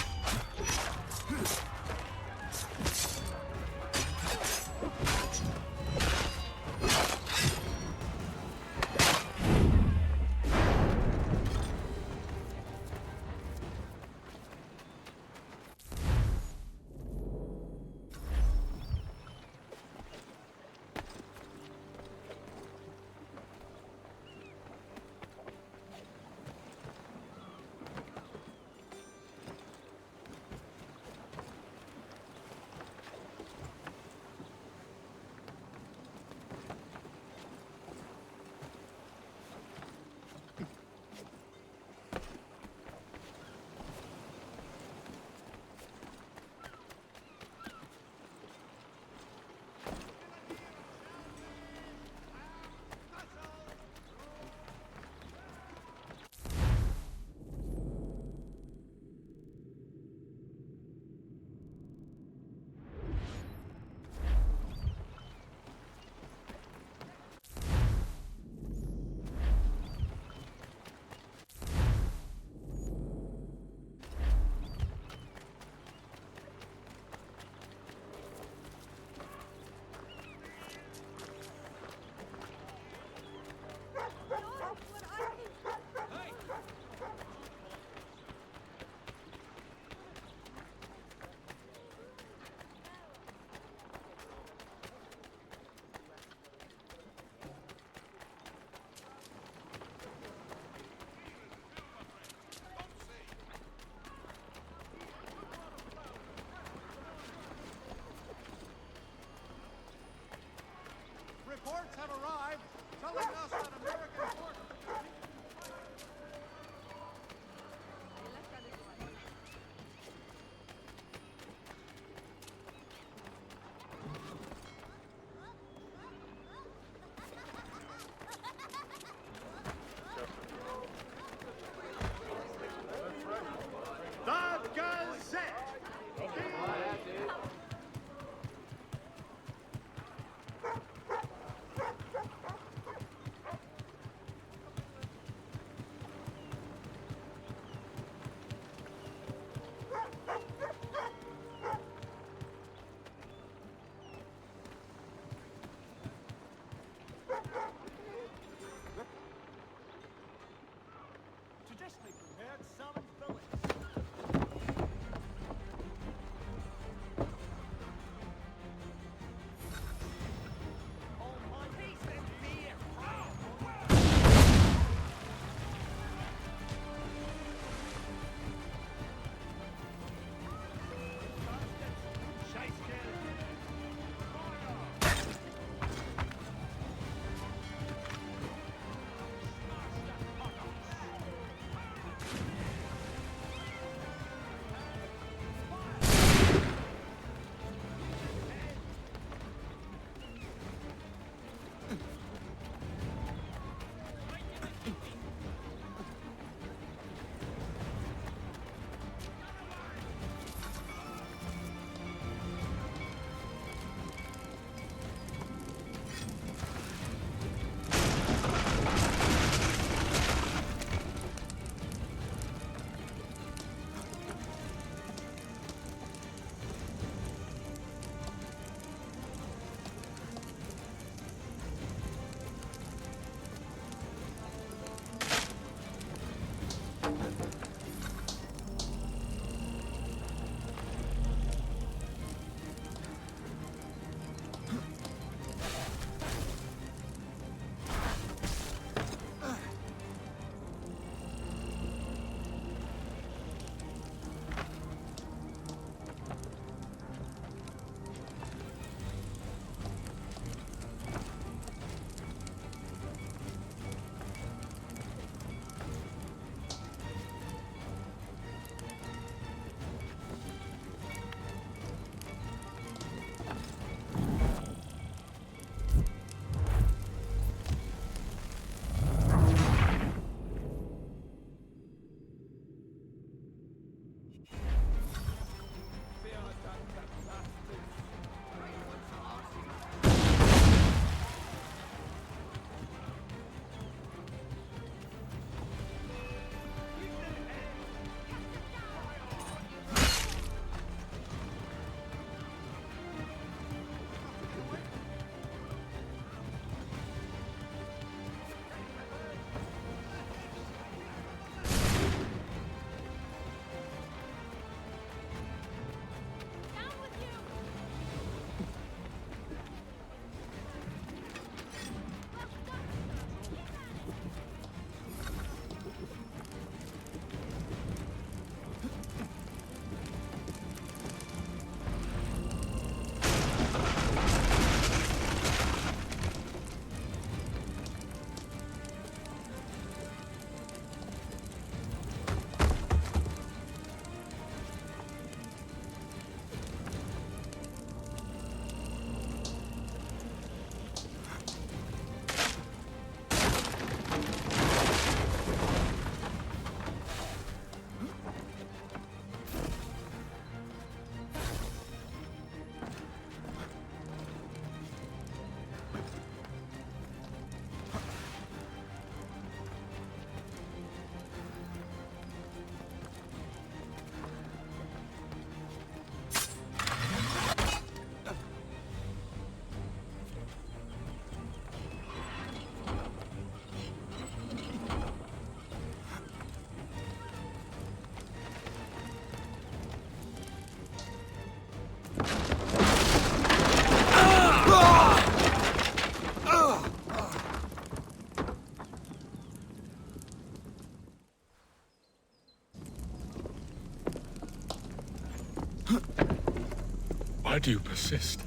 Why do you persist?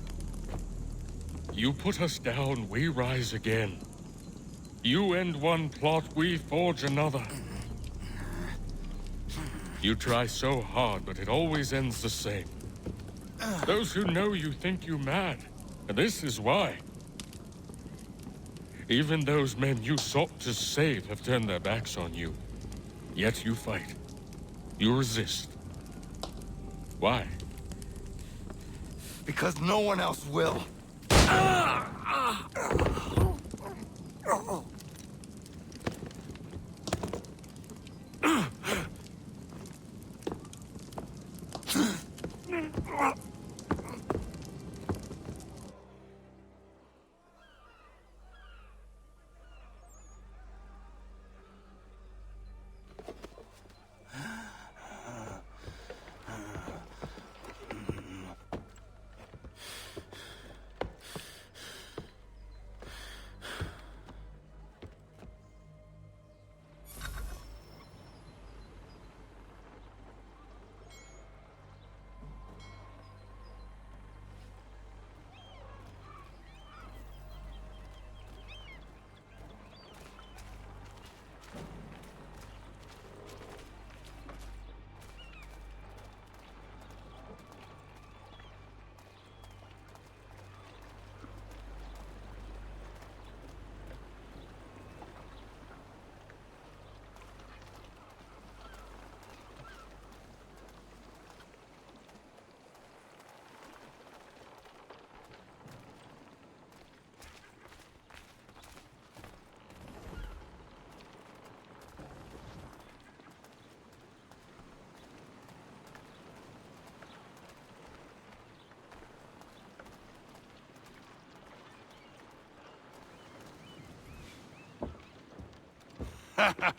You put us down, we rise again. You end one plot, we forge another. You try so hard, but it always ends the same. Those who know you think you mad, and this is why. Even those men you sought to save have turned their backs on you. Yet you fight. You resist. Why? Because no one else will.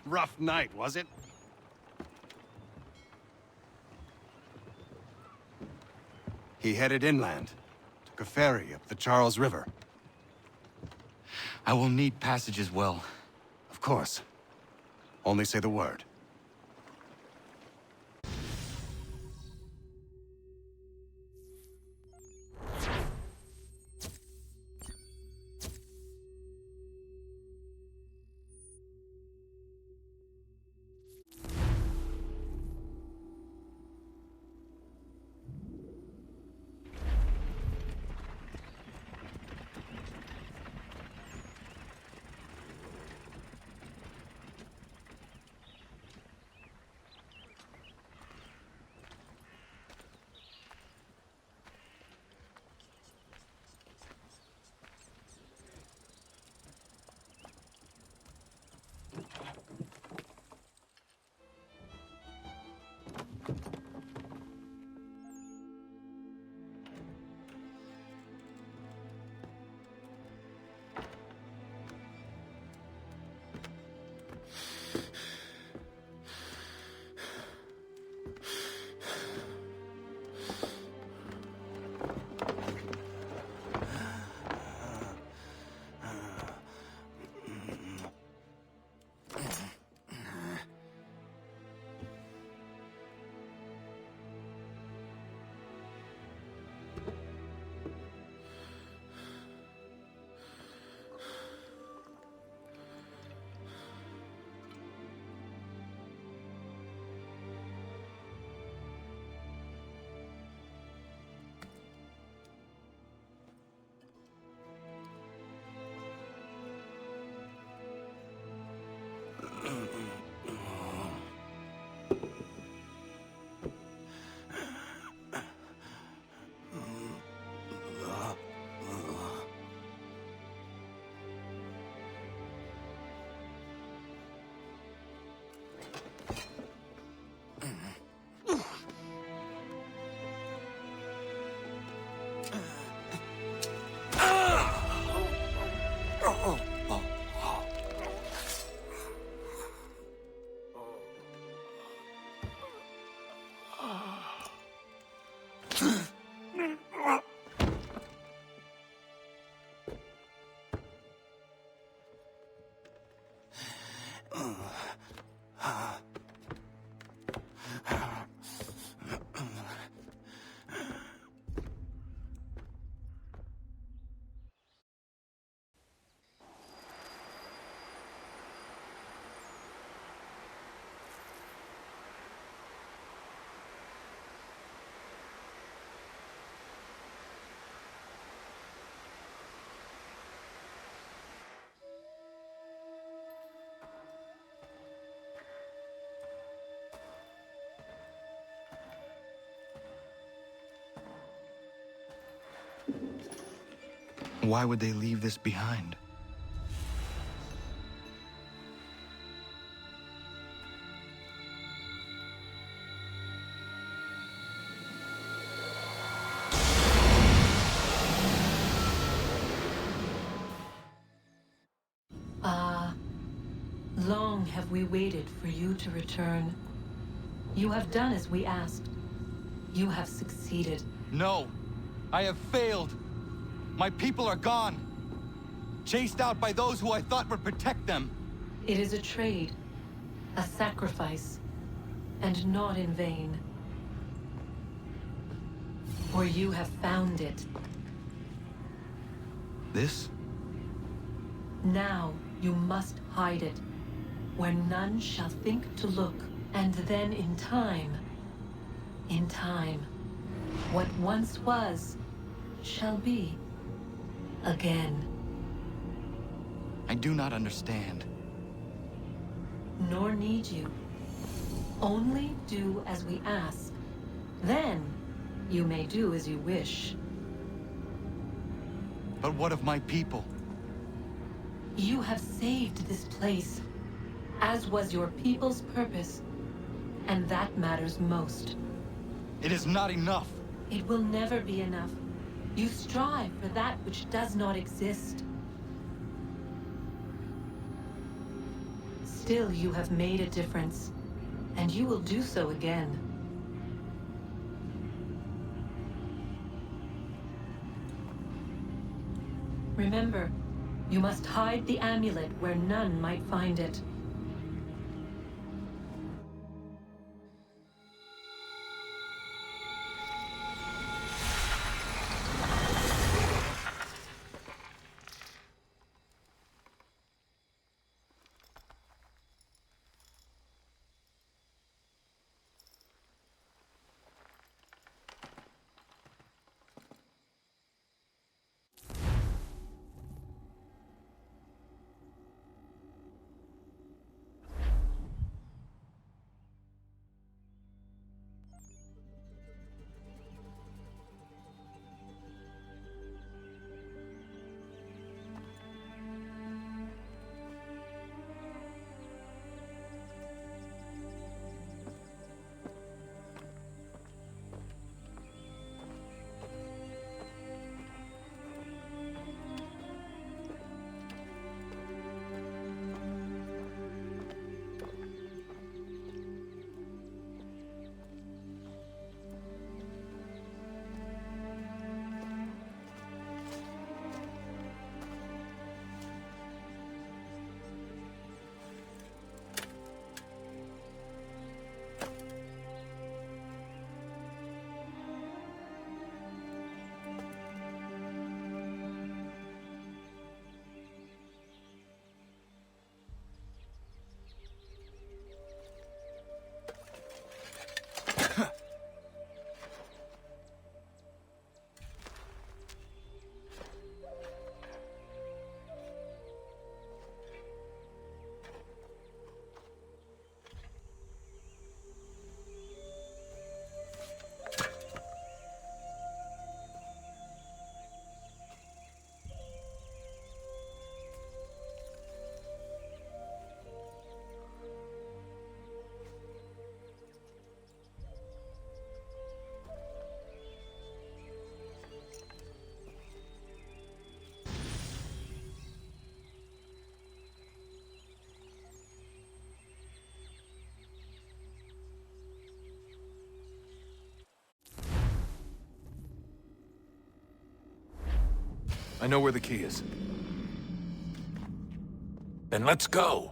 Rough night, was it? He headed inland, took a ferry up the Charles River. I will need passage as well. Of course. Only say the word. Why would they leave this behind? Long have we waited for you to return. You have done as we asked. You have succeeded. No! I have failed! My people are gone! Chased out by those who I thought would protect them! It is a trade, a sacrifice, and not in vain. For you have found it. This? Now you must hide it, where none shall think to look. And then in time, what once was, shall be again. I do not understand. Nor need you. Only do as we ask. Then, you may do as you wish. But what of my people? You have saved this place, as was your people's purpose. And that matters most. It is not enough. It will never be enough. You strive for that which does not exist. Still, you have made a difference, and you will do so again. Remember, you must hide the amulet where none might find it. I know where the key is. Then let's go!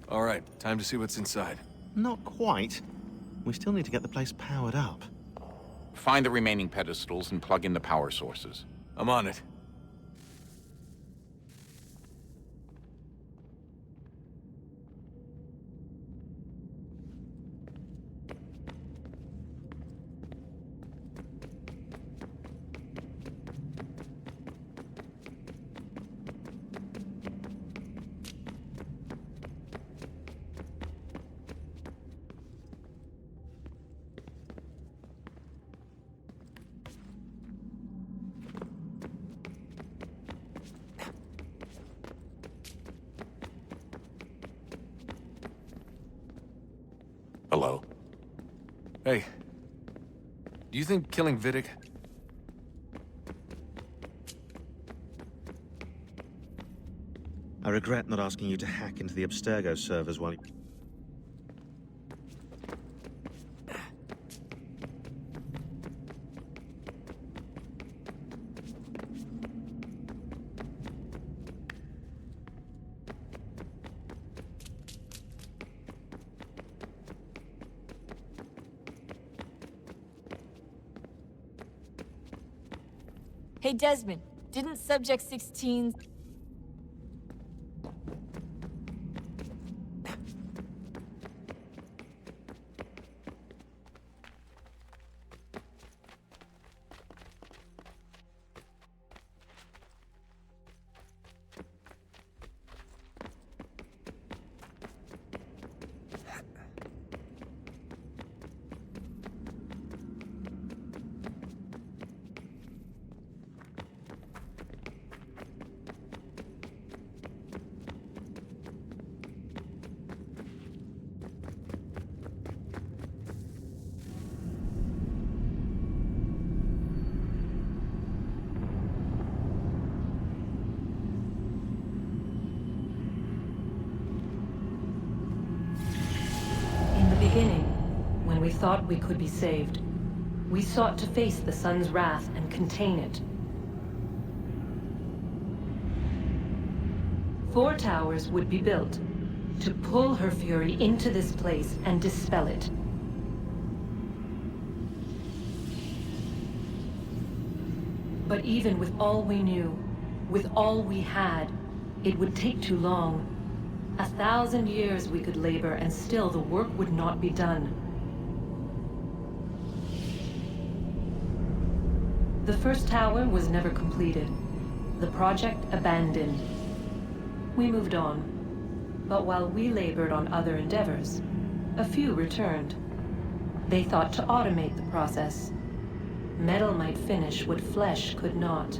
All right, time to see what's inside. Not quite. We still need to get the place powered up. Find the remaining pedestals and plug in the power sources. I'm on it. Hello? Hey. Do you think killing Vidic... I regret not asking you to hack into the Abstergo servers while you... Hey, Desmond, didn't Subject 16... Beginning, when we thought we could be saved, we sought to face the sun's wrath and contain it. 4 towers would be built to pull her fury into this place and dispel it. But even with all we knew, with all we had, it would take too long. 1,000 years we could labor, and still the work would not be done. The first tower was never completed. The project abandoned. We moved on. But while we labored on other endeavors, a few returned. They thought to automate the process. Metal might finish what flesh could not.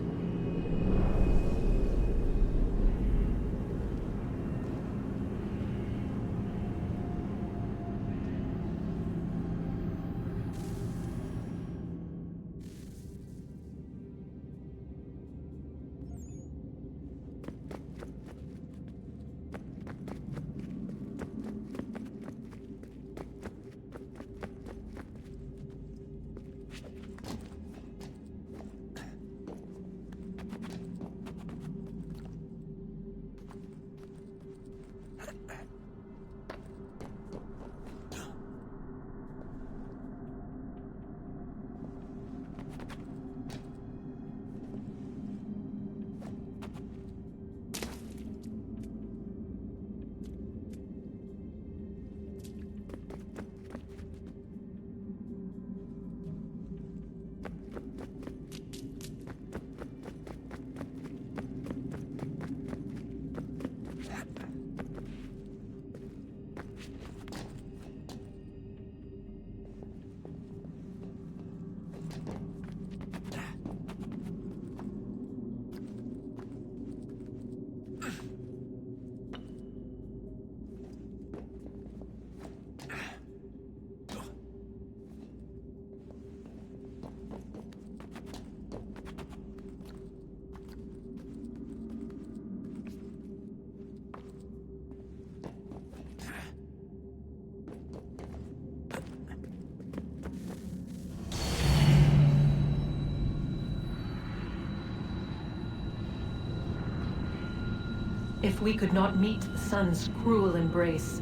If we could not meet the sun's cruel embrace,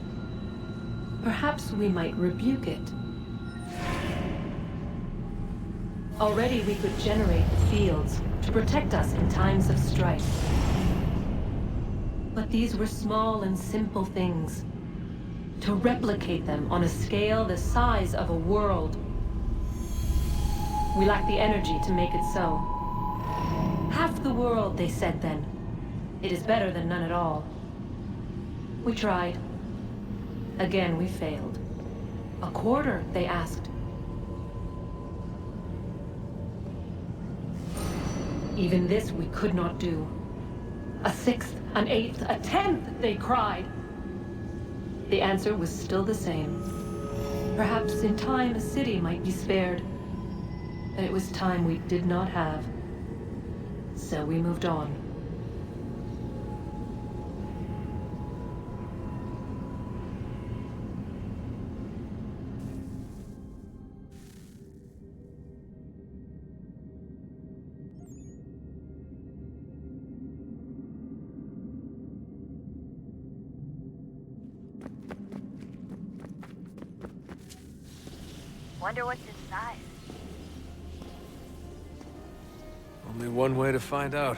perhaps we might rebuke it. Already we could generate the fields to protect us in times of strife. But these were small and simple things. To replicate them on a scale the size of a world, we lack the energy to make it so. Half the world, they said then. It is better than none at all. We tried. Again, we failed. A quarter, they asked. Even this we could not do. A sixth, an eighth, a tenth, they cried. The answer was still the same. Perhaps in time a city might be spared. But it was time we did not have. So we moved on. Wonder what's inside. Only one way to find out.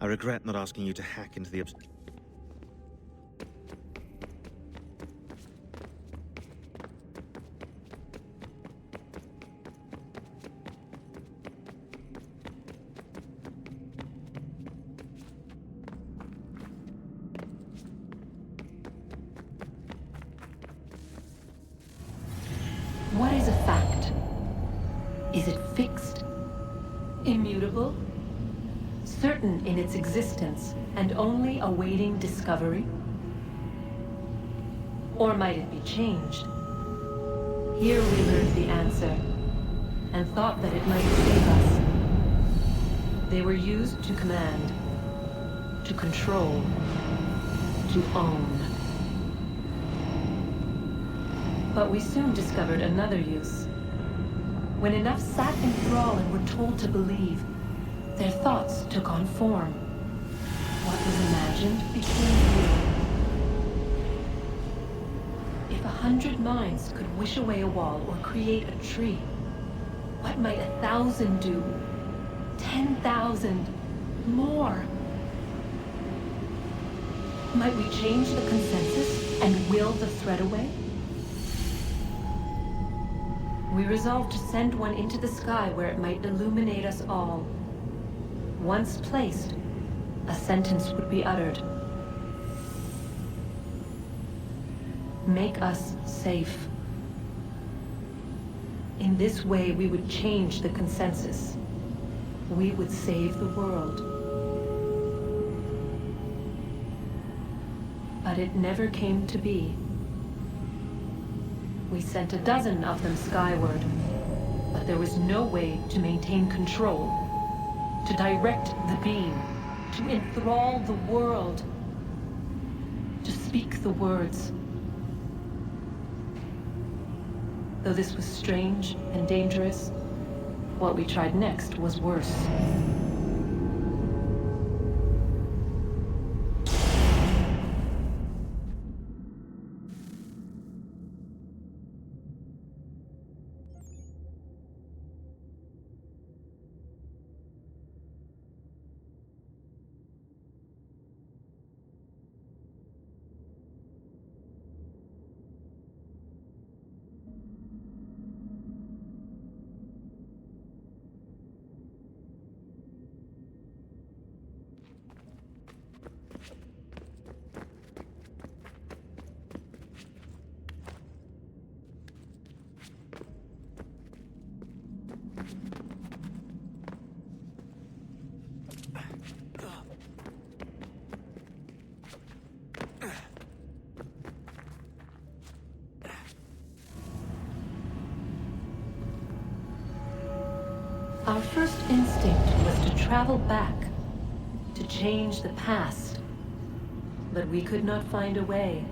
I regret not asking you to hack into the What is a fact? Is it fixed? Immutable? Certain in its existence and only awaiting discovery? Or might it be changed? Here we learned the answer and thought that it might save us. They were used to command, to control, to own. But we soon discovered another use. When enough sat in thrall and were told to believe, their thoughts took on form. What was imagined became real. If 100 minds could wish away a wall or create a tree, what might 1,000 do? 10,000? More? Might we change the consensus and will the threat away? We resolved to send one into the sky where it might illuminate us all. Once placed, a sentence would be uttered. Make us safe. In this way, we would change the consensus. We would save the world. But it never came to be. We sent a dozen of them skyward, but there was no way to maintain control, to direct the beam, to enthrall the world, to speak the words. Though this was strange and dangerous, what we tried next was worse. Our first instinct was to travel back, to change the past. But we could not find a way.